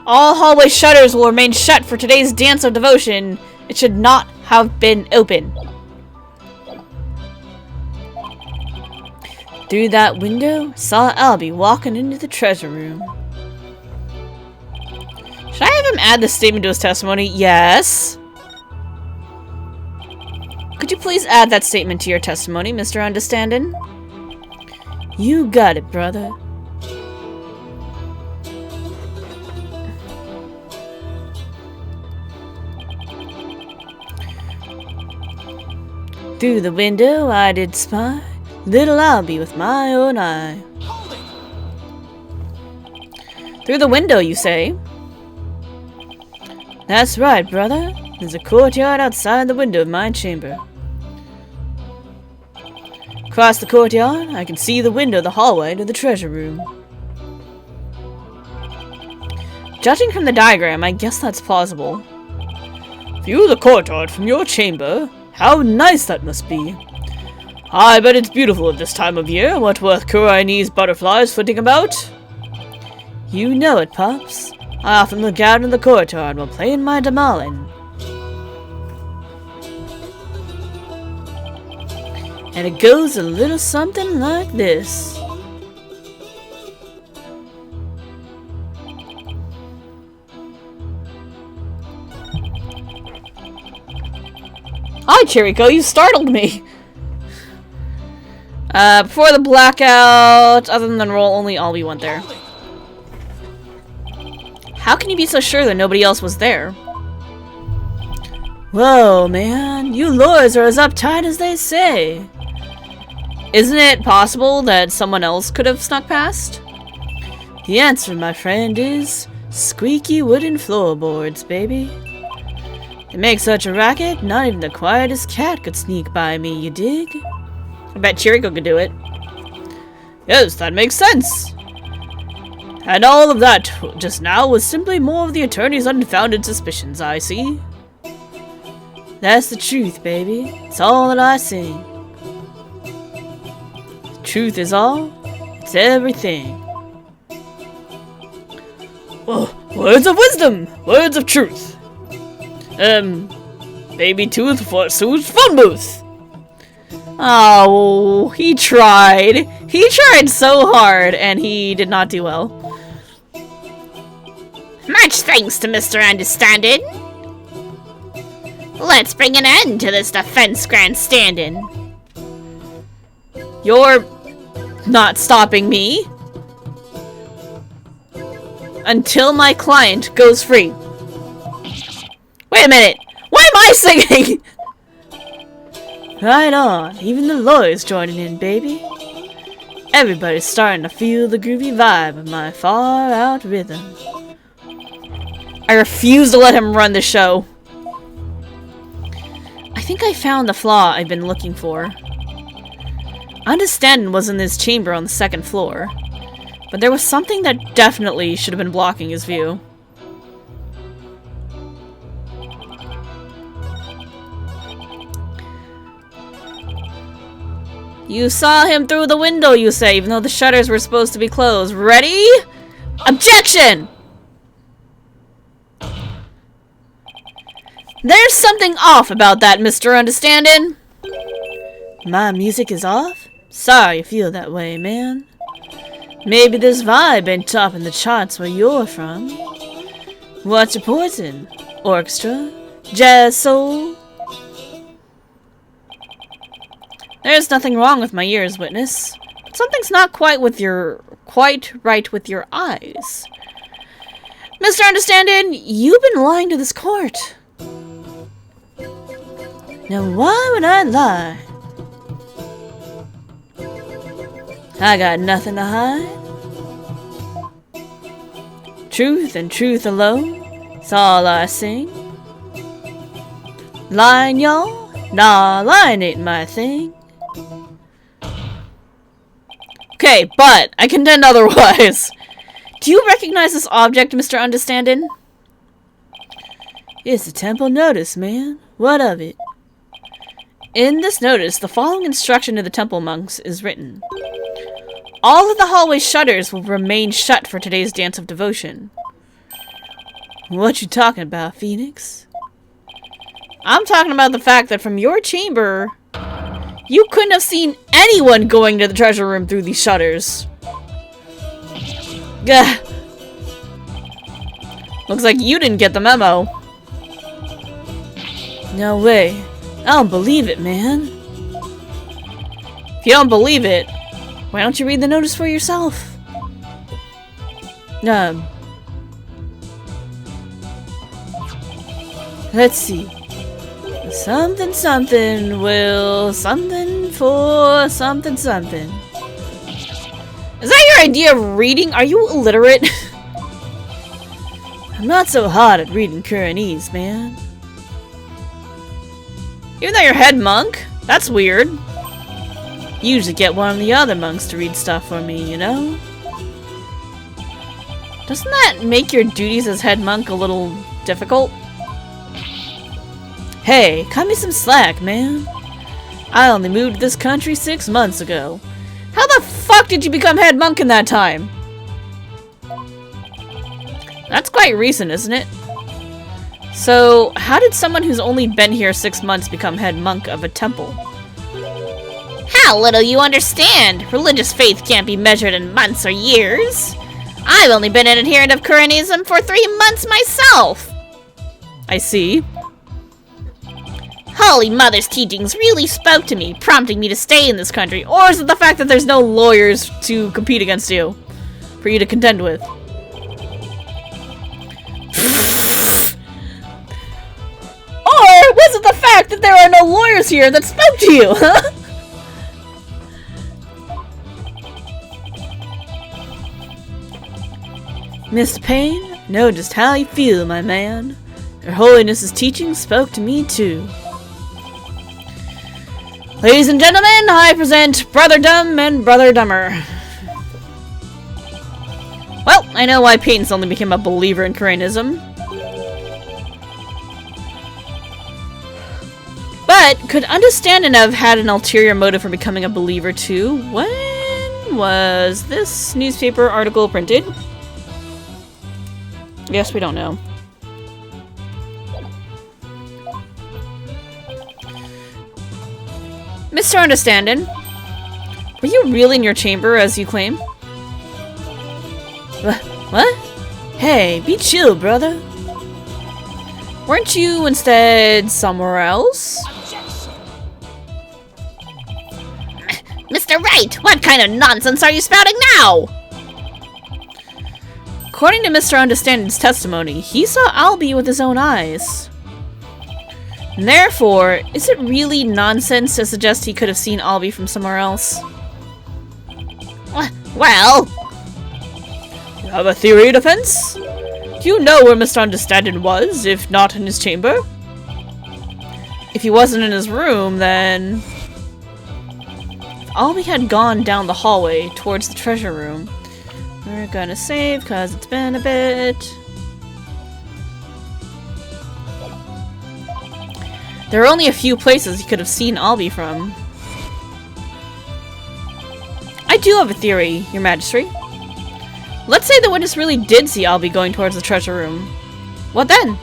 All hallway shutters will remain shut for today's Dance of Devotion. It should not have been open. Through that window, saw Albie walking into the treasure room. Should I have him add this statement to his testimony? Yes. Could you please add that statement to your testimony, Mr. Understanding? You got it, brother. Through the window I did spy little Albie with my own eye. Through the window, you say? That's right, brother. There's a courtyard outside the window of my chamber. Across the courtyard, I can see the window of the hallway to the treasure room. Judging from the diagram, I guess that's plausible. View the courtyard from your chamber. How nice that must be. I bet it's beautiful at this time of year, what with Chinese butterflies flitting about. You know it, Pops. I often look out in the courtyard while playing my Damalin. And it goes a little something like this. Hi, Chirico, you startled me! Before the blackout, other than roll, only Albie went there. How can you be so sure that nobody else was there? Whoa, man, you lures are as uptight as they say. Isn't it possible that someone else could have snuck past? The answer, my friend, is squeaky wooden floorboards, baby. They make such a racket, not even the quietest cat could sneak by me, you dig? I bet Chirico could do it. Yes, that makes sense. And all of that just now was simply more of the attorney's unfounded suspicions, I see. That's the truth, baby. It's all that I sing. The truth is all. It's everything. Oh, words of wisdom! Words of truth! Baby tooth for Sue's phone booth! Oh, he tried. He tried so hard, and he did not do well. Much thanks to Mr. Understanding. Let's bring an end to this defense grandstanding. You're not stopping me until my client goes free. Wait a minute! Why am I singing? Right on, even the lawyer's joining in, baby. Everybody's starting to feel the groovy vibe of my far-out rhythm. I refuse to let him run the show. I think I found the flaw I've been looking for. Understanding was in this chamber on the second floor, but there was something that definitely should have been blocking his view. You saw him through the window, you say, even though the shutters were supposed to be closed. Ready? Objection! There's something off about that, Mr. Understanding. My music is off? Sorry you feel that way, man. Maybe this vibe ain't topping the charts where you're from. What's your poison? Orchestra? Jazz soul? There's nothing wrong with my ears, witness. But something's not quite right with your eyes. Mr. Understanding, you've been lying to this court. Now why would I lie? I got nothing to hide. Truth and truth alone, it's all I sing. Lying, y'all? Nah, lying ain't my thing. Okay, but I contend otherwise. Do you recognize this object, Mr. Understanding? It's a temple notice, man. What of it? In this notice, the following instruction to the temple monks is written. All of the hallway shutters will remain shut for today's dance of devotion. What you talking about, Phoenix? I'm talking about the fact that from your chamber, you couldn't have seen anyone going to the treasure room through these shutters. Gah. Looks like you didn't get the memo. No way. I don't believe it, man. If you don't believe it, why don't you read the notice for yourself? Let's see. The Something something will something for something something. Is that your idea of reading? Are you illiterate? I'm not so hot at reading Kuranese, man. Even though you're head monk? That's weird. You usually get one of the other monks to read stuff for me, you know? Doesn't that make your duties as head monk a little difficult? Hey, cut me some slack, man. I only moved to this country 6 months ago. How the fuck did you become head monk in that time? That's quite recent, isn't it? So, how did someone who's only been here 6 months become head monk of a temple? How little you understand! Religious faith can't be measured in months or years. I've only been an adherent of Kuranism for 3 months myself! I see. Holy Mother's teachings really spoke to me, prompting me to stay in this country. Or is it the fact that there's no lawyers to compete against you? For you to contend with? Or was it the fact that there are no lawyers here that spoke to you, huh? Mr. Payne, I know just how you feel, my man. Her Holiness's teaching spoke to me too. Ladies and gentlemen, I present Brother Dumb and Brother Dumber. Well, I know why Payton suddenly became a believer in Kuranism. But could understanding have had an ulterior motive for becoming a believer too? When was this newspaper article printed? Yes, we don't know. Mr. Understanding, were you really in your chamber as you claim? What? Hey, be chill, brother. Weren't you instead somewhere else? Mr. Wright, what kind of nonsense are you spouting now? According to Mr. Understanding's testimony, he saw Albie with his own eyes. And therefore, is it really nonsense to suggest he could have seen Albie from somewhere else? Well... You have a theory, defense? Do you know where Mr. Understanding was, if not in his chamber? If he wasn't in his room, then... If Albie had gone down the hallway towards the treasure room... We're gonna save, because it's been a bit... There are only a few places he could have seen Albie from. I do have a theory, Your Majesty. Let's say the witness really did see Albie going towards the treasure room. What then?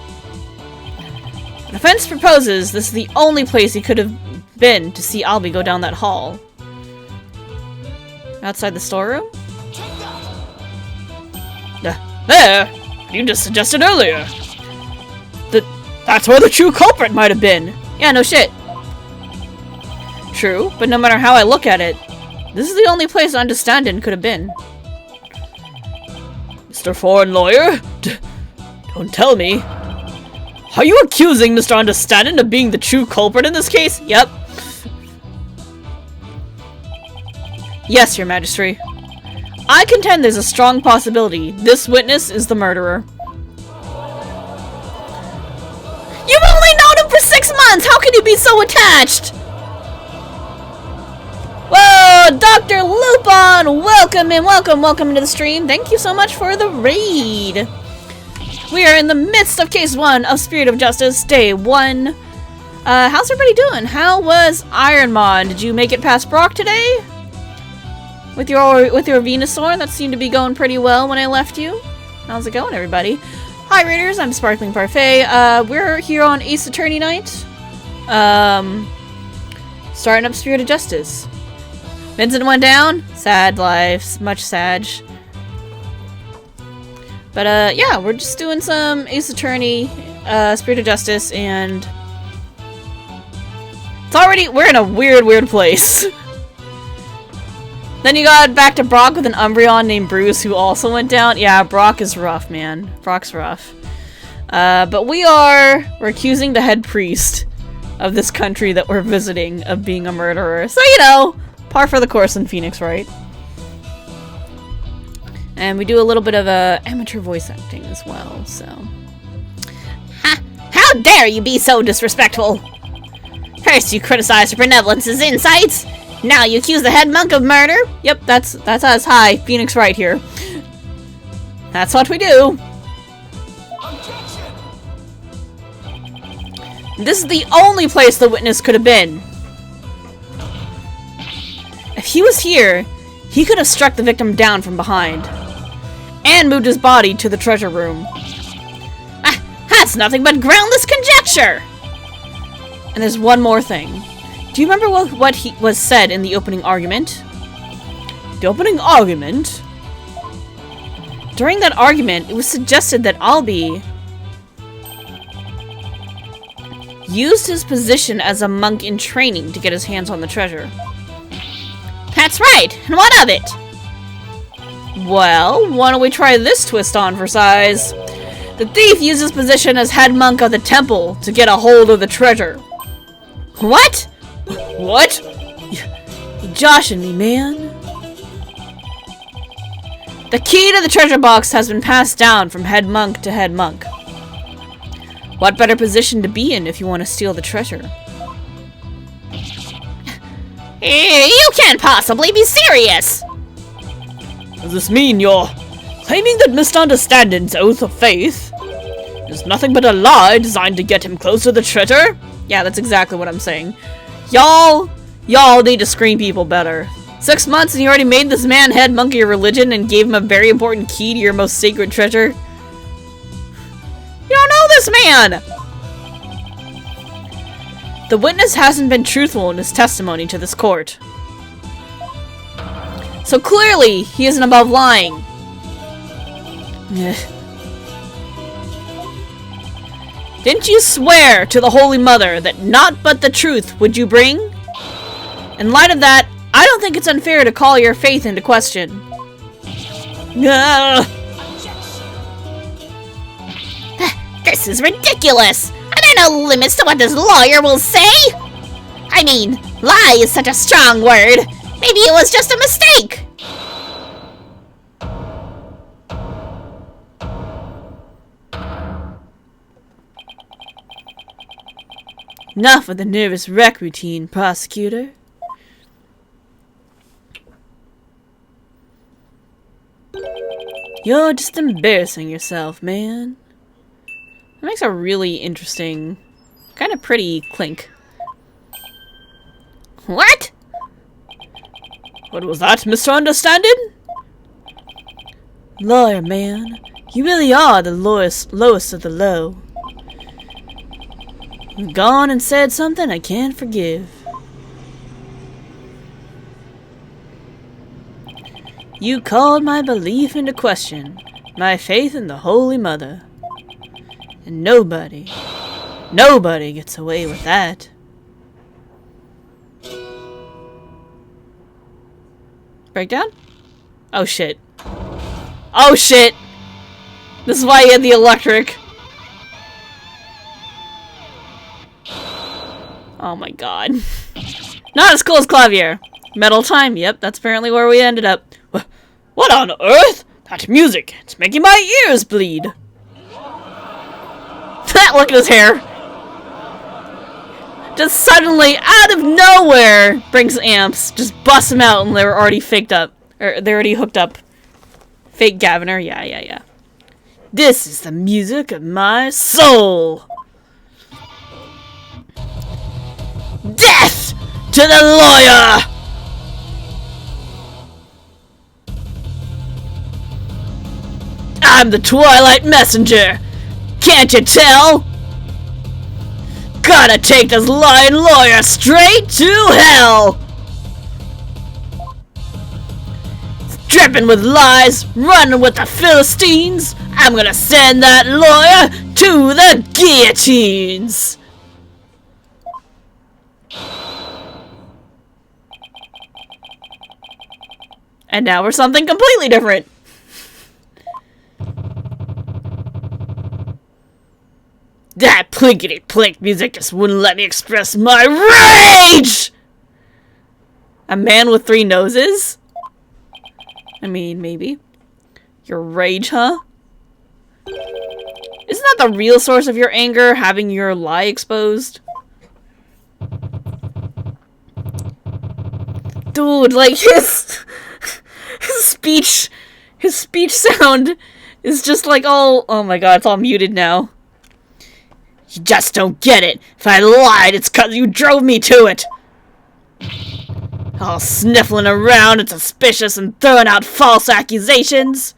The defense proposes this is the only place he could have been to see Albie go down that hall. Outside the storeroom? There! You just suggested earlier. That's where the true culprit might have been. Yeah, no shit. True, but no matter how I look at it, this is the only place Understanding could have been. Mr. Foreign Lawyer? Don't tell me. Are you accusing Mr. Understanding of being the true culprit in this case? Yep. Yes, Your Majesty. I contend there's a strong possibility this witness is the murderer. You've only known him for 6 months! How can you be so attached? Whoa! Dr. Lupin! Welcome in, welcome into the stream. Thank you so much for the raid. We are in the midst of Case 1 of Spirit of Justice, Day 1. How's everybody doing? How was Ironmon? Did you make it past Brock today? With your Venusaur? That seemed to be going pretty well when I left you. How's it going, everybody? Hi, Raiders. I'm Sparkling Parfait. We're here on Ace Attorney Night. Starting up Spirit of Justice. Vincent went down. Sad lives. Much sad. But, yeah, we're just doing some Ace Attorney, Spirit of Justice, and... we're in a weird place. Then you got back to Brock with an Umbreon named Bruce who also went down. Yeah, Brock is rough, man. Brock's rough. But we're accusing the head priest of this country that we're visiting of being a murderer. So, you know, par for the course in Phoenix, right? And we do a little bit of amateur voice acting as well, so. Ha! How dare you be so disrespectful! First you criticize her benevolence's insights, now you accuse the head monk of murder? Yep, that's us. Hi, Phoenix Wright here. That's what we do. Objection! This is the only place the witness could have been. If he was here, he could have struck the victim down from behind. And moved his body to the treasure room. Ah, that's nothing but groundless conjecture! And there's one more thing. Do you remember what was said in the opening argument? The opening argument? During that argument, it was suggested that Albie used his position as a monk in training to get his hands on the treasure. That's right, and what of it? Well, why don't we try this twist on for size? The thief used his position as head monk of the temple to get a hold of the treasure. What? What? You're joshing me, man. The key to the treasure box has been passed down from head monk to head monk. What better position to be in if you want to steal the treasure? You can't possibly be serious! Does this mean you're claiming that Mr. Understanding's oath of faith is nothing but a lie designed to get him close to the treasure? Yeah, that's exactly what I'm saying. Y'all need to screen people better. 6 months and you already made this man head monk of your religion and gave him a very important key to your most sacred treasure? You don't know this man! The witness hasn't been truthful in his testimony to this court. So clearly, he isn't above lying. Didn't you swear to the Holy Mother that naught but the truth would you bring? In light of that, I don't think it's unfair to call your faith into question. This is ridiculous! Are there no limits to what this lawyer will say? I mean, lie is such a strong word. Maybe it was just a mistake. Enough of the nervous wreck routine, prosecutor. You're just embarrassing yourself, man. That makes a really interesting, kind of pretty clink. What? What was that, Mr. Understanding? Lawyer, man. You really are the lowest of the low. You've gone and said something I can't forgive. You called my belief into question, my faith in the Holy Mother. And nobody gets away with that. Breakdown? Oh shit. Oh shit! This is why you had the electric. Oh my god. Not as cool as Clavier. Metal time, yep, that's apparently where we ended up. What on earth? That music, it's making my ears bleed. Look at his hair. Just suddenly, out of nowhere, brings amps. Just busts them out and they're already faked up. Or they're already hooked up. Fake Gaviner, yeah. This is the music of my soul. Death to the lawyer! I'm the Twilight Messenger. Can't you tell? Gotta take this lying lawyer straight to hell! Dripping with lies, running with the Philistines, I'm gonna send that lawyer to the guillotines! And now we're something completely different. That plinkety-plink music just wouldn't let me express my rage! A man with 3 noses? I mean, maybe. Your rage, huh? Isn't that the real source of your anger, having your lie exposed? Dude, like, his speech sound is just like all, oh my god, it's all muted now. You just don't get it. If I lied, it's 'cause you drove me to it. All sniffling around and suspicious and throwing out false accusations.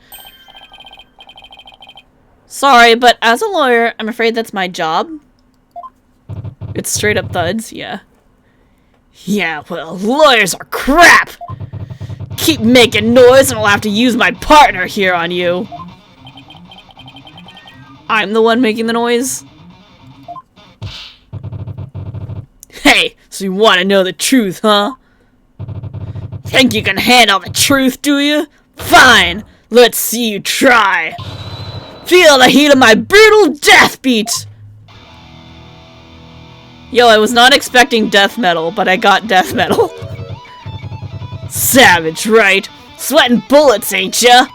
Sorry, but as a lawyer, I'm afraid that's my job. It's straight up thuds, yeah. Yeah, well, lawyers are crap! Keep making noise and I'll have to use my partner here on you. I'm the one making the noise? Hey, so you want to know the truth, huh? Think you can handle the truth, do you? Fine, let's see you try. Feel the heat of my brutal death beat! Yo, I was not expecting death metal, but I got death metal. Savage, right? Sweating bullets, ain't ya?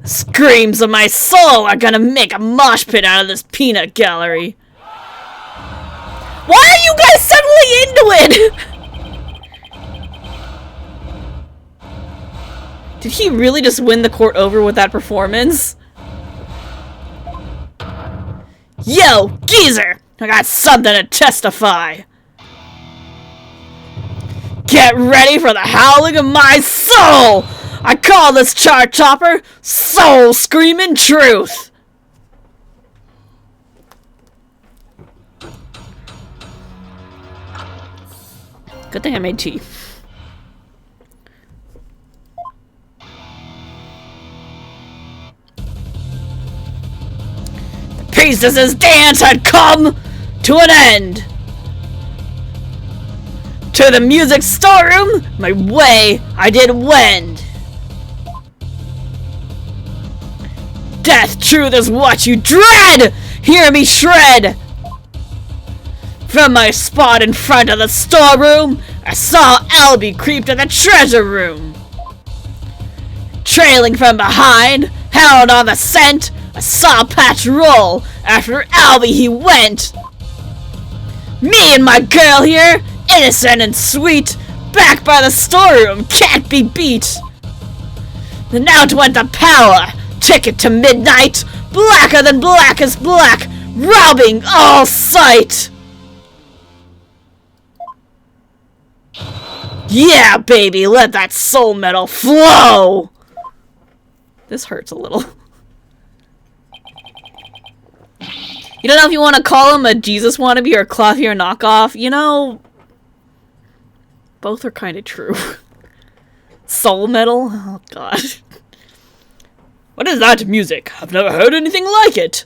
Screams of my soul are gonna make a mosh pit out of this peanut gallery. Why are you guys suddenly into it? Did he really just win the court over with that performance? Yo, geezer! I got something to testify! Get ready for the howling of my soul! I call this chart topper Soul Screaming Truth! Good thing I made tea. The priestess's dance had come to an end. To the music storeroom, my way I did wend. Death, truth is what you dread! Hear me shred! From my spot in front of the storeroom, I saw Albie creep to the treasure room. Trailing from behind, hound on the scent, I saw Patch roll. After Albie he went. Me and my girl here, innocent and sweet, back by the storeroom, can't be beat. Then out went the power, ticket to midnight, blacker than blackest black, robbing all sight. Yeah, baby, let that soul metal flow! This hurts a little. You don't know if you want to call him a Jesus wannabe or a Clavier knockoff. You know, both are kind of true. Soul metal? Oh, God. What is that music? I've never heard anything like it.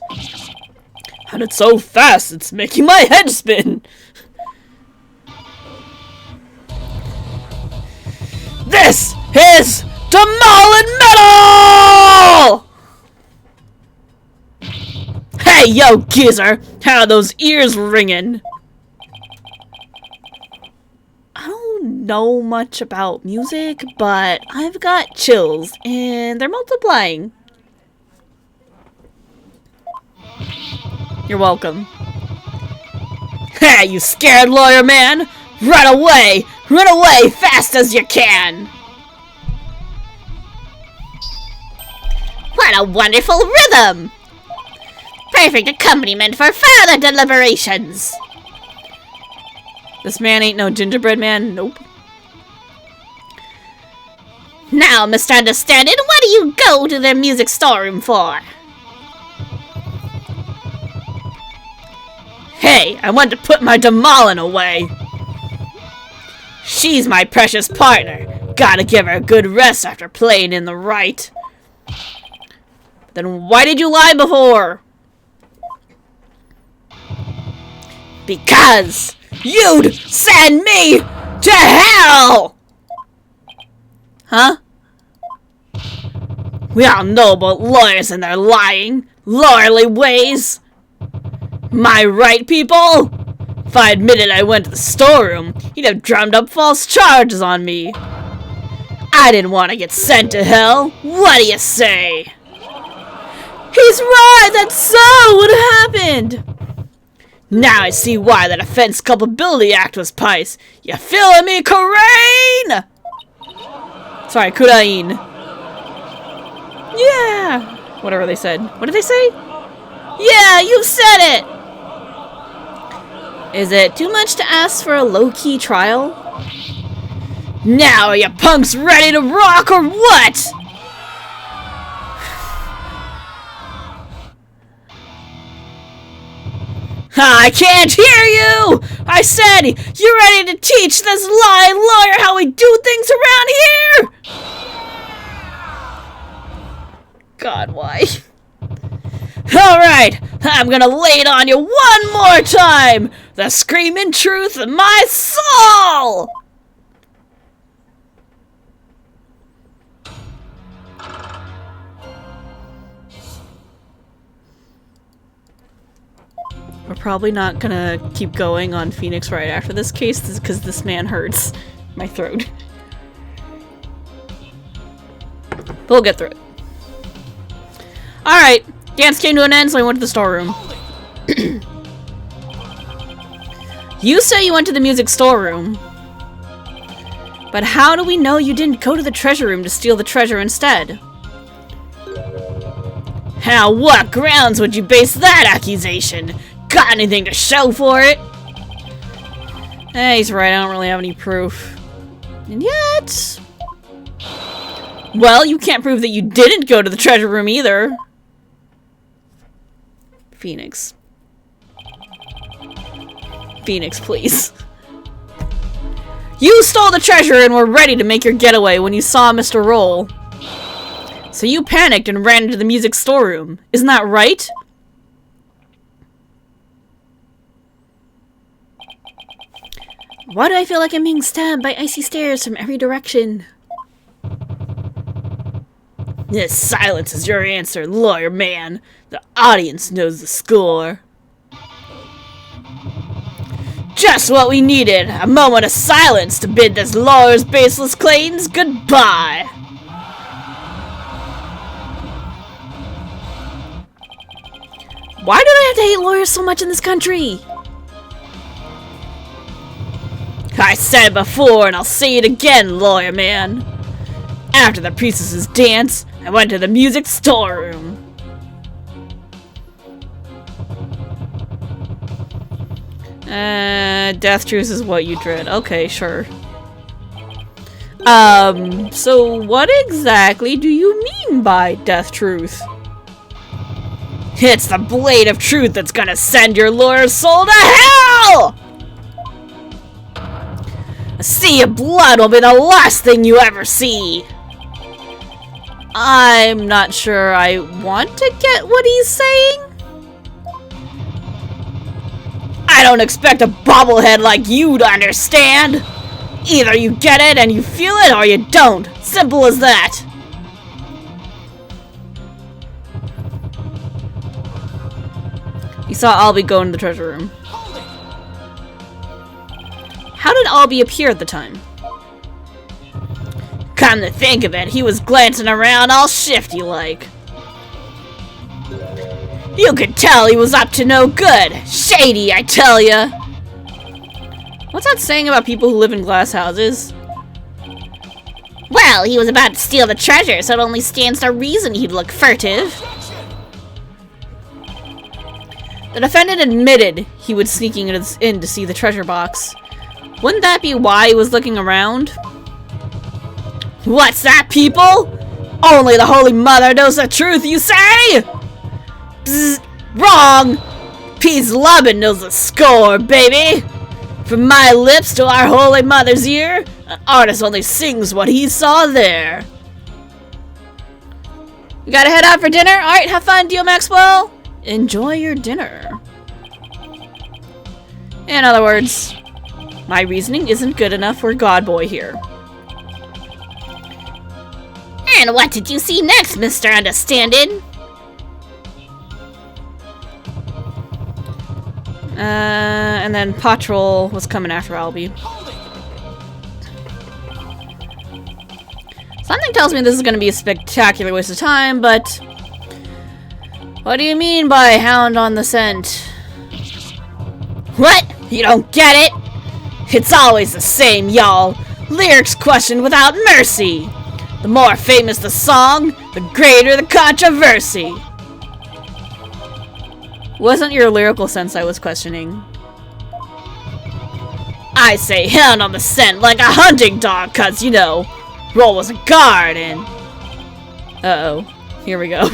And it's so fast, it's making my head spin. This is Demolin' Metal! Hey, yo, geezer! How are those ears ringing? I don't know much about music, but I've got chills, and they're multiplying. You're welcome. Hey, you scared lawyer man! Run away! Run away fast as you can! What a wonderful rhythm! Perfect accompaniment for further deliberations. This man ain't no gingerbread man, nope. Now, Mr. Understanding, what do you go to the music storeroom for? Hey, I want to put my Demolin away. She's my precious partner. Gotta give her a good rest after playing in the right. Then why did you lie before? Because you'd send me to hell! Huh? We all know about lawyers and their lying, lawyerly ways. Am I right, people? If I admitted I went to the storeroom, he'd have drummed up false charges on me. I didn't want to get sent to hell. What do you say? He's right! That's so what happened! Now I see why the Defense Culpability Act was passed. You feeling me, Corain? Sorry, Kurain. Yeah! Whatever they said. What did they say? Yeah, you said it! Is it too much to ask for a low-key trial? Now are you punks ready to rock or what? I can't hear you! I said, you ready to teach this lying lawyer how we do things around here? God, why? Alright, I'm gonna lay it on you one more time! The screaming truth of my soul! We're probably not gonna keep going on Phoenix Wright after this case because this man hurts my throat. But we'll get through it. Alright, dance came to an end, so I went to the storeroom. You say you went to the music storeroom. But how do we know you didn't go to the treasure room to steal the treasure instead? How, what grounds would you base that accusation? Got anything to show for it? He's right, I don't really have any proof. And yet... Well, you can't prove that you didn't go to the treasure room either. Phoenix. Phoenix, please. You stole the treasure and were ready to make your getaway when you saw Mr. Roll. So you panicked and ran into the music storeroom. Isn't that right? Why do I feel like I'm being stabbed by icy stares from every direction? This silence is your answer, lawyer man. The audience knows the score. Just what we needed! A moment of silence to bid this lawyer's baseless claims goodbye! Why do I have to hate lawyers so much in this country? I said it before and I'll say it again, lawyer man. After the priestess's dance, I went to the music storeroom. Death truce is what you dread. Okay, sure. So what exactly do you mean by death truth? It's the blade of truth that's gonna send your lawyer's soul to hell! A sea of blood will be the last thing you ever see. I'm not sure I want to get what he's saying. I don't expect a bobblehead like you to understand. Either you get it and you feel it, or you don't. Simple as that. You saw Albie go into the treasure room. How did Albie appear at the time? Come to think of it, he was glancing around all shifty-like. You could tell he was up to no good. Shady, I tell ya. What's that saying about people who live in glass houses? Well, he was about to steal the treasure, so it only stands to reason he'd look furtive. The defendant admitted he was sneaking in to see the treasure box. Wouldn't that be why he was looking around? What's that, people? Only the Holy Mother knows the truth, you say? Bzz, wrong! Peace Lubbin knows the score, baby! From my lips to our Holy Mother's ear, an artist only sings what he saw there. You gotta head out for dinner? Alright, have fun, Dio Maxwell! Enjoy your dinner. In other words, my reasoning isn't good enough for Godboy here. And what did you see next, Mr. Understanding? And then Patrol was coming after Albie. Something tells me this is going to be a spectacular waste of time, but... What do you mean by hound on the scent? What? You don't get it? It's always the same, y'all. Lyrics questioned without mercy. The more famous the song, the greater the controversy. Wasn't your lyrical sense I was questioning. I say hound on the scent like a hunting dog, cause, you know, Roll was a guard and... Uh-oh. Here we go.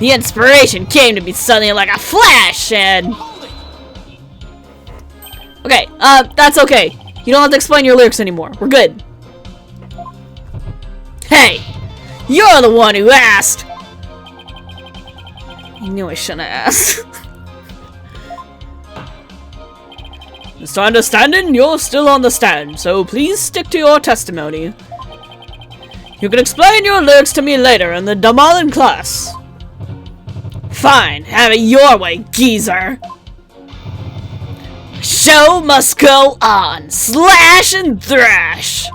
The inspiration came to me suddenly like a flash and... Okay, that's okay. You don't have to explain your lyrics anymore. We're good. Hey! You're the one who asked! I knew I shouldn't have asked. Mr. Understanding, you're still on the stand, so please stick to your testimony. You can explain your lyrics to me later in the Damalin class. Fine, have it your way, geezer. Show must go on. Slash and thrash.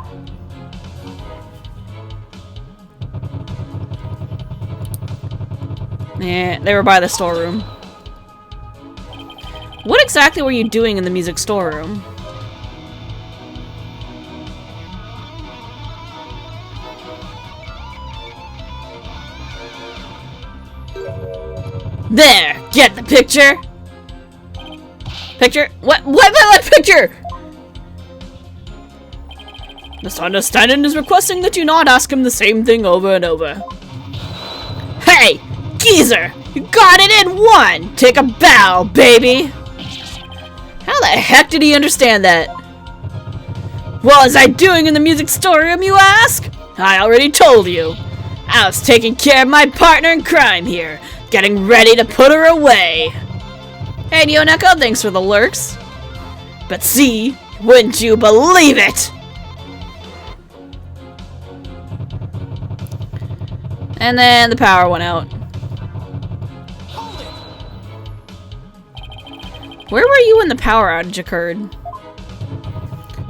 Yeah, they were by the storeroom. What exactly were you doing in the music storeroom? There! Get the picture? Picture? What picture? Misunderstanding is requesting that you not ask him the same thing over and over. Hey! Geezer! You got it in one! Take a bow, baby! How the heck did he understand that? What was I doing in the music storeroom, you ask? I already told you. I was taking care of my partner in crime here, getting ready to put her away. Hey, Neoneko, thanks for the lurks. But see, wouldn't you believe it? And then the power went out. Where were you when the power outage occurred?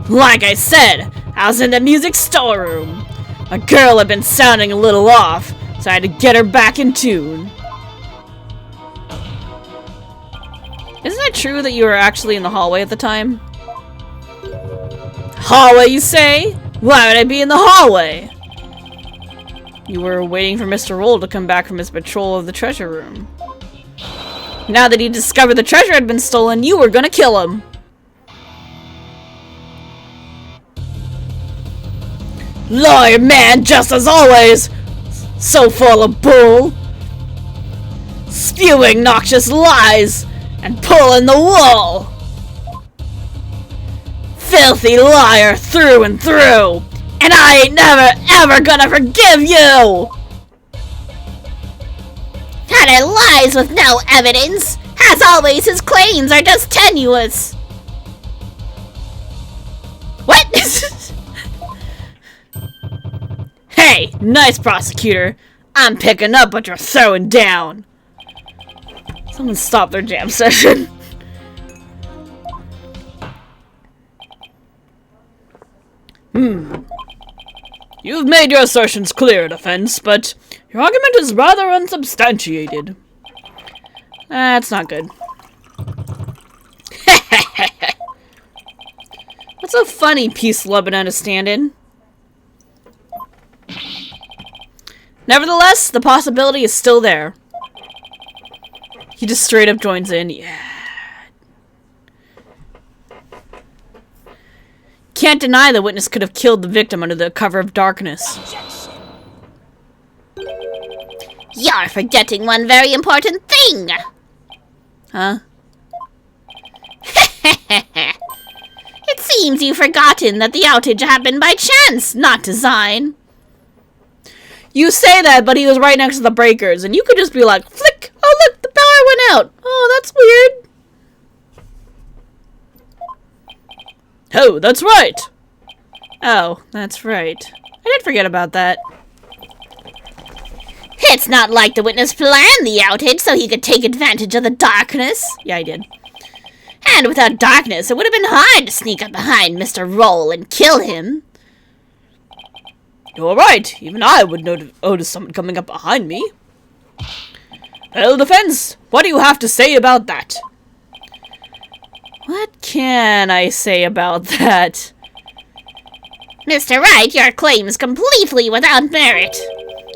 Like I said, I was in the music storeroom. A girl had been sounding a little off, so I had to get her back in tune. Isn't it true that you were actually in the hallway at the time? Hallway, you say? Why would I be in the hallway? You were waiting for Mr. Roll to come back from his patrol of the treasure room. Now that he discovered the treasure had been stolen, you were gonna kill him. Lawyer man, just as always! So full of bull! Spewing noxious lies! And pulling the wool! Filthy liar through and through! And I ain't never ever gonna forgive you! Tanner lies with no evidence. As always, his claims are just tenuous. What? Hey, nice prosecutor. I'm picking up what you're throwing down. Someone stop their jam session. You've made your assertions clear, defense, but your argument is rather unsubstantiated. That's not good. What's so funny, peace-loving understanding? Nevertheless, the possibility is still there. He just straight up joins in. Yeah. Can't deny the witness could have killed the victim under the cover of darkness. You're forgetting one very important thing. Huh? It seems you've forgotten that the outage happened by chance, not design. You say that, but he was right next to the breakers, and you could just be like, flick! Oh look, the power went out! Oh, that's weird. Oh, that's right! Oh, that's right. I did forget about that. It's not like the witness planned the outage so he could take advantage of the darkness. Yeah, I did. And without darkness, it would have been hard to sneak up behind Mr. Roll and kill him. You're right. Even I would notice someone coming up behind me. Well, defense, what do you have to say about that? What can I say about that? Mr. Wright, your claim is completely without merit.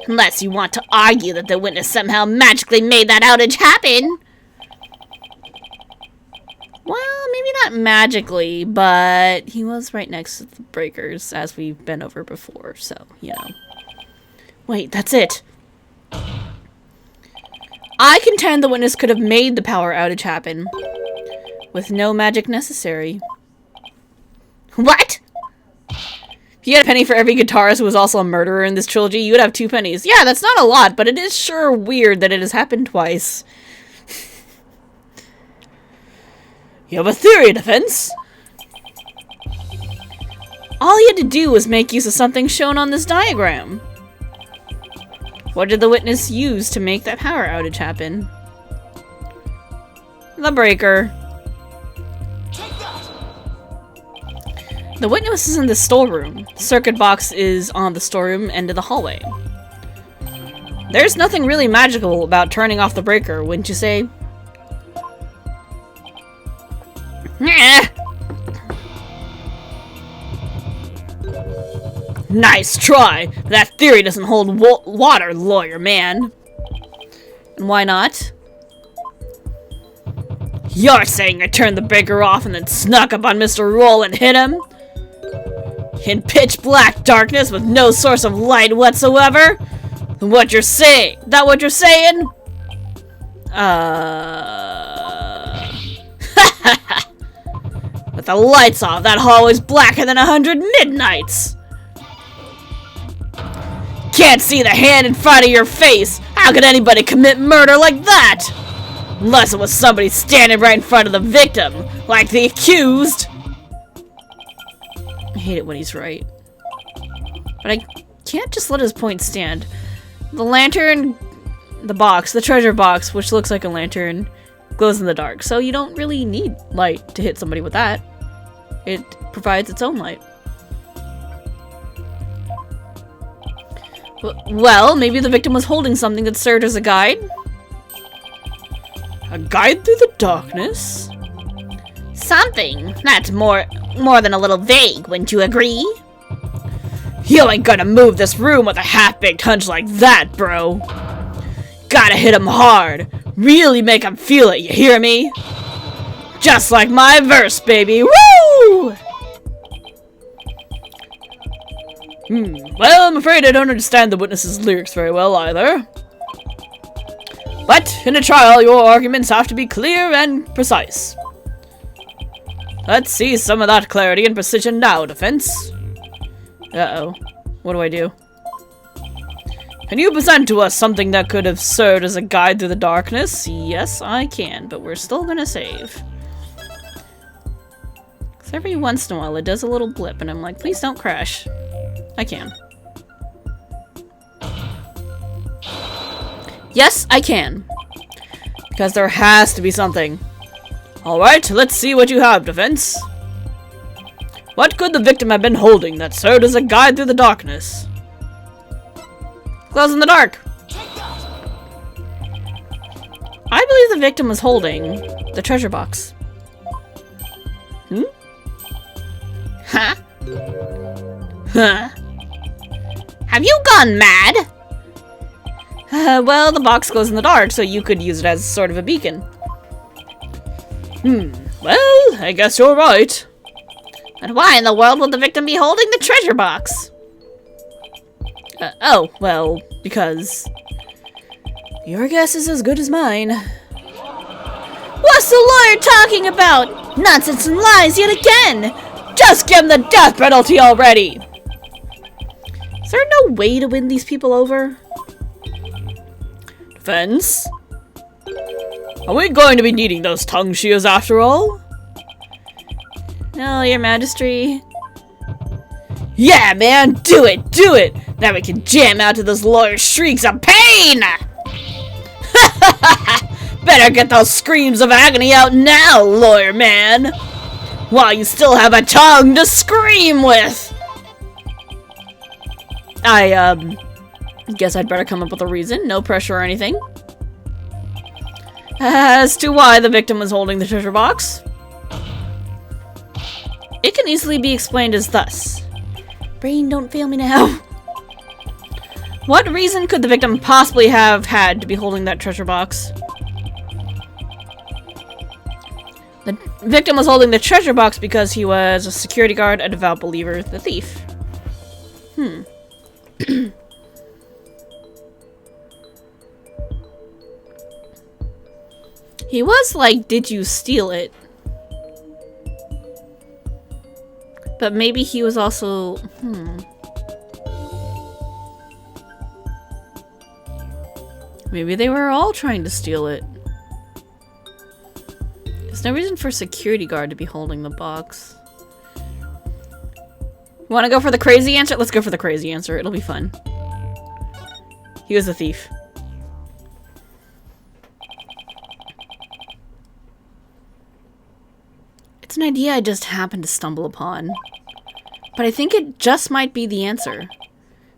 Unless you want to argue that the witness somehow magically made that outage happen. Well, maybe not magically, but he was right next to the breakers, as we've been over before, so, you know. Wait, that's it. I contend the witness could have made the power outage happen, with no magic necessary. What? If you had a penny for every guitarist who was also a murderer in this trilogy, you would have 2 pennies. Yeah, that's not a lot, but it is sure weird that it has happened twice. You have a theory, defense? All he had to do was make use of something shown on this diagram. What did the witness use to make that power outage happen? The breaker. The witness is in the storeroom. The circuit box is on the storeroom end of the hallway. There's nothing really magical about turning off the breaker, wouldn't you say? Nice try! But that theory doesn't hold water, lawyer man. And why not? You're saying I turned the breaker off and then snuck up on Mr. Roll and hit him? In pitch black darkness with no source of light whatsoever? What you're saying? That what you're saying? With the lights off, that hallway's blacker than 100 midnights! Can't see the hand in front of your face! How could anybody commit murder like that? Unless it was somebody standing right in front of the victim, like the accused! I hate it when he's right. But I can't just let his point stand. The lantern, the treasure box, which looks like a lantern, glows in the dark, so you don't really need light to hit somebody with that. It provides its own light. Well, maybe the victim was holding something that served as a guide? A guide through the darkness? Something. That's more than a little vague, wouldn't you agree? You ain't gonna move this room with a half-baked hunch like that, bro. Gotta hit him hard. Really make him feel it, you hear me? Just like my verse, baby. Woo! Well, I'm afraid I don't understand the witness's lyrics very well either. But in a trial, your arguments have to be clear and precise. Let's see some of that clarity and precision now, defense. Uh-oh. What do I do? Can you present to us something that could have served as a guide through the darkness? Yes, I can, but we're still gonna save. Because every once in a while it does a little blip, and I'm like, please don't crash. I can. Yes, I can. Because there has to be something. Alright, let's see what you have, defense. What could the victim have been holding that served as a guide through the darkness? Glows in the dark. I believe the victim was holding the treasure box. Huh? Huh? Have you gone mad? Well, the box glows in the dark, so you could use it as sort of a beacon. Well, I guess you're right. But why in the world would the victim be holding the treasure box? Oh, well, because... your guess is as good as mine. What's the lawyer talking about? Nonsense and lies yet again! Just give him the death penalty already! Is there no way to win these people over? Defense? Are we going to be needing those tongue shears after all? No, your majesty. Yeah, man, do it, do it! Now we can jam out to this lawyer's shrieks of pain! Better get those screams of agony out now, lawyer man! While you still have a tongue to scream with! I guess I'd better come up with a reason, no pressure or anything. As to why the victim was holding the treasure box, it can easily be explained as thus. Brain, don't fail me now. What reason could the victim possibly have had to be holding that treasure box? The victim was holding the treasure box because he was a security guard, a devout believer, the thief. He was like, did you steal it? But maybe he was also, maybe they were all trying to steal it. There's no reason for a security guard to be holding the box. Want to go for the crazy answer? Let's go for the crazy answer. It'll be fun. He was a thief. It's an idea I just happened to stumble upon. But I think it just might be the answer.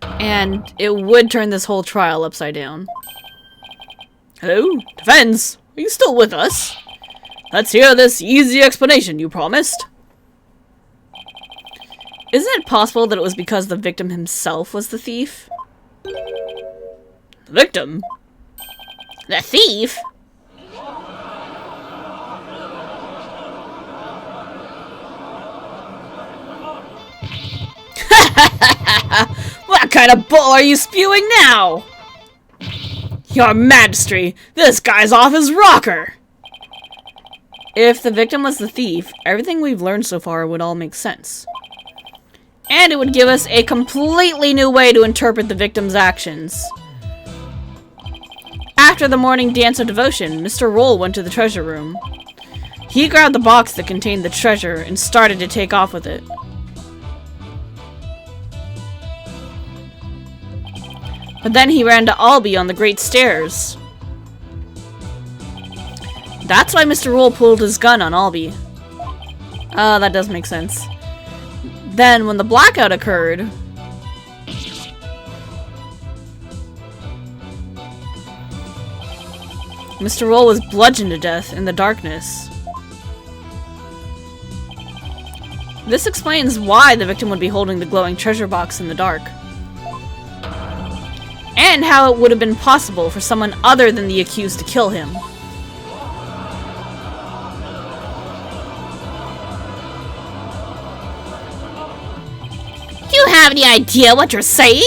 And it would turn this whole trial upside down. Hello? Defense? Are you still with us? Let's hear this easy explanation you promised. Isn't it possible that it was because the victim himself was the thief? The victim? The thief? What kind of bull are you spewing now? Your Majesty, this guy's off his rocker! If the victim was the thief, everything we've learned so far would all make sense. And it would give us a completely new way to interpret the victim's actions. After the morning dance of devotion, Mr. Roll went to the treasure room. He grabbed the box that contained the treasure and started to take off with it. But then he ran to Albie on the Great Stairs. That's why Mr. Roll pulled his gun on Albie. Oh, that does make sense. Then, when the blackout occurred, Mr. Roll was bludgeoned to death in the darkness. This explains why the victim would be holding the glowing treasure box in the dark. And how it would have been possible for someone other than the accused to kill him. Do you have any idea what you're saying?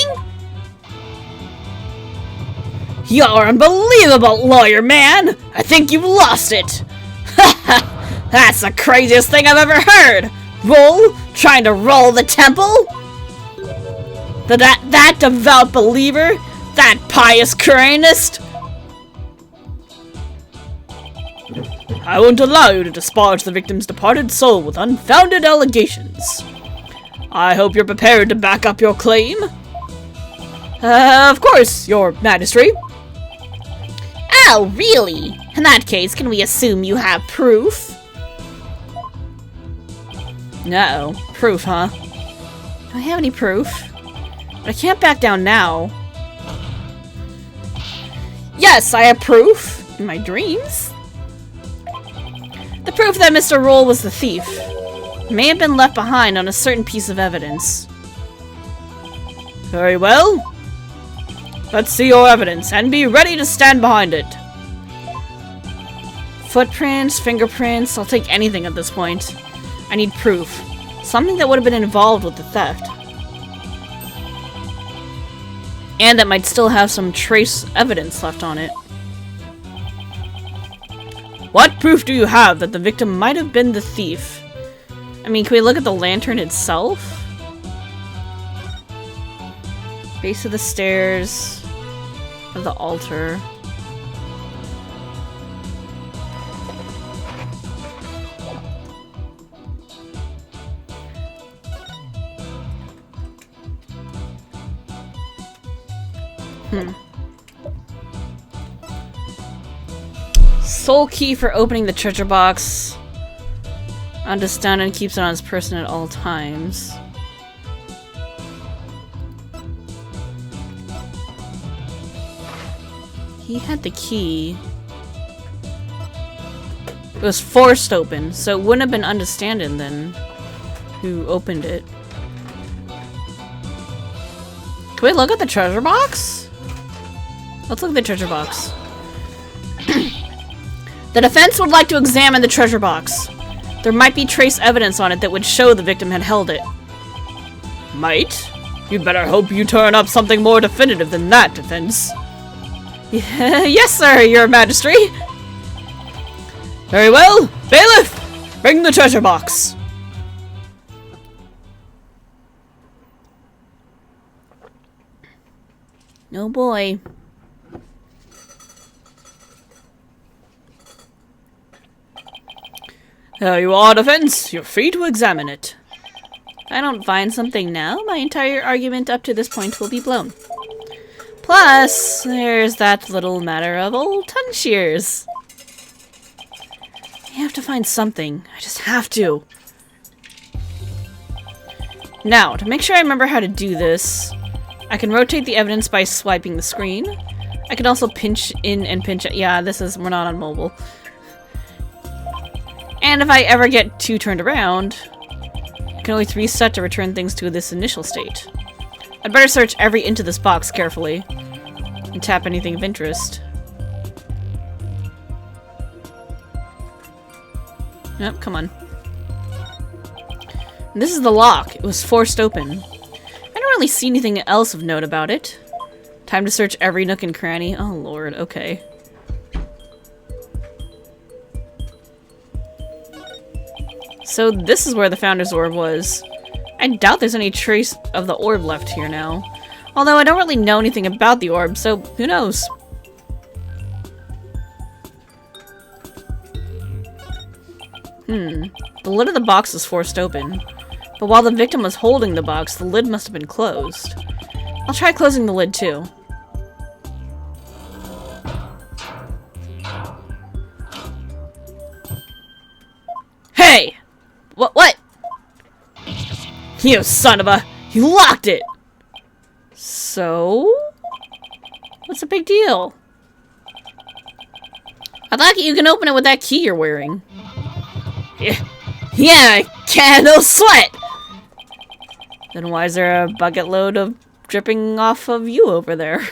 You're unbelievable, lawyer man! I think you've lost it! That's the craziest thing I've ever heard! Roll? Trying to roll the temple? That devout believer? That pious Koreanist? I won't allow you to disparage the victim's departed soul with unfounded allegations. I hope you're prepared to back up your claim. Of course, Your Majesty. Oh, really? In that case, can we assume you have proof? No. Proof, huh? Do I have any proof? But I can't back down now. Yes, I have proof. In my dreams. The proof that Mr. Roll was the thief may have been left behind on a certain piece of evidence. Very well. Let's see your evidence, and be ready to stand behind it. Footprints, fingerprints, I'll take anything at this point. I need proof. Something that would have been involved with the theft. And that might still have some trace evidence left on it. What proof do you have that the victim might have been the thief? I mean, can we look at the lantern itself? Base of the stairs. Of the altar. Soul key for opening the treasure box. Understand and keeps it on his person at all times. He had the key. It was forced open, so it wouldn't have been understanding then who opened it. Can we look at the treasure box? Let's look at the treasure box. The defense would like to examine the treasure box. There might be trace evidence on it that would show the victim had held it. Might? You better hope you turn up something more definitive than that, defense. Yes, sir, your majesty. Very well. Bailiff, bring the treasure box. Oh boy. There you are, defense. You're free to examine it. If I don't find something now, my entire argument up to this point will be blown. Plus, there's that little matter of old tongue shears. I have to find something. I just have to. Now, to make sure I remember how to do this, I can rotate the evidence by swiping the screen. I can also pinch in and pinch out. Yeah, we're not on mobile. And if I ever get too turned around, I can always reset to return things to this initial state. I'd better search every inch of this box carefully and tap anything of interest. Yep, come on. And this is the lock. It was forced open. I don't really see anything else of note about it. Time to search every nook and cranny. Oh lord, okay. So this is where the Founder's Orb was. I doubt there's any trace of the orb left here now. Although I don't really know anything about the orb, so who knows? The lid of the box was forced open. But while the victim was holding the box, the lid must have been closed. I'll try closing the lid too. Hey! What? You son of a... You locked it! So? What's the big deal? I thought you can open it with that key you're wearing. Yeah, I can, no sweat! Then why is there a bucket load of dripping off of you over there?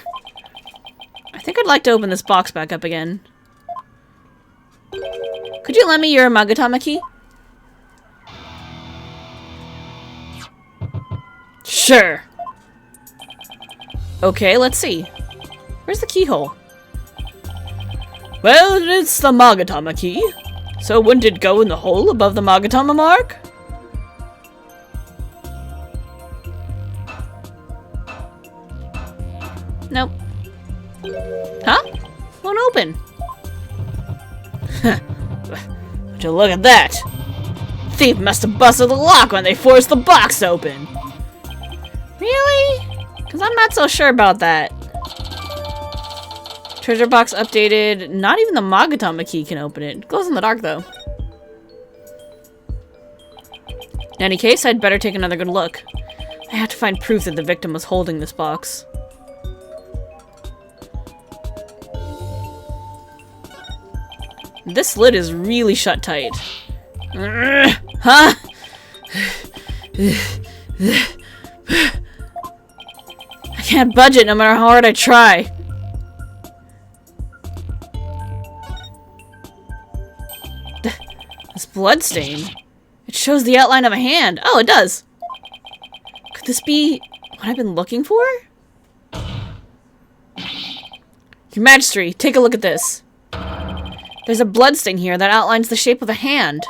I think I'd like to open this box back up again. Could you lend me your Magatama key? Sure. Okay, let's see. Where's the keyhole? Well, it's the Magatama key. So wouldn't it go in the hole above the Magatama mark? Nope. Huh? Won't open. Would you look at that? Thief must have busted the lock when they forced the box open. Really? Because I'm not so sure about that. Treasure box updated. Not even the Magatama key can open it. It glows in the dark, though. In any case, I'd better take another good look. I have to find proof that the victim was holding this box. This lid is really shut tight. Huh? I can't budge it no matter how hard I try. This blood stain. It shows the outline of a hand. Oh, it does. Could this be what I've been looking for? Your Majesty, take a look at this. There's a blood stain here that outlines the shape of a hand.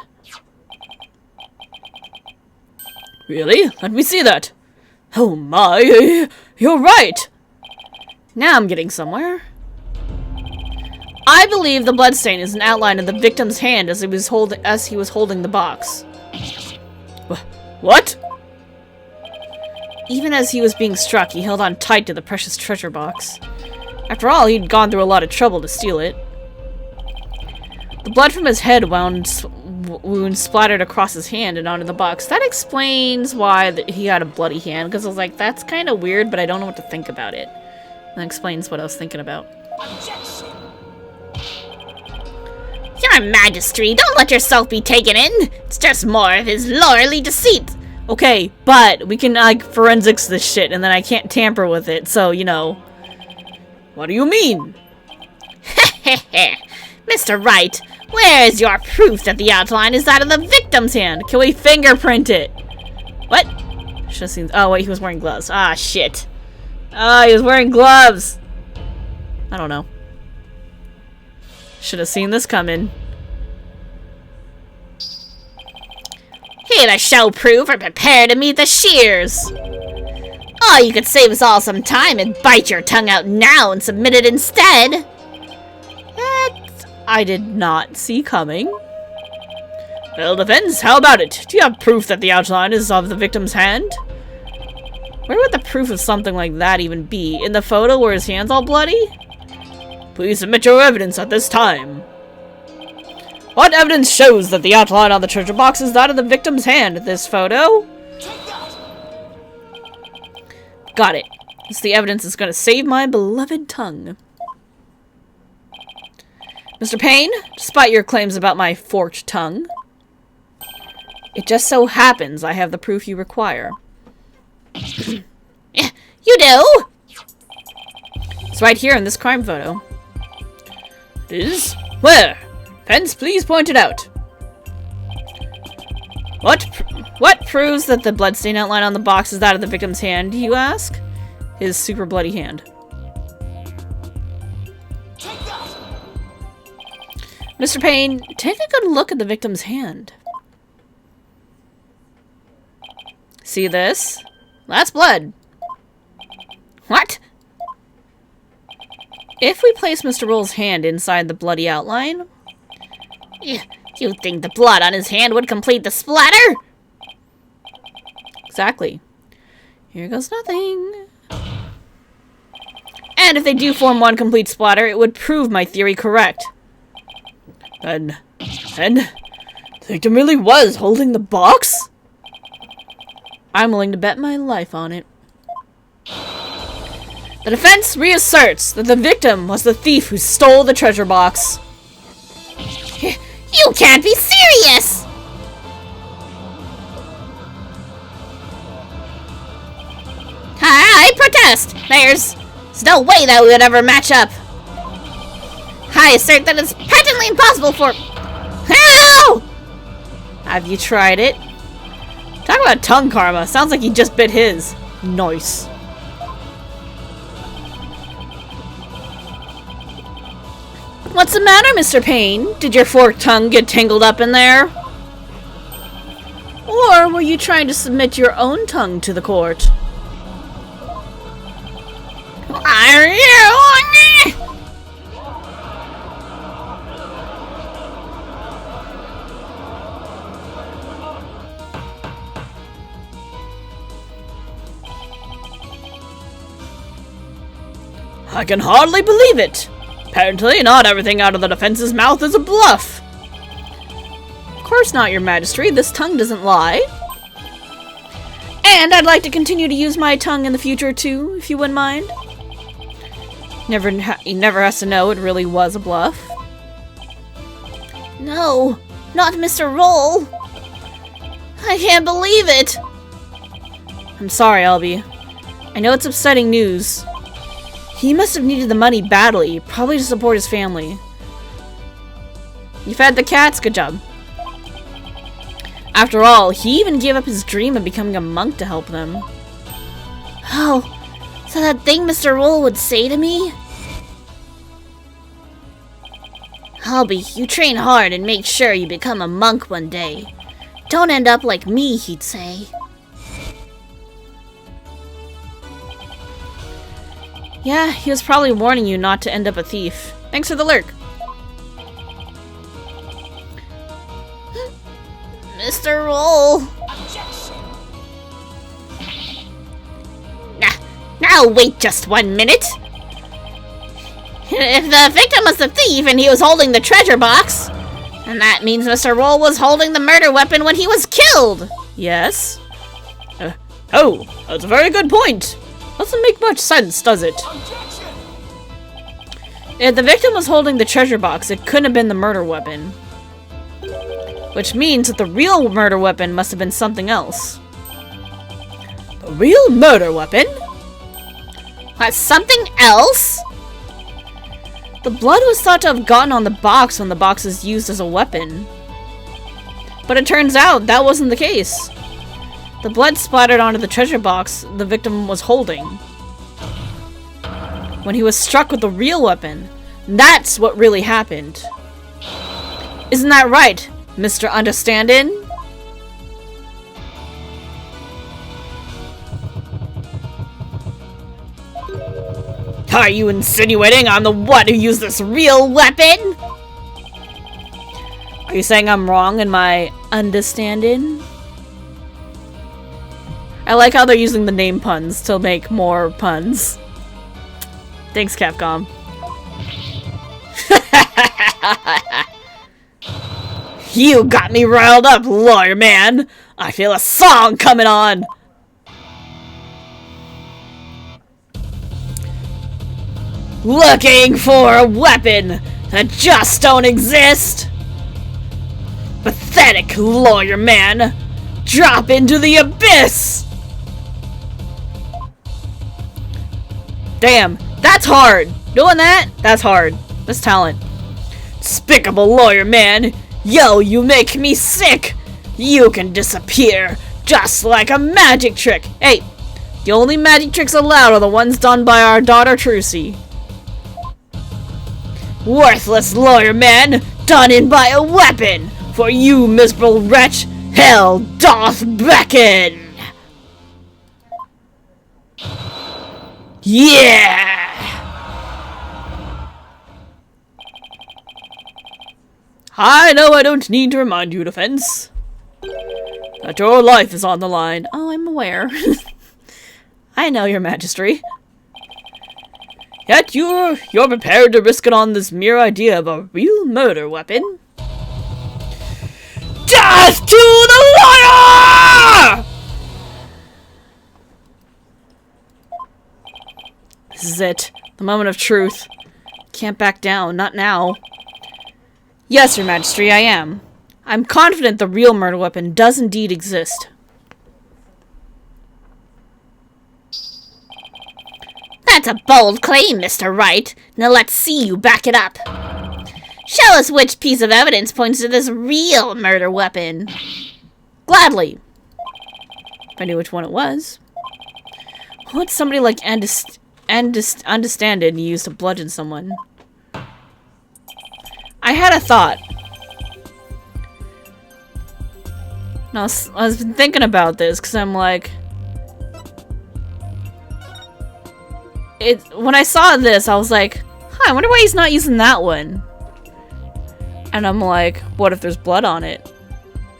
Really? Let me see that. Oh my, you're right. Now I'm getting somewhere. I believe the bloodstain is an outline of the victim's hand as he was holding the box. What? Even as he was being struck, he held on tight to the precious treasure box. After all, he'd gone through a lot of trouble to steal it. The blood from his head wound splattered across his hand and onto the box. That explains why he had a bloody hand, because I was like, that's kind of weird, but I don't know what to think about it. That explains what I was thinking about. Your Majesty, don't let yourself be taken in. It's just more of his lordly deceit. Okay, but we can, like, forensics this shit, and then I can't tamper with it, so, you know. What do you mean? Mr. Wright, where is your proof that the outline is that of the victim's hand? Can we fingerprint it? What? Should have seen. Oh, wait, he was wearing gloves. Ah, shit. Ah, he was wearing gloves. I don't know. Should have seen this coming. Here to show proof or prepare to meet the shears. Oh, you could save us all some time and bite your tongue out now and submit it instead. That I did not see coming. Well, defense, how about it? Do you have proof that the outline is of the victim's hand? Where would the proof of something like that even be? In the photo where his hand's all bloody? Please submit your evidence at this time. What evidence shows that the outline on the treasure box is that of the victim's hand? This photo? Got it. It's the evidence that's going to save my beloved tongue. Mr. Payne, despite your claims about my forked tongue, it just so happens I have the proof you require. You do? It's right here in this crime photo. It is? Where? Pence, please point it out. What proves that the bloodstain outline on the box is that of the victim's hand, you ask? His super bloody hand. Mr. Payne, take a good look at the victim's hand. See this? That's blood. What? If we place Mr. Roll's hand inside the bloody outline... You think the blood on his hand would complete the splatter? Exactly. Here goes nothing. And if they do form one complete splatter, it would prove my theory correct. And the victim really was holding the box? I'm willing to bet my life on it. The defense reasserts that the victim was the thief who stole the treasure box. You can't be serious! I protest! There's no way that we would ever match up. I assert that it's patently impossible for... Ow! Have you tried it? Talk about tongue karma. Sounds like he just bit his. Nice. What's the matter, Mr. Payne? Did your forked tongue get tangled up in there? Or were you trying to submit your own tongue to the court? Are you? I can hardly believe it. Apparently, not everything out of the defense's mouth is a bluff. Of course not, Your Majesty. This tongue doesn't lie. And I'd like to continue to use my tongue in the future, too, if you wouldn't mind. He never has to know it really was a bluff. No, not Mr. Roll. I can't believe it. I'm sorry, Albie. I know it's upsetting news. He must have needed the money badly, probably to support his family. You fed the cats, good job. After all, he even gave up his dream of becoming a monk to help them. Oh, so that thing Mr. Roll would say to me? Albie, you train hard and make sure you become a monk one day. Don't end up like me, he'd say. Yeah, he was probably warning you not to end up a thief. Thanks for the lurk. Mr. Roll. Now wait just 1 minute. If the victim was the thief and he was holding the treasure box, then that means Mr. Roll was holding the murder weapon when he was killed. Yes? Oh, that's a very good point. Doesn't make much sense, does it? Objection! If the victim was holding the treasure box, it couldn't have been the murder weapon. Which means that the real murder weapon must have been something else. The real murder weapon? What, something else? The blood was thought to have gotten on the box when the box is used as a weapon. But it turns out that wasn't the case. The blood splattered onto the treasure box the victim was holding when he was struck with the real weapon. That's what really happened. Isn't that right, Mr. Understandin'? Are you insinuating I'm the one who used this real weapon? Are you saying I'm wrong in my understanding? I like how they're using the name puns to make more puns. Thanks, Capcom. You got me riled up, lawyer man! I feel a song coming on! Looking for a weapon that just don't exist? Pathetic lawyer man! Drop into the abyss! Damn, that's hard! Doing that? That's hard. That's talent. Despicable lawyer man! Yo, you make me sick! You can disappear just like a magic trick! Hey, the only magic tricks allowed are the ones done by our daughter Trucy. Worthless lawyer man, done in by a weapon! For you, miserable wretch, hell doth beckon! Yeah! I know I don't need to remind you, defense, that your life is on the line. Oh, I'm aware. I know, your majesty. Yet you're prepared to risk it on this mere idea of a real murder weapon? Death to the liar! This is it. The moment of truth. Can't back down. Not now. Yes, your majesty, I am. I'm confident the real murder weapon does indeed exist. That's a bold claim, Mr. Wright. Now let's see you back it up. Show us which piece of evidence points to this real murder weapon. Gladly. If I knew which one it was. What's somebody like Understandin' used to bludgeon someone? I had a thought. No, I was thinking about this because I'm like, when I saw this, I was like, huh, I wonder why he's not using that one. And I'm like, what if there's blood on it?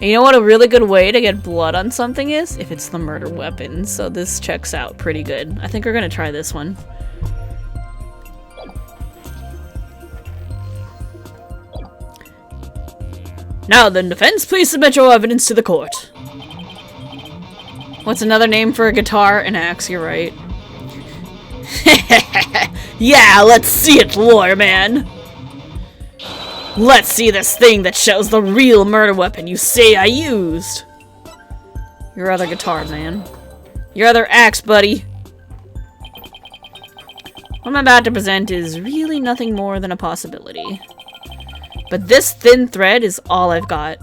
And you know what a really good way to get blood on something is? If it's the murder weapon. So this checks out pretty good. I think we're gonna try this one. Now then, defense, please submit your evidence to the court. What's another name for a guitar? An axe, you're right. Yeah, let's see it, lawyer man. Let's see this thing that shows the real murder weapon you say I used. Your other guitar, man. Your other axe, buddy. What I'm about to present is really nothing more than a possibility. But this thin thread is all I've got.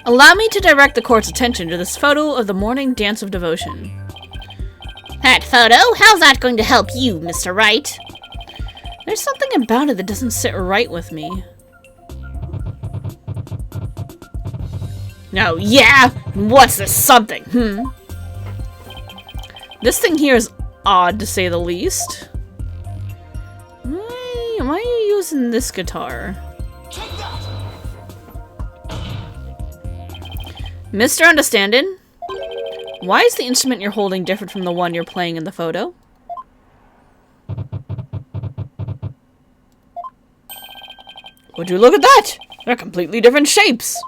Allow me to direct the court's attention to this photo of the morning dance of devotion. That photo? How's that going to help you, Mr. Wright? There's something about it that doesn't sit right with me. No, yeah? What's this something? This thing here is odd, to say the least. Why are you using this guitar? Mr. Understandin'? Why is the instrument you're holding different from the one you're playing in the photo? Would you look at that? They're completely different shapes.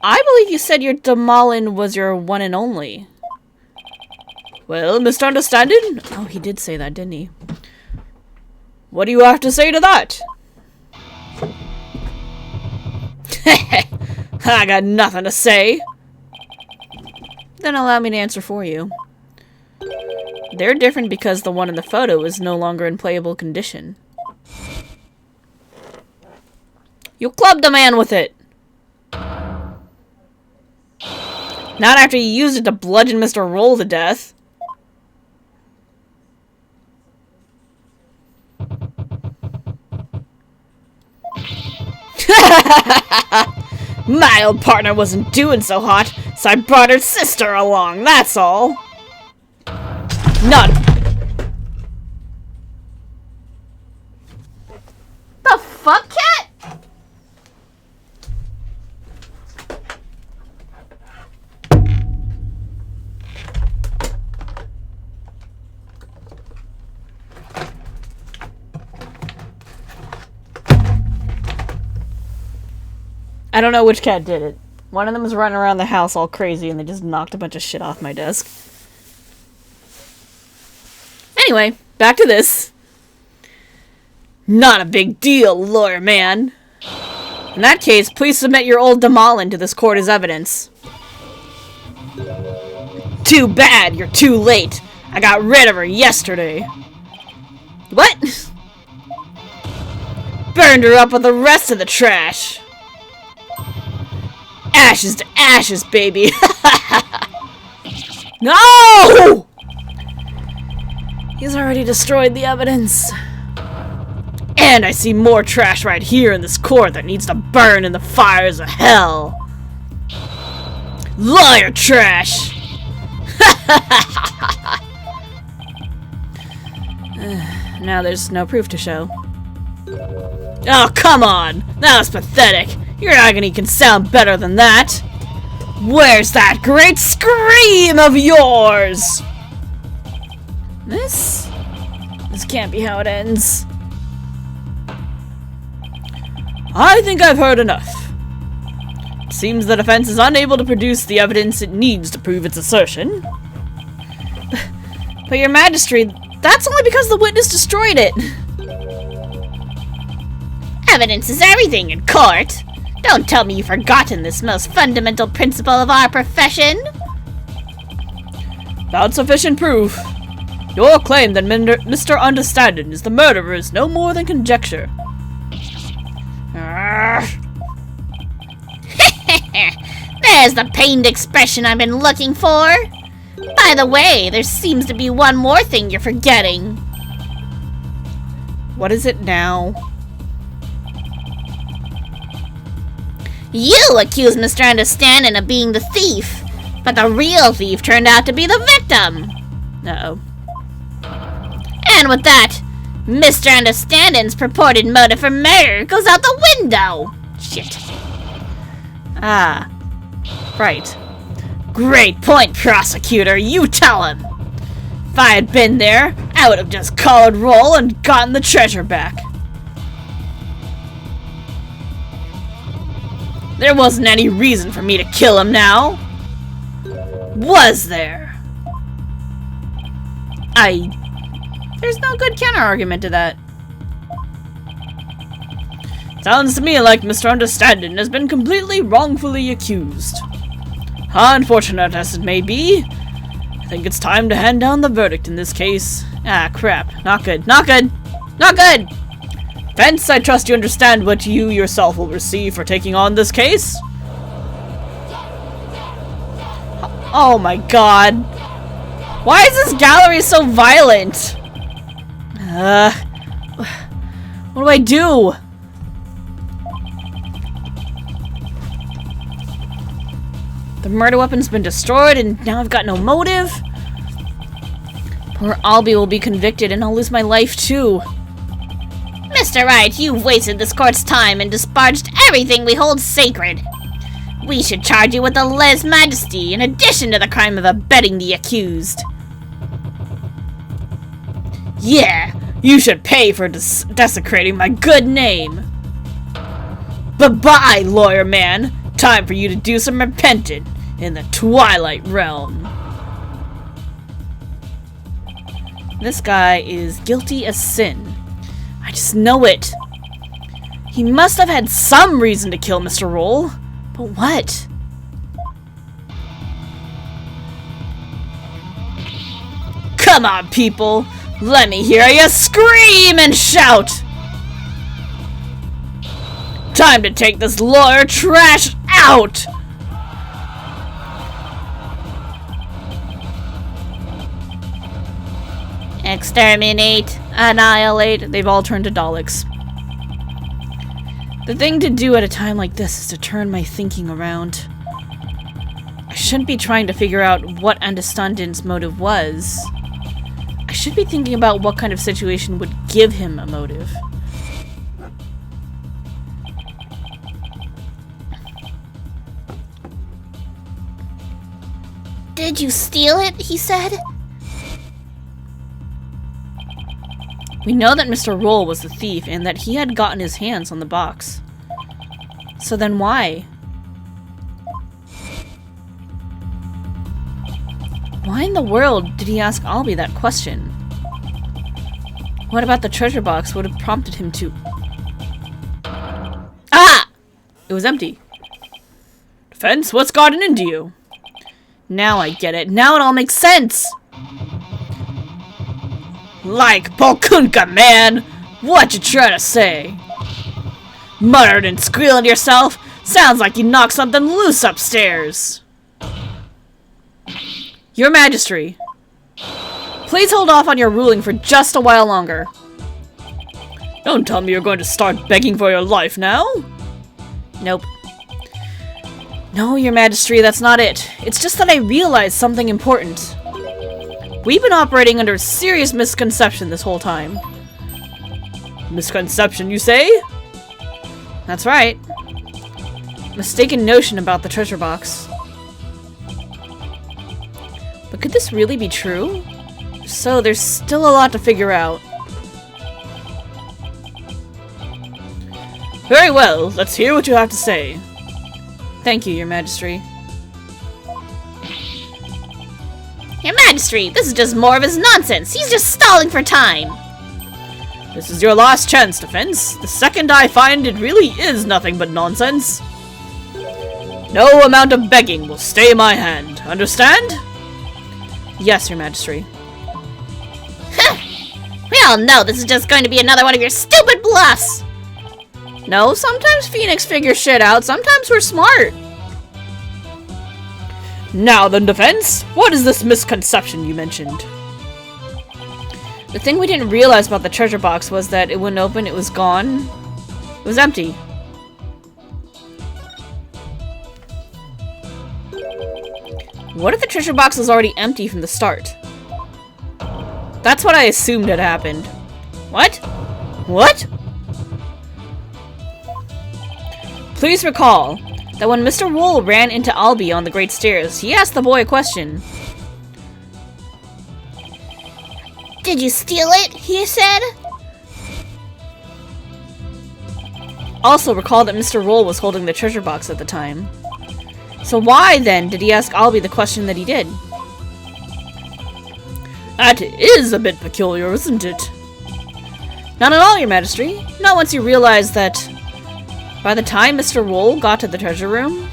I believe you said your Damalin was your one and only. Well, Mr. Understanding? Oh, he did say that, didn't he? What do you have to say to that? I got nothing to say. Then allow me to answer for you. They're different because the one in the photo is no longer in playable condition. You clubbed a man with it. Not after you used it to bludgeon Mr. Roll to death. My old partner wasn't doing so hot, so I brought her sister along, that's all. None. The fuck, cat? I don't know which cat did it. One of them was running around the house all crazy and they just knocked a bunch of shit off my desk. Anyway, back to this. Not a big deal, lawyer man. In that case, please submit your old Damalin to this court as evidence. Too bad, you're too late. I got rid of her yesterday. What? Burned her up with the rest of the trash. Ashes to ashes, baby. No! He's already destroyed the evidence. And I see more trash right here in this court that needs to burn in the fires of hell. Liar trash! Now there's no proof to show. Oh, come on! That was pathetic. Your agony can sound better than that. Where's that great scream of yours? This can't be how it ends. I think I've heard enough. It seems the defense is unable to produce the evidence it needs to prove its assertion. But your majesty, that's only because the witness destroyed it. Evidence is everything in court. Don't tell me you've forgotten this most fundamental principle of our profession. Without sufficient proof, your claim that Mr. Understanding is the murderer is no more than conjecture. There's the pained expression I've been looking for. By the way, there seems to be one more thing you're forgetting. What is it now? You accused Mr. Understanding of being the thief, but the real thief turned out to be the victim. Uh-oh. And with that, Mr. Understanding's purported motive for murder goes out the window. Shit. Ah. Right. Great point, prosecutor. You tell him. If I had been there, I would have just collared roll and gotten the treasure back. There wasn't any reason for me to kill him now. Was there? There's no good counter-argument to that. Sounds to me like Mr. Understanding has been completely wrongfully accused. Unfortunate as it may be, I think it's time to hand down the verdict in this case. Ah, crap. Not good. Not good. Not good! Defense, I trust you understand what you yourself will receive for taking on this case? Oh my god. Why is this gallery so violent? What do I do? The murder weapon's been destroyed and now I've got no motive? Poor Albie will be convicted and I'll lose my life too. Mr. Wright, you've wasted this court's time and disparaged everything we hold sacred. We should charge you with the lèse-majesty in addition to the crime of abetting the accused. Yeah, you should pay for desecrating my good name. Bye-bye, lawyer man! Time for you to do some repenting in the Twilight Realm. This guy is guilty as sin. I just know it. He must have had some reason to kill Mr. Roll. But what? Come on, people! Let me hear you scream and shout! Time to take this lawyer trash out! Exterminate. Annihilate. They've all turned to Daleks. The thing to do at a time like this is to turn my thinking around. I shouldn't be trying to figure out what Understandin's motive was. I should be thinking about what kind of situation would give him a motive. Did you steal it? He said. We know that Mr. Roll was the thief and that he had gotten his hands on the box. So then why? Why in the world did he ask Albie that question? What about the treasure box would have prompted him to... Ah! It was empty. Defense, what's gotten into you? Now I get it. Now it all makes sense! Like Polkunka, man! What you trying to say? Muttered and squealing to yourself? Sounds like you knocked something loose upstairs. Your Majesty, please hold off on your ruling for just a while longer. Don't tell me you're going to start begging for your life now? Nope. No, Your Majesty, that's not it. It's just that I realized something important. We've been operating under a serious misconception this whole time. Misconception, you say? That's right. Mistaken notion about the treasure box. But could this really be true? So there's still a lot to figure out. Very well, let's hear what you have to say. Thank you, Your Majesty. Your Majesty, this is just more of his nonsense. He's just stalling for time. This is your last chance, Defense. The second I find it really is nothing but nonsense. No amount of begging will stay my hand. Understand? Yes, Your Majesty. We all know this is just going to be another one of your stupid bluffs. No, sometimes Phoenix figures shit out. Sometimes we're smart. Now then, Defense, what is this misconception you mentioned? The thing we didn't realize about the treasure box was that it wouldn't open, it was gone. It was empty. What if the treasure box was already empty from the start? That's what I assumed had happened. What? What? Please recall that when Mr. Wool ran into Albie on the Great Stairs, he asked the boy a question. Did you steal it? He said. Also recall that Mr. Roll was holding the treasure box at the time. So why, then, did he ask Albie the question that he did? That is a bit peculiar, isn't it? Not at all, Your Majesty. Not once you realize that by the time Mr. Roll got to the treasure room,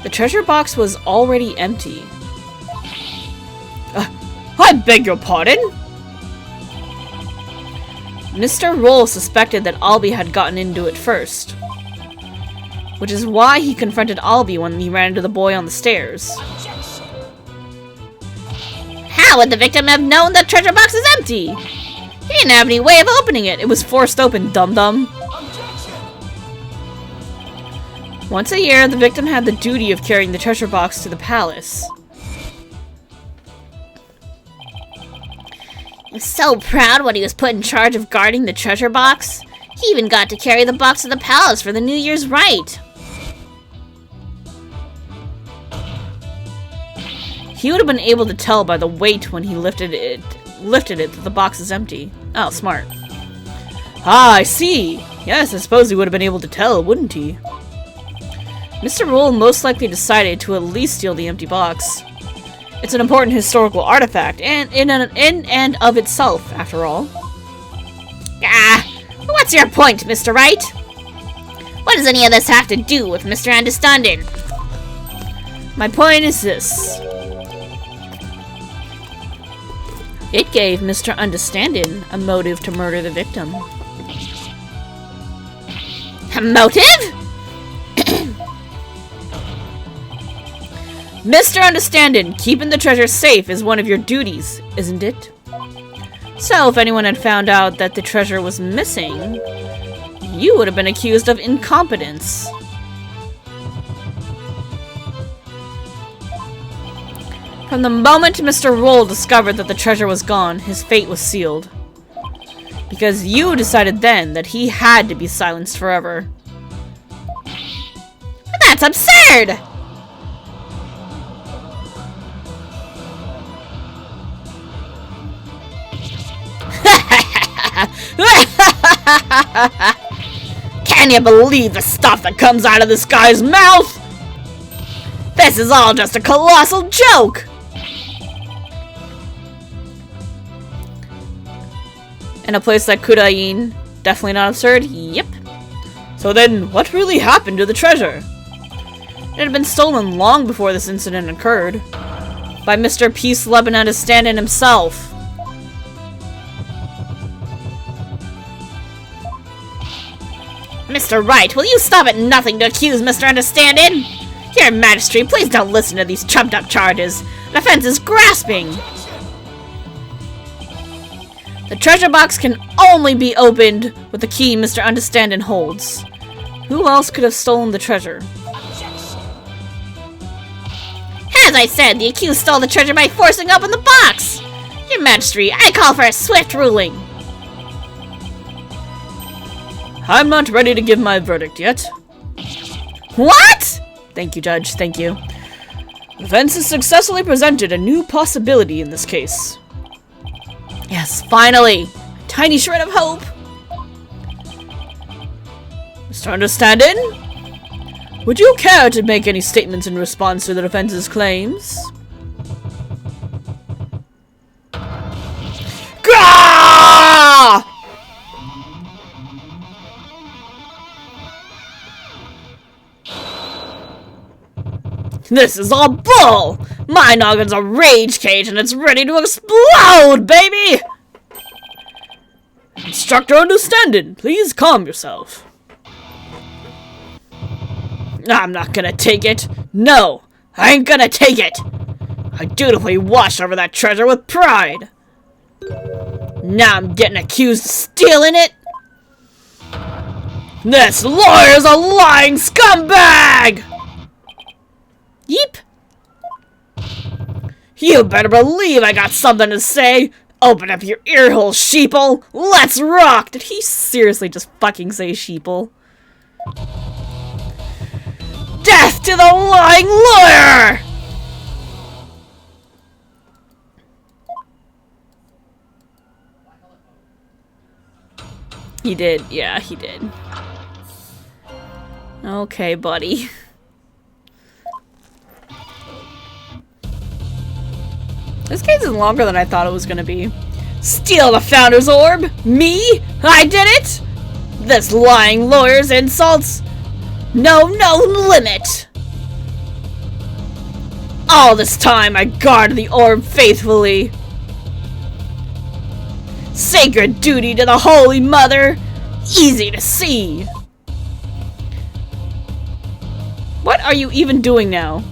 the treasure box was already empty. I beg your pardon? Mr. Roll suspected that Albie had gotten into it first, which is why he confronted Albie when he ran into the boy on the stairs. How would the victim have known the treasure box is empty? He didn't have any way of opening it. It was forced open, dum-dum. Once a year, the victim had the duty of carrying the treasure box to the palace. He was so proud when he was put in charge of guarding the treasure box. He even got to carry the box to the palace for the New Year's rite. He would have been able to tell by the weight when he lifted it that the box is empty. Oh, smart. Ah, I see. Yes, I suppose he would have been able to tell, wouldn't he? Mr. Roll most likely decided to at least steal the empty box. It's an important historical artifact, and in and of itself, after all. Ah, what's your point, Mr. Wright? What does any of this have to do with Mr. Understanding? My point is this. It gave Mr. Understanding a motive to murder the victim. A motive? Mr. Understanding, keeping the treasure safe is one of your duties, isn't it? So if anyone had found out that the treasure was missing, you would have been accused of incompetence. From the moment Mr. Roll discovered that the treasure was gone, his fate was sealed. Because you decided then that he had to be silenced forever. That's absurd! Can you believe the stuff that comes out of this guy's mouth? This is all just a colossal joke! In a place like Kudain, definitely not absurd? Yep. So then, what really happened to the treasure? It had been stolen long before this incident occurred. By Mr. Peace Lovin' Understanding himself. Mr. Wright, will you stop at nothing to accuse Mr. Understanding? Your Majesty, please don't listen to these trumped-up charges. The offense is grasping. The treasure box can only be opened with the key Mr. Understanding holds. Who else could have stolen the treasure? As I said, the accused stole the treasure by forcing open the box! Your Majesty, I call for a swift ruling. I'm not ready to give my verdict yet. What? Thank you, Judge. Thank you. The defense has successfully presented a new possibility in this case. Yes, finally! A tiny shred of hope! Mr. Understanding? Would you care to make any statements in response to the defense's claims? Gah! This is all bull! My noggin's a rage cage and it's ready to explode, baby! Instructor Understanding, please calm yourself. I'm not gonna take it. No, I ain't gonna take it. I dutifully watched over that treasure with pride. Now I'm getting accused of stealing it? This lawyer's a lying scumbag! Yeep. You better believe I got something to say. Open up your earhole, sheeple. Let's rock. Did he seriously just fucking say sheeple? Death to the lying lawyer! He did. Yeah, he did. Okay, buddy. This case is longer than I thought it was gonna be. Steal the Founder's Orb? Me? I did it? This lying lawyer's insults? No limit! All this time I guard the orb faithfully. Sacred duty to the Holy Mother. Easy to see. What are you even doing now?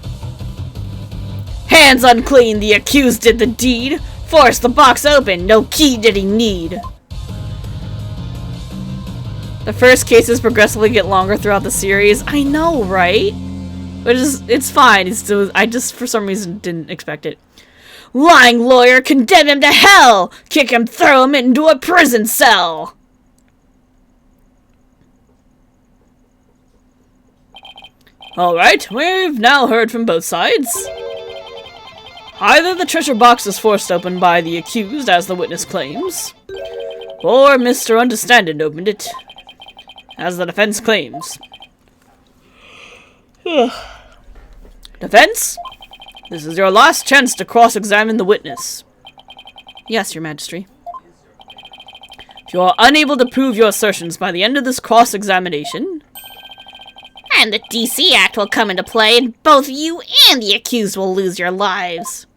Hands unclean, the accused did the deed. Forced the box open, no key did he need. The first cases progressively get longer throughout the series. I know, right? But it's fine. I just, for some reason, didn't expect it. Lying lawyer, condemn him to hell! Kick him, throw him into a prison cell! Alright, we've now heard from both sides. Either the treasure box is forced open by the accused, as the witness claims, or Mr. Understanding opened it. as the defense claims. Defense? This is your last chance to cross-examine the witness. Yes, Your Majesty. If you are unable to prove your assertions by the end of this cross-examination... And the DC Act will come into play, and both you and the accused will lose your lives.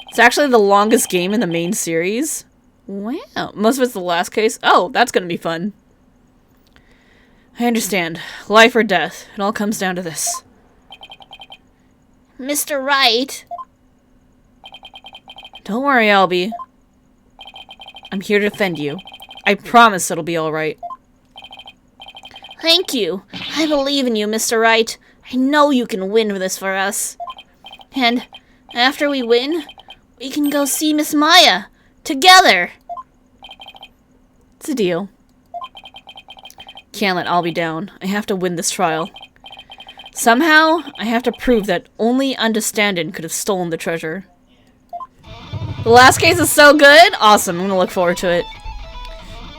It's actually the longest game in the main series. Wow. Most of it's the last case. Oh, that's gonna be fun. I understand. Life or death. It all comes down to this. Mr. Wright. Don't worry, Albie. I'm here to defend you. I promise it'll be alright. Thank you. I believe in you, Mr. Wright. I know you can win this for us. And after we win, we can go see Miss Maya. Together. It's a deal. Can't let Albie down. I have to win this trial. Somehow, I have to prove that only Understandin could have stolen the treasure. The last case is so good! Awesome, I'm gonna look forward to it.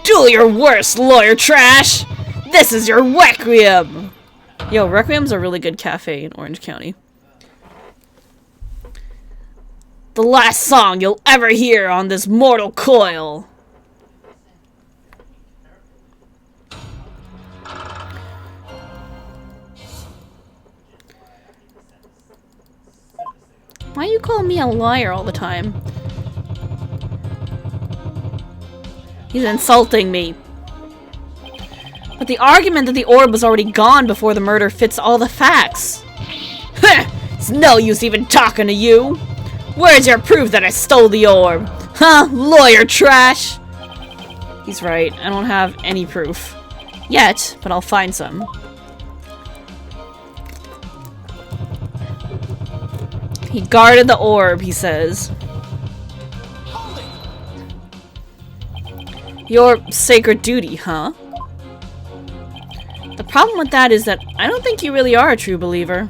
Do your worst, lawyer trash! This is your Requiem! Yo, Requiem's a really good cafe in Orange County. The last song you'll ever hear on this mortal coil! Why you call me a liar all the time? He's insulting me. But the argument that the orb was already gone before the murder fits all the facts. It's no use even talking to you. Where's your proof that I stole the orb? Huh, lawyer trash? He's right. I don't have any proof. Yet, but I'll find some. He guarded the orb, he says. Your sacred duty, huh? The problem with that is that I don't think you really are a true believer.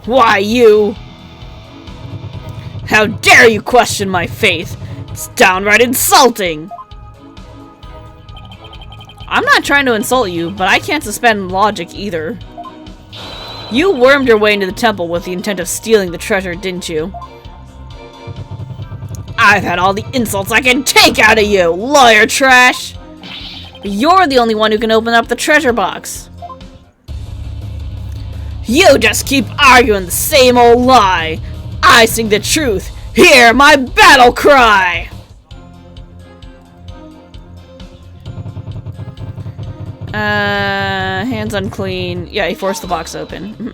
Why, you? How dare you question my faith? It's downright insulting! I'm not trying to insult you, but I can't suspend logic either. You wormed your way into the temple with the intent of stealing the treasure, didn't you? I've had all the insults I can take out of you, lawyer trash! But you're the only one who can open up the treasure box. You just keep arguing the same old lie. I sing the truth. Hear my battle cry! Hands unclean. Yeah, he forced the box open.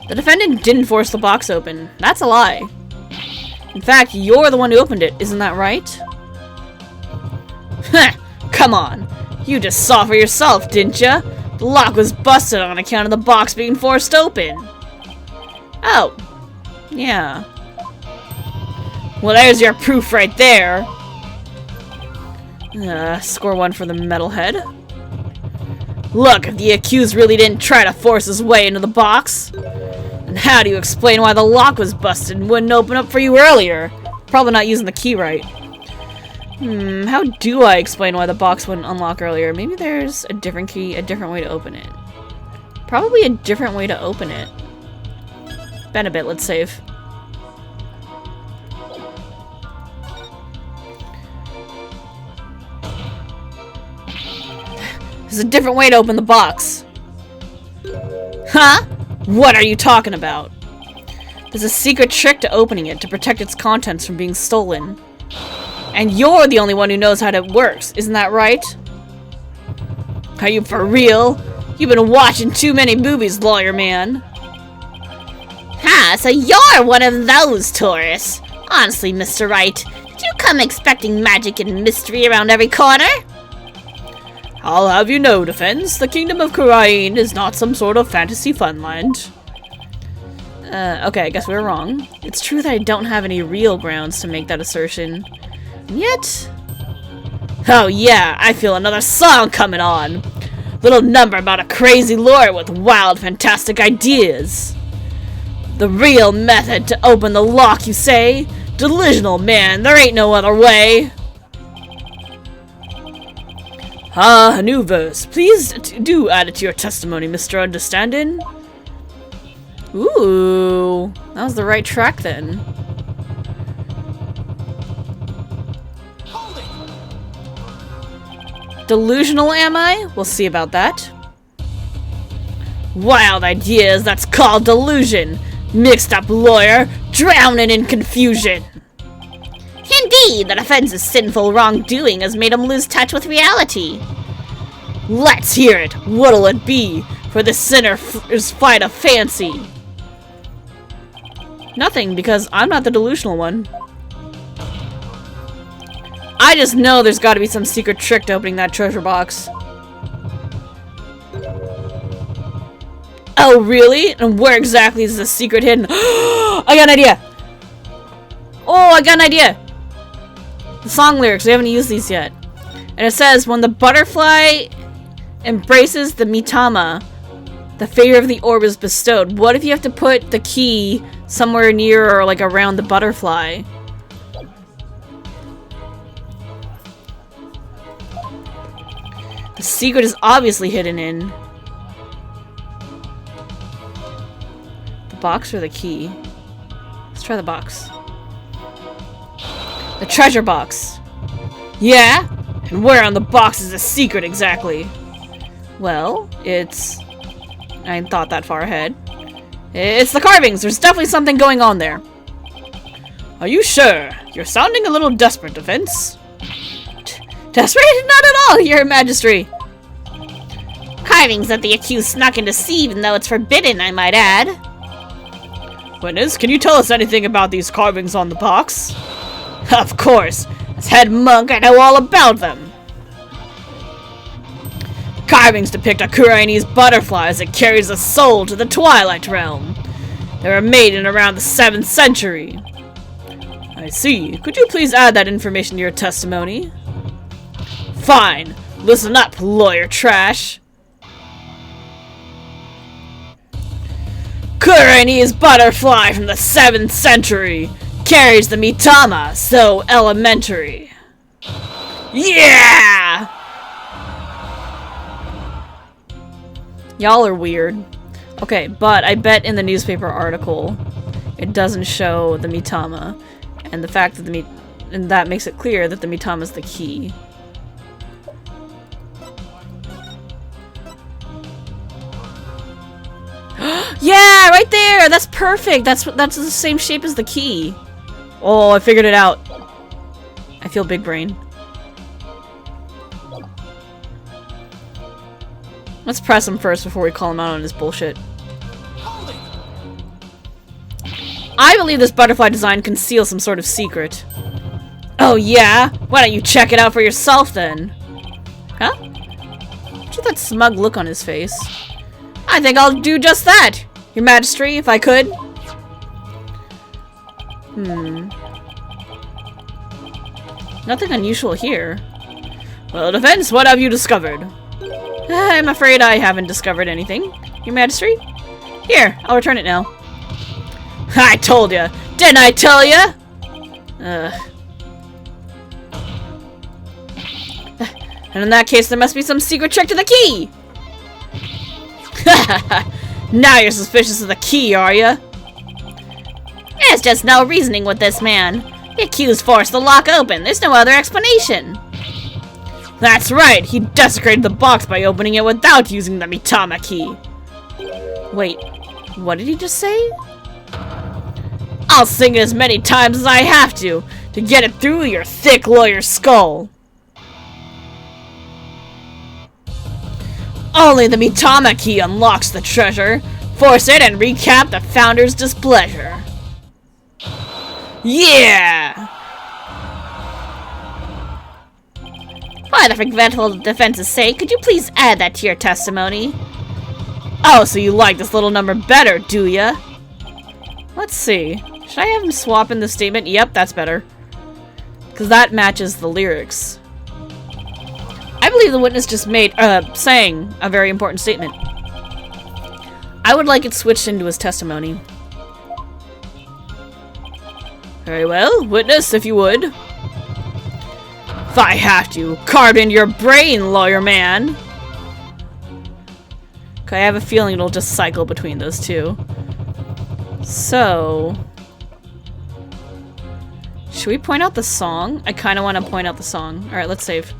The defendant didn't force the box open. That's a lie. In fact, you're the one who opened it, isn't that right? Heh! Come on. You just saw for yourself, didn't ya? The lock was busted on account of the box being forced open. Oh. Yeah. Well, there's your proof right there. Score 1 for the metalhead. Look, if the accused really didn't try to force his way into the box, then how do you explain why the lock was busted and wouldn't open up for you earlier? Probably not using the key right. How do I explain why the box wouldn't unlock earlier? Maybe there's a different key, a different way to open it. Probably a different way to open it. Been a bit, let's save. There's a different way to open the box. Huh? What are you talking about? There's a secret trick to opening it to protect its contents from being stolen. And you're the only one who knows how it works, isn't that right? Are you for real? You've been watching too many movies, lawyer man. Ha, so you're one of those tourists. Honestly, Mr. Wright, did you come expecting magic and mystery around every corner? I'll have you know, Defense, the Kingdom of Kurain is not some sort of fantasy funland. Okay, I guess we were wrong. It's true that I don't have any real grounds to make that assertion. And yet... Oh yeah, I feel another song coming on! Little number about a crazy lawyer with wild, fantastic ideas. The real method to open the lock, you say? Delusional man, there ain't no other way. Ah, a new verse. Please do add it to your testimony, Mr. Understanding. Ooh, that was the right track then. Delusional, am I? We'll see about that. Wild ideas, that's called delusion. Mixed up lawyer, drowning in confusion. Indeed, the defense's sinful wrongdoing has made him lose touch with reality. Let's hear it. What'll it be? For the sinner's fight of fancy. Nothing, because I'm not the delusional one. I just know there's gotta be some secret trick to opening that treasure box. Oh, really? And where exactly is the secret hidden? I got an idea! Oh, I got an idea! The song lyrics, we haven't used these yet. And it says, when the butterfly embraces the mitama, the favor of the orb is bestowed. What if you have to put the key somewhere near or like around the butterfly? The secret is obviously hidden in the box or the key. Let's try the box. The treasure box. Yeah? And where on the box is the secret exactly? Well, it's... I hadn't thought that far ahead. It's the carvings. There's definitely something going on there. Are you sure? You're sounding a little desperate, defense. Desperate? Not at all, your majesty. Carvings that the accused snuck in to see, even though it's forbidden, I might add. Witness, can you tell us anything about these carvings on the box? Of course. As head monk, I know all about them. Carvings depict a Kuraine's butterfly as it carries a soul to the Twilight Realm. They were made in around the 7th century. I see. Could you please add that information to your testimony? Fine. Listen up, lawyer trash. Kuraine's butterfly from the 7th century carries the mitama, so elementary. Yeah! Y'all are weird. Okay, but I bet in the newspaper article it doesn't show the mitama, and the fact that and that makes it clear that the mitama is the key. Yeah, right there. That's perfect. That's the same shape as the key. Oh, I figured it out. I feel big brain. Let's press him first before we call him out on his bullshit. I believe this butterfly design conceals some sort of secret. Oh yeah? Why don't you check it out for yourself then? Huh? What's with that smug look on his face? I think I'll do just that, Your Majesty, if I could. Nothing unusual here. Well, defense, what have you discovered? I'm afraid I haven't discovered anything, Your Majesty. Here, I'll return it now. I told ya! Didn't I tell ya? And in that case, there must be some secret trick to the key! Now you're suspicious of the key, are ya? There's just no reasoning with this man. The accused forced the lock open. There's no other explanation. That's right! He desecrated the box by opening it without using the mitama key. Wait, what did he just say? I'll sing it as many times as I have to get it through your thick lawyer skull. Only the mitama key unlocks the treasure. Force it and recap the founder's displeasure. Yeah! For the forgetful defense's sake, could you please add that to your testimony? Oh, so you like this little number better, do ya? Let's see. Should I have him swap in the statement? Yep, that's better. Because that matches the lyrics. I believe the witness just sang a very important statement. I would like it switched into his testimony. Very well. Witness, if you would. If I have to, carve into your brain, lawyer man! Okay, I have a feeling it'll just cycle between those two. So... should we point out the song? I kind of want to point out the song. Alright, let's save.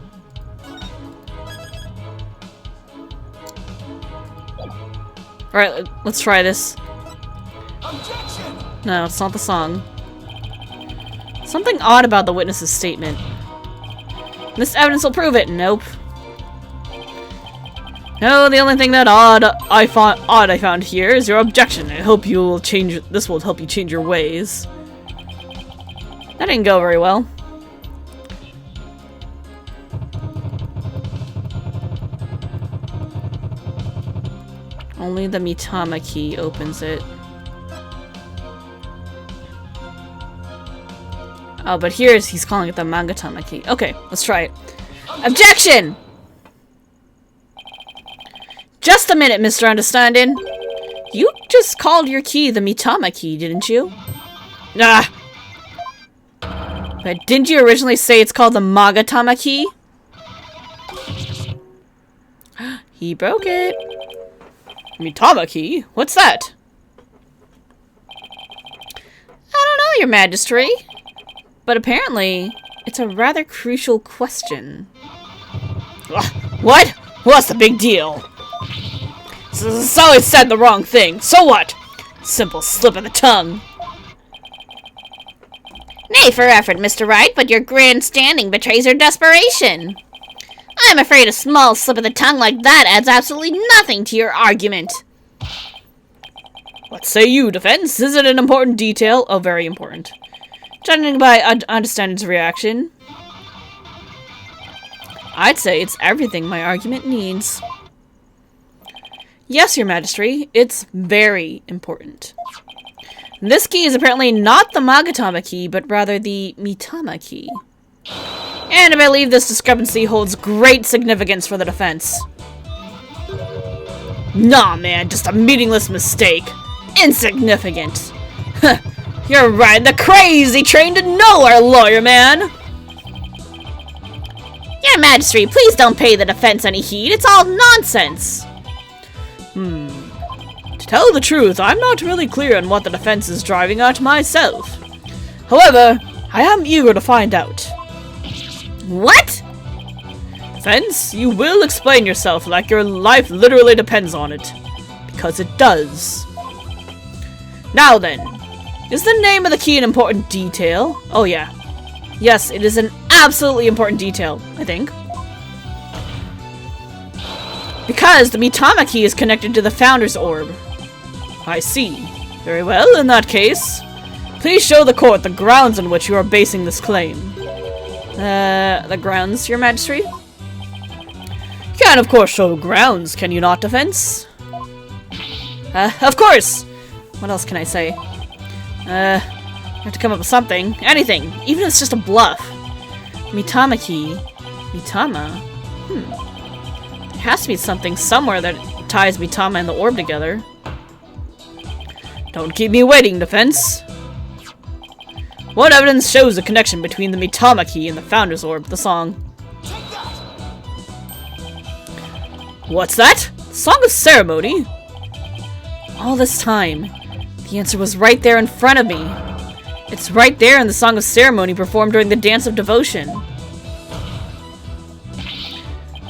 Alright, let's try this. Objection! No, it's not the song. Something odd about the witness's statement. This evidence will prove it. Nope. No, the only thing that I found here is your objection. I hope you will change. This will help you change your ways. That didn't go very well. Only the Mitama key opens it. Oh, but he's calling it the Magatama key. Okay, let's try it. Objection! Just a minute, Mr. Understanding. You just called your key the Mitama key, didn't you? Ah! But didn't you originally say it's called the Magatama key? He broke it. Mitama key? What's that? I don't know, Your Majesty. But apparently, it's a rather crucial question. What? What's the big deal? So it said the wrong thing. So what? Simple slip of the tongue. Nay for effort, Mr. Wright, but your grandstanding betrays your desperation. I'm afraid a small slip of the tongue like that adds absolutely nothing to your argument. What say you, defense? Is it an important detail? Oh, very important. Judging by Understanding's reaction, I'd say it's everything my argument needs. Yes, Your Majesty, it's very important. This key is apparently not the Magatama key, but rather the Mitama key. And I believe this discrepancy holds great significance for the defense. Nah, man, just a meaningless mistake. Insignificant. You're riding the crazy train to nowhere, lawyer man! Your Majesty, please don't pay the defense any heed. It's all nonsense. To tell the truth, I'm not really clear on what the defense is driving at myself. However, I am eager to find out. What? Defense, you will explain yourself like your life literally depends on it. Because it does. Now then, is the name of the key an important detail? Oh yeah. Yes, it is an absolutely important detail, I think. Because the Mitama key is connected to the Founder's Orb. I see. Very well, in that case. Please show the court the grounds on which you are basing this claim. The grounds, Your Majesty? You can, of course, show grounds, can you not, defense? Of course! What else can I say? You have to come up with something. Anything. Even if it's just a bluff. Mitama key. Mitama? There has to be something somewhere that ties Mitama and the orb together. Don't keep me waiting, defense. What evidence shows a connection between the Mitama key and the Founder's Orb, the song? What's that? Song of Ceremony? All this time, the answer was right there in front of me. It's right there in the Song of Ceremony performed during the Dance of Devotion.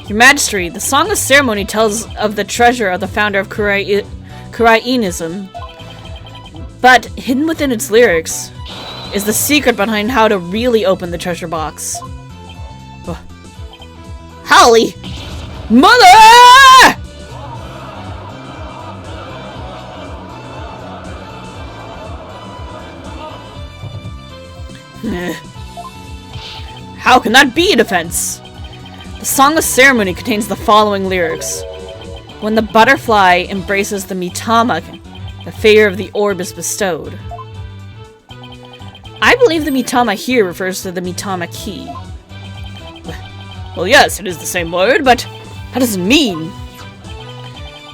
Your Majesty, the Song of Ceremony tells of the treasure of the founder of Kurainism. But hidden within its lyrics is the secret behind how to really open the treasure box. Holy Mother! How can that be a defense? The Song of Ceremony contains the following lyrics. When the butterfly embraces the Mitama, the favor of the orb is bestowed. I believe the Mitama here refers to the Mitama key. Well, yes, it is the same word, but that doesn't mean.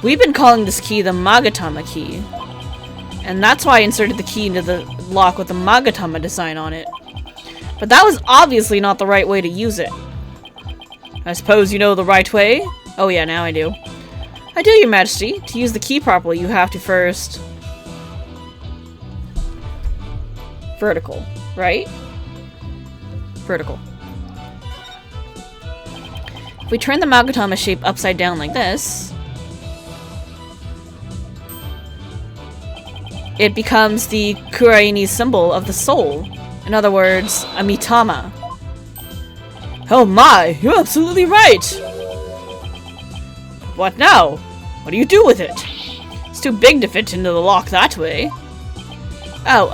We've been calling this key the Magatama key. And that's why I inserted the key into the lock with the Magatama design on it. But that was obviously not the right way to use it. I suppose you know the right way? Oh yeah, now I do. I do, Your Majesty. To use the key properly, you have to first... vertical, right? Vertical. If we turn the Magatama shape upside down like this, it becomes the Kuraini symbol of the soul. In other words, a Mitama. Oh my, you're absolutely right! What now? What do you do with it? It's too big to fit into the lock that way. Oh,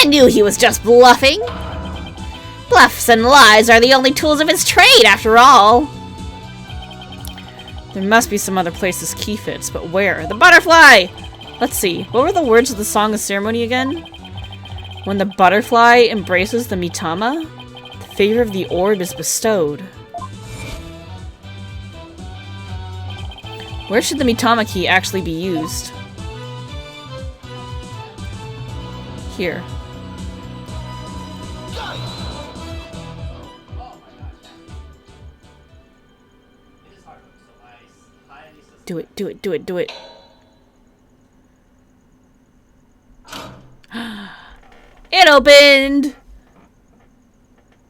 I knew he was just bluffing. Bluffs and lies are the only tools of his trade, after all. there must be some other place this key fits, but where? The butterfly! Let's see, what were the words of the Song of Ceremony again? When the butterfly embraces the Mitama, the favor of the orb is bestowed. Where should the Mitama key actually be used? Here. Do it, do it, do it, do it. It opened!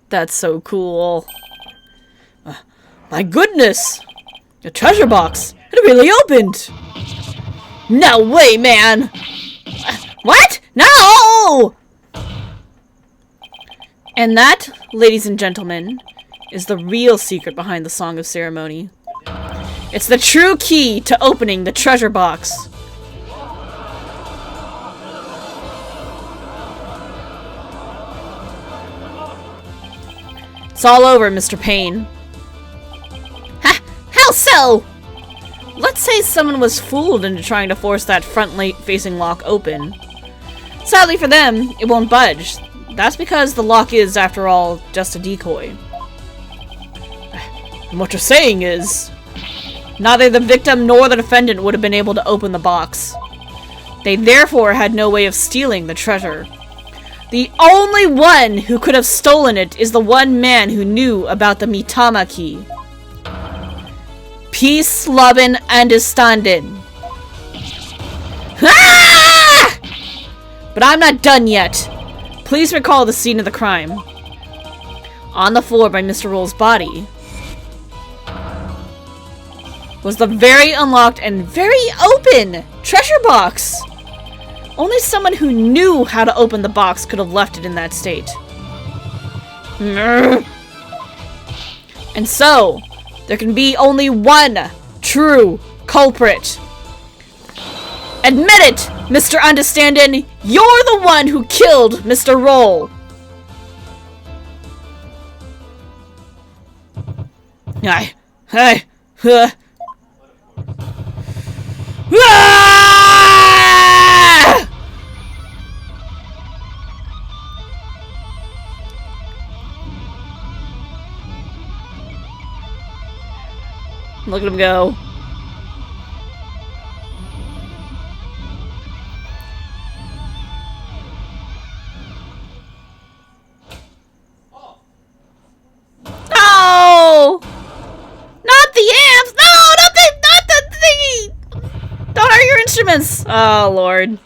That's so cool. My goodness! A treasure box! It really opened! No way, man! What? No! And that, ladies and gentlemen, is the real secret behind the Song of Ceremony. It's the true key to opening the treasure box. It's all over, Mr. Payne. Ha! How so? Let's say someone was fooled into trying to force that front-facing lock open. Sadly for them, it won't budge. That's because the lock is, after all, just a decoy. And what you're saying is, neither the victim nor the defendant would have been able to open the box. They therefore had no way of stealing the treasure. The only one who could have stolen it is the one man who knew about the Mitama key. Peace, Lovin, understanden. Ah! But I'm not done yet. Please recall the scene of the crime. On the floor by Mr. Roll's body was the very unlocked and very open treasure box. Only someone who knew how to open the box could have left it in that state. And so, there can be only one true culprit. Admit it, Mr. Understandin', you're the one who killed Mr. Roll. Look at him go. No! Not the amps! No! Not the thingy! Don't hurt your instruments! Oh, Lord.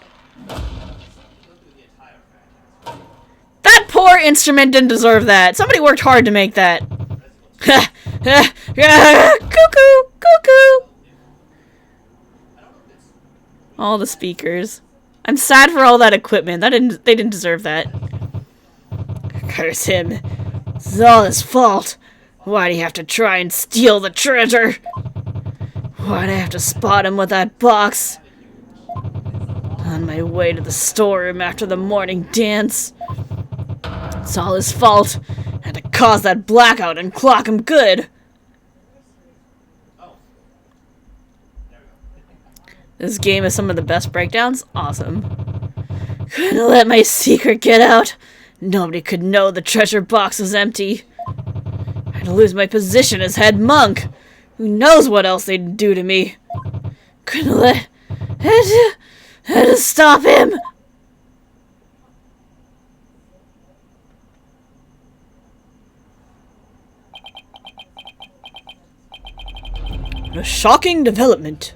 That poor instrument didn't deserve that. Somebody worked hard to make that. Cuckoo! Cuckoo! All the speakers. I'm sad for all that equipment. They didn't deserve that. Curse him. It's all his fault. Why'd he have to try and steal the treasure? Why'd I have to spot him with that box? On my way to the storeroom after the morning dance. It's all his fault. I had to cause that blackout and clock him good. This game has some of the best breakdowns. Awesome. Couldn't let my secret get out. Nobody could know the treasure box was empty. I had to lose my position as head monk. Who knows what else they'd do to me. Couldn't let... Had to stop him. A shocking development.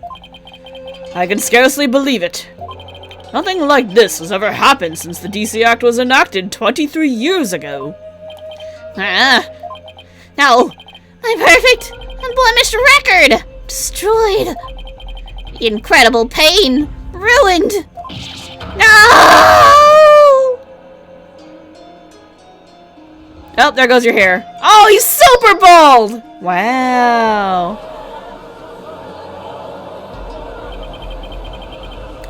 I can scarcely believe it. Nothing like this has ever happened since the DC Act was enacted 23 years ago. No! My perfect, unblemished record! Destroyed! The incredible pain! Ruined! No! Oh, there goes your hair. Oh, he's super bald! Wow.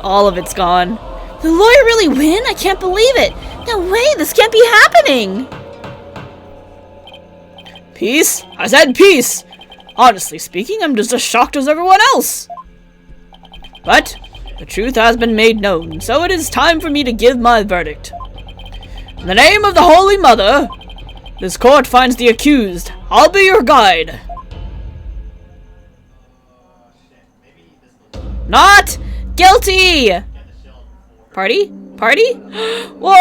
All of it's gone. The lawyer really win? I can't believe it. No way, this can't be happening. Peace? I said peace. Honestly speaking, I'm just as shocked as everyone else. But the truth has been made known, so it is time for me to give my verdict. In the name of the Holy Mother, this court finds the accused. I'll be your guide. Not guilty! Party? Party? Whoa!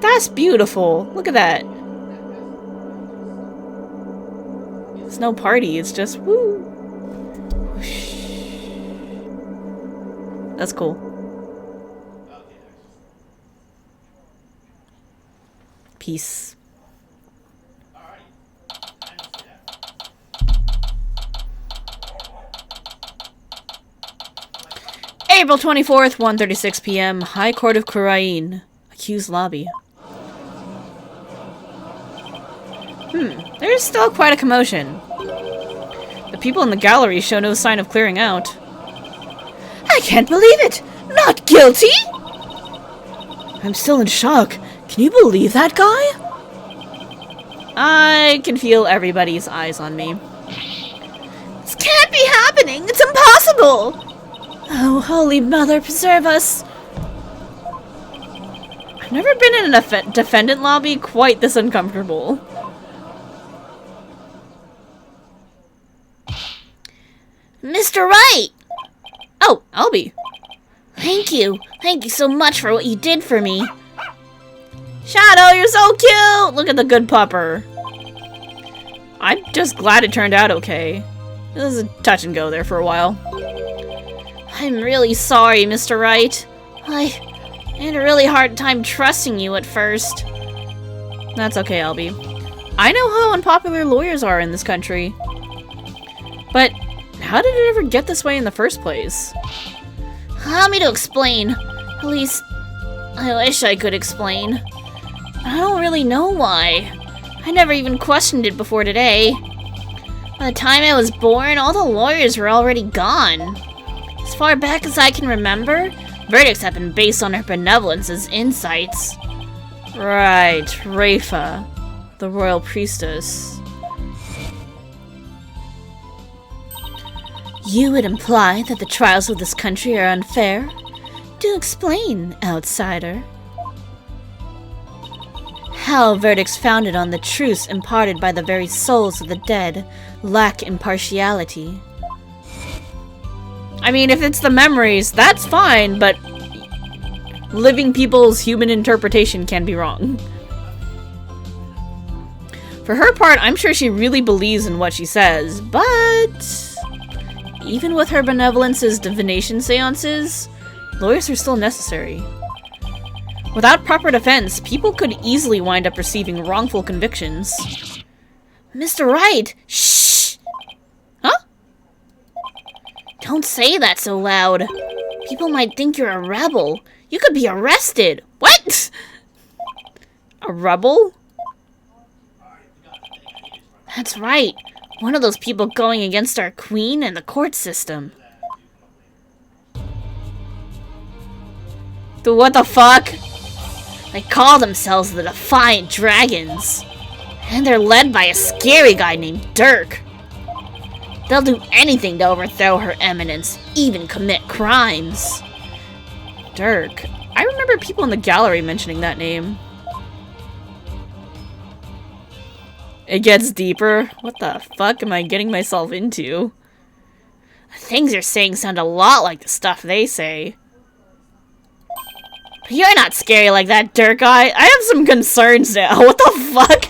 That's beautiful. Look at that. It's no party, it's just woo. Whoosh. That's cool. Peace. April 24th, 1:36 p.m. High Court of Courtroom. Accused lobby. There's still quite a commotion. The people in the gallery show no sign of clearing out. I can't believe it! Not guilty? I'm still in shock. Can you believe that guy? I can feel everybody's eyes on me. This can't be happening! It's impossible! Oh, Holy Mother, preserve us! I've never been in a defendant lobby quite this uncomfortable. Mr. Wright! Oh, Albie. Thank you. Thank you so much for what you did for me. Shadow, you're so cute! Look at the good pupper. I'm just glad it turned out okay. It was a touch and go there for a while. I'm really sorry, Mr. Wright. I had a really hard time trusting you at first. That's okay, Albie. I know how unpopular lawyers are in this country. But how did it ever get this way in the first place? Allow me to explain. At least, I wish I could explain. I don't really know why. I never even questioned it before today. By the time I was born, all the lawyers were already gone. As far back as I can remember, verdicts have been based on her benevolence as insights. Right, Rafa, the royal priestess. You would imply that the trials of this country are unfair? Do explain, outsider. How verdicts founded on the truths imparted by the very souls of the dead lack impartiality. I mean, if it's the memories, that's fine, but living people's human interpretation can be wrong. For her part, I'm sure she really believes in what she says, but even with her benevolence's divination seances, lawyers are still necessary. Without proper defense, people could easily wind up receiving wrongful convictions. Mr. Wright! Shh! Huh? Don't say that so loud. People might think you're a rebel. You could be arrested. What? A rebel? That's right. One of those people going against our queen and the court system. What the fuck? They call themselves the Defiant Dragons. And they're led by a scary guy named Dirk. They'll do anything to overthrow her eminence, even commit crimes. Dirk. I remember people in the gallery mentioning that name. It gets deeper. What the fuck am I getting myself into? The things you're saying sound a lot like the stuff they say. You're not scary like that, dirt guy. I have some concerns now. What the fuck?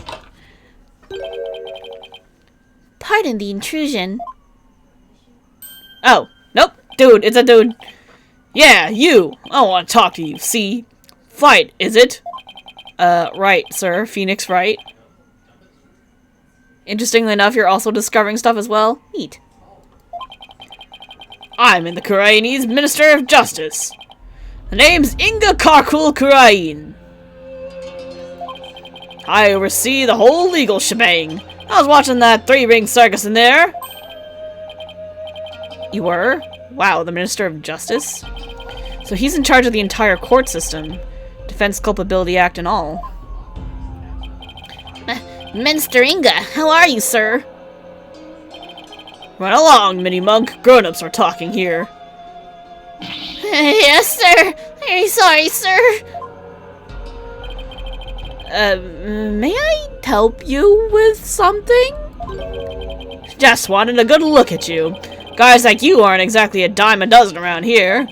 Pardon the intrusion. Oh, nope. Dude, it's a dude. Yeah, you. I want to talk to you, see? Fight, is it? Right, sir. Phoenix Wright. Interestingly enough, you're also discovering stuff as well. Neat. I'm in the Kuraini's Minister of Justice. The name's Inga Karkul Kurain. I oversee the whole legal shebang. I was watching that three-ring circus in there. You were? Wow, the Minister of Justice? So he's in charge of the entire court system. Defense Culpability Act and all. Minister Inga, how are you, sir? Run along, mini-monk. Grown-ups are talking here. Yes, sir. Very sorry, sir. May I help you with something? Just wanted a good look at you. Guys like you aren't exactly a dime a dozen around here.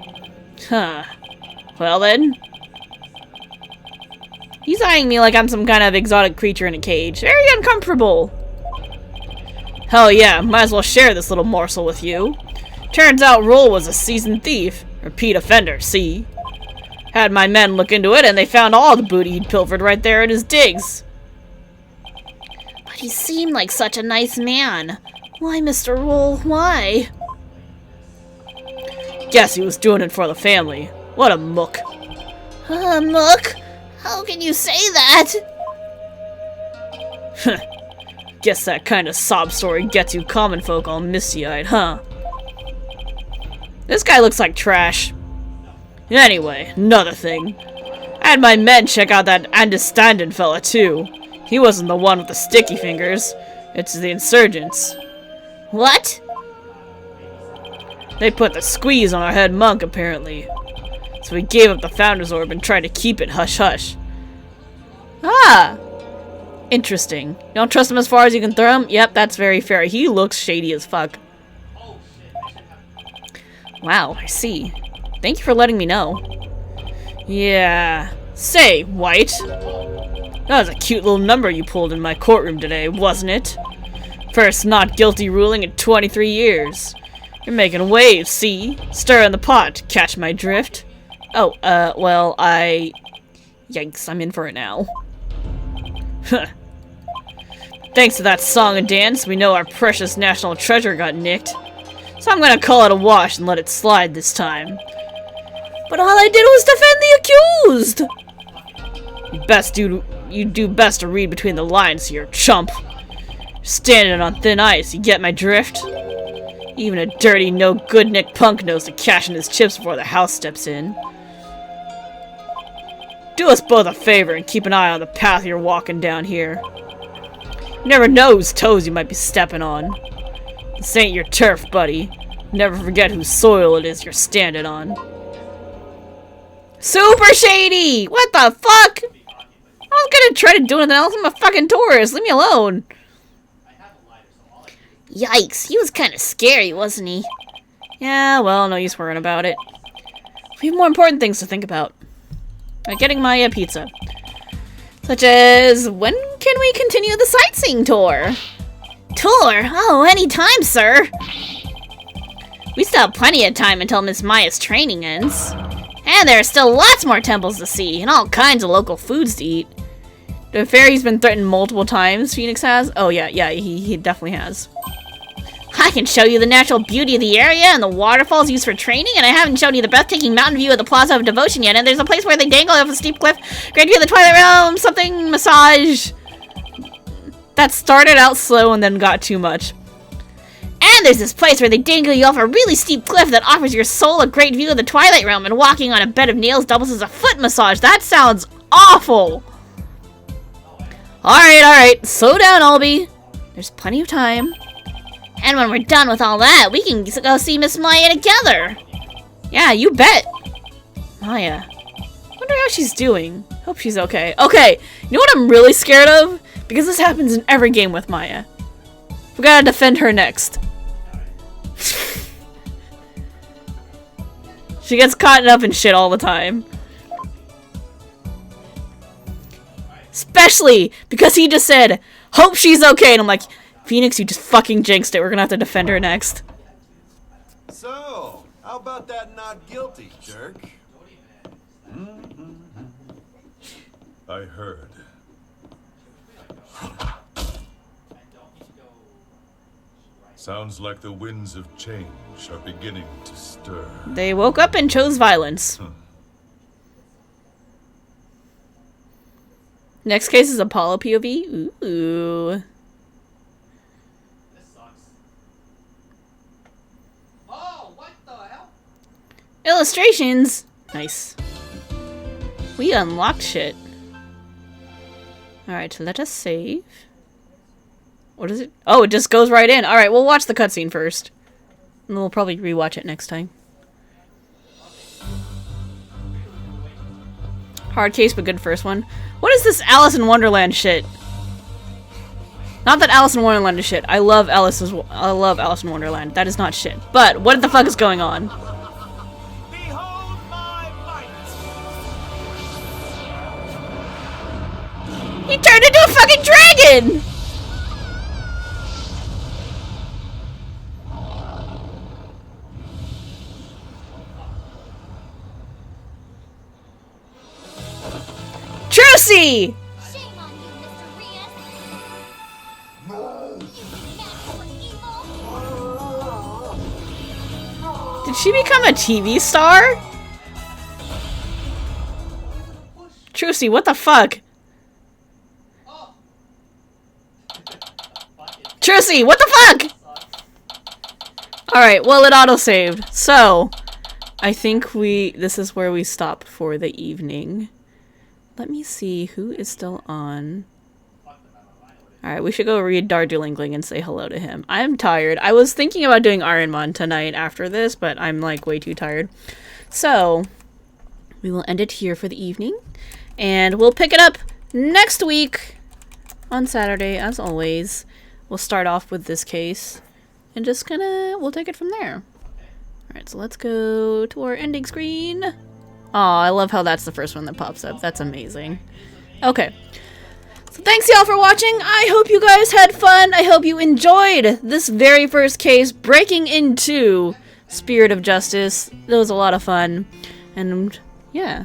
Huh. Well then. He's eyeing me like I'm some kind of exotic creature in a cage. Very uncomfortable. Hell yeah, might as well share this little morsel with you. Turns out Roll was a seasoned thief. Repeat offender, see? Had my men look into it and they found all the booty he'd pilfered right there in his digs. But he seemed like such a nice man. Why, Mr. Roll, why? Guess he was doing it for the family. What a mook. Mook? How can you say that? Guess that kind of sob story gets you common folk all misty-eyed, huh? This guy looks like trash. Anyway, another thing. I had my men check out that understanding fella too. He wasn't the one with the sticky fingers. It's the insurgents. What? They put the squeeze on our head monk, apparently. So we gave up the Founder's Orb and tried to keep it hush-hush. Ah! Interesting. You don't trust him as far as you can throw him? Yep, that's very fair. He looks shady as fuck. Wow, I see. Thank you for letting me know. Yeah. Say, White. That was a cute little number you pulled in my courtroom today, wasn't it? First not guilty ruling in 23 years. You're making waves, see? Stir in the pot, catch my drift. Oh, well, Yikes, I'm in for it now. Thanks to that song and dance, we know our precious national treasure got nicked. So I'm gonna call it a wash and let it slide this time. But all I did was defend the accused! You do best to read between the lines here, chump. Standing on thin ice, you get my drift? Even a dirty, no-good Nick Punk knows to cash in his chips before the house steps in. Do us both a favor and keep an eye on the path you're walking down here. You never know whose toes you might be stepping on. This ain't your turf, buddy. Never forget whose soil it is you're standing on. Super shady! What the fuck? I was gonna try to do anything else. I'm a fucking tourist. Leave me alone. Yikes, he was kind of scary, wasn't he? Yeah, well, no use worrying about it. We have more important things to think about. Like getting my pizza. Such as, when can we continue the sightseeing tour? Tour? Oh, anytime, sir. We still have plenty of time until Miss Maya's training ends. And there are still lots more temples to see, and all kinds of local foods to eat. To be fair, he's been threatened multiple times, Phoenix has. Oh yeah, he definitely has. I can show you the natural beauty of the area and the waterfalls used for training, and I haven't shown you the breathtaking mountain view of the Plaza of Devotion yet, and there's a place where they dangle off a steep cliff, great view of the Twilight Realm, something, massage. That started out slow and then got too much. And there's this place where they dangle you off a really steep cliff that offers your soul a great view of the Twilight Realm, and walking on a bed of nails doubles as a foot massage. That sounds awful! Alright, slow down, Albie. There's plenty of time. And when we're done with all that, we can go see Miss Maya together. Yeah, you bet. Maya. Wonder how she's doing. Hope she's okay. Okay, you know what I'm really scared of? Because this happens in every game with Maya. We gotta defend her next. She gets caught up in shit all the time. Especially because he just said, hope she's okay. And I'm like, Phoenix, you just fucking jinxed it. We're gonna have to defend her next. So, how about that not guilty, jerk? I heard. Sounds like the winds of change are beginning to stir. They woke up and chose violence. Next case is Apollo POV. Ooh. Illustrations! Nice. We unlocked shit. Alright, let us save. What is it? Oh, it just goes right in. Alright, we'll watch the cutscene first. And we'll probably rewatch it next time. Hard case, but good first one. What is this Alice in Wonderland shit? Not that Alice in Wonderland is shit. I love Alice in Wonderland. That is not shit. But what the fuck is going on? Behold my might! He turned into a fucking dragon! Trucy! Shame on you, Mr. Rias. You natural evil. Did she become a TV star? Trucy, what the fuck? Trucy, what the fuck? Alright, well it auto-saved. So, I think this is where we stop for the evening. Let me see who is still on. Alright, we should go read Darjeelingling and say hello to him. I'm tired. I was thinking about doing Ironmon tonight after this, but I'm like way too tired. So, we will end it here for the evening. And we'll pick it up next week on Saturday, as always. We'll start off with this case. And just we'll take it from there. Alright, so let's go to our ending screen. Oh, I love how that's the first one that pops up. That's amazing. Okay. So thanks y'all for watching. I hope you guys had fun. I hope you enjoyed this very first case, breaking into Spirit of Justice. It was a lot of fun. And yeah.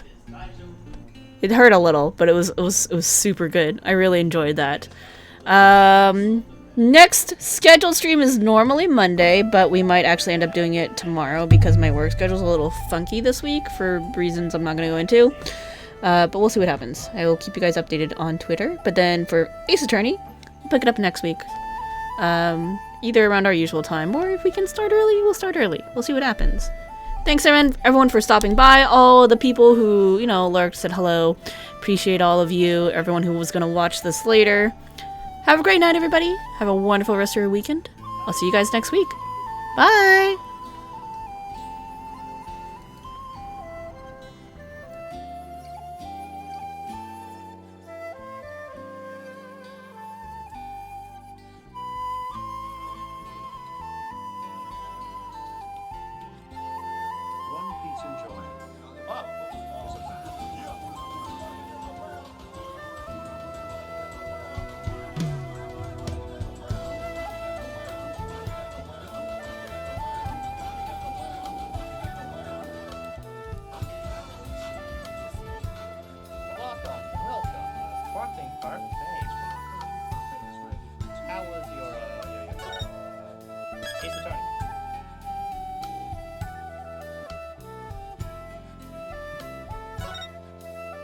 It hurt a little, but it was super good. I really enjoyed that. Next scheduled stream is normally Monday, but we might actually end up doing it tomorrow because my work schedule's a little funky this week for reasons I'm not going to go into. But we'll see what happens. I will keep you guys updated on Twitter. But then for Ace Attorney, we'll pick it up next week. Either around our usual time, or if we can start early, we'll start early. We'll see what happens. Thanks everyone for stopping by. All the people who, lurked, said hello. Appreciate all of you. Everyone who was going to watch this later. Have a great night, everybody. Have a wonderful rest of your weekend. I'll see you guys next week. Bye! One piece enjoying. How was your Ace Attorney?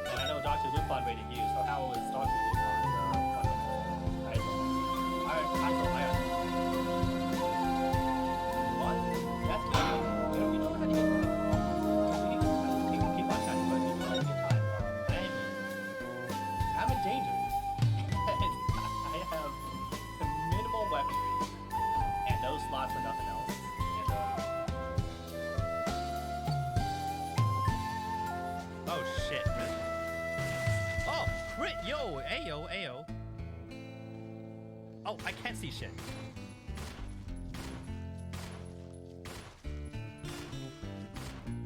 And I know Dr. Lupin rated you, so how was Dr. Lupin? What? That's good. You know how to get you can keep on shining, but you have a good time. I'm in danger. I have minimal weaponry and no slots for nothing else. And, oh shit. Oh, Wright, yo, ayo, ayo. Oh, I can't see shit.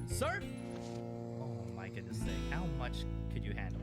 Sir? Oh my goodness sake, how much could you handle?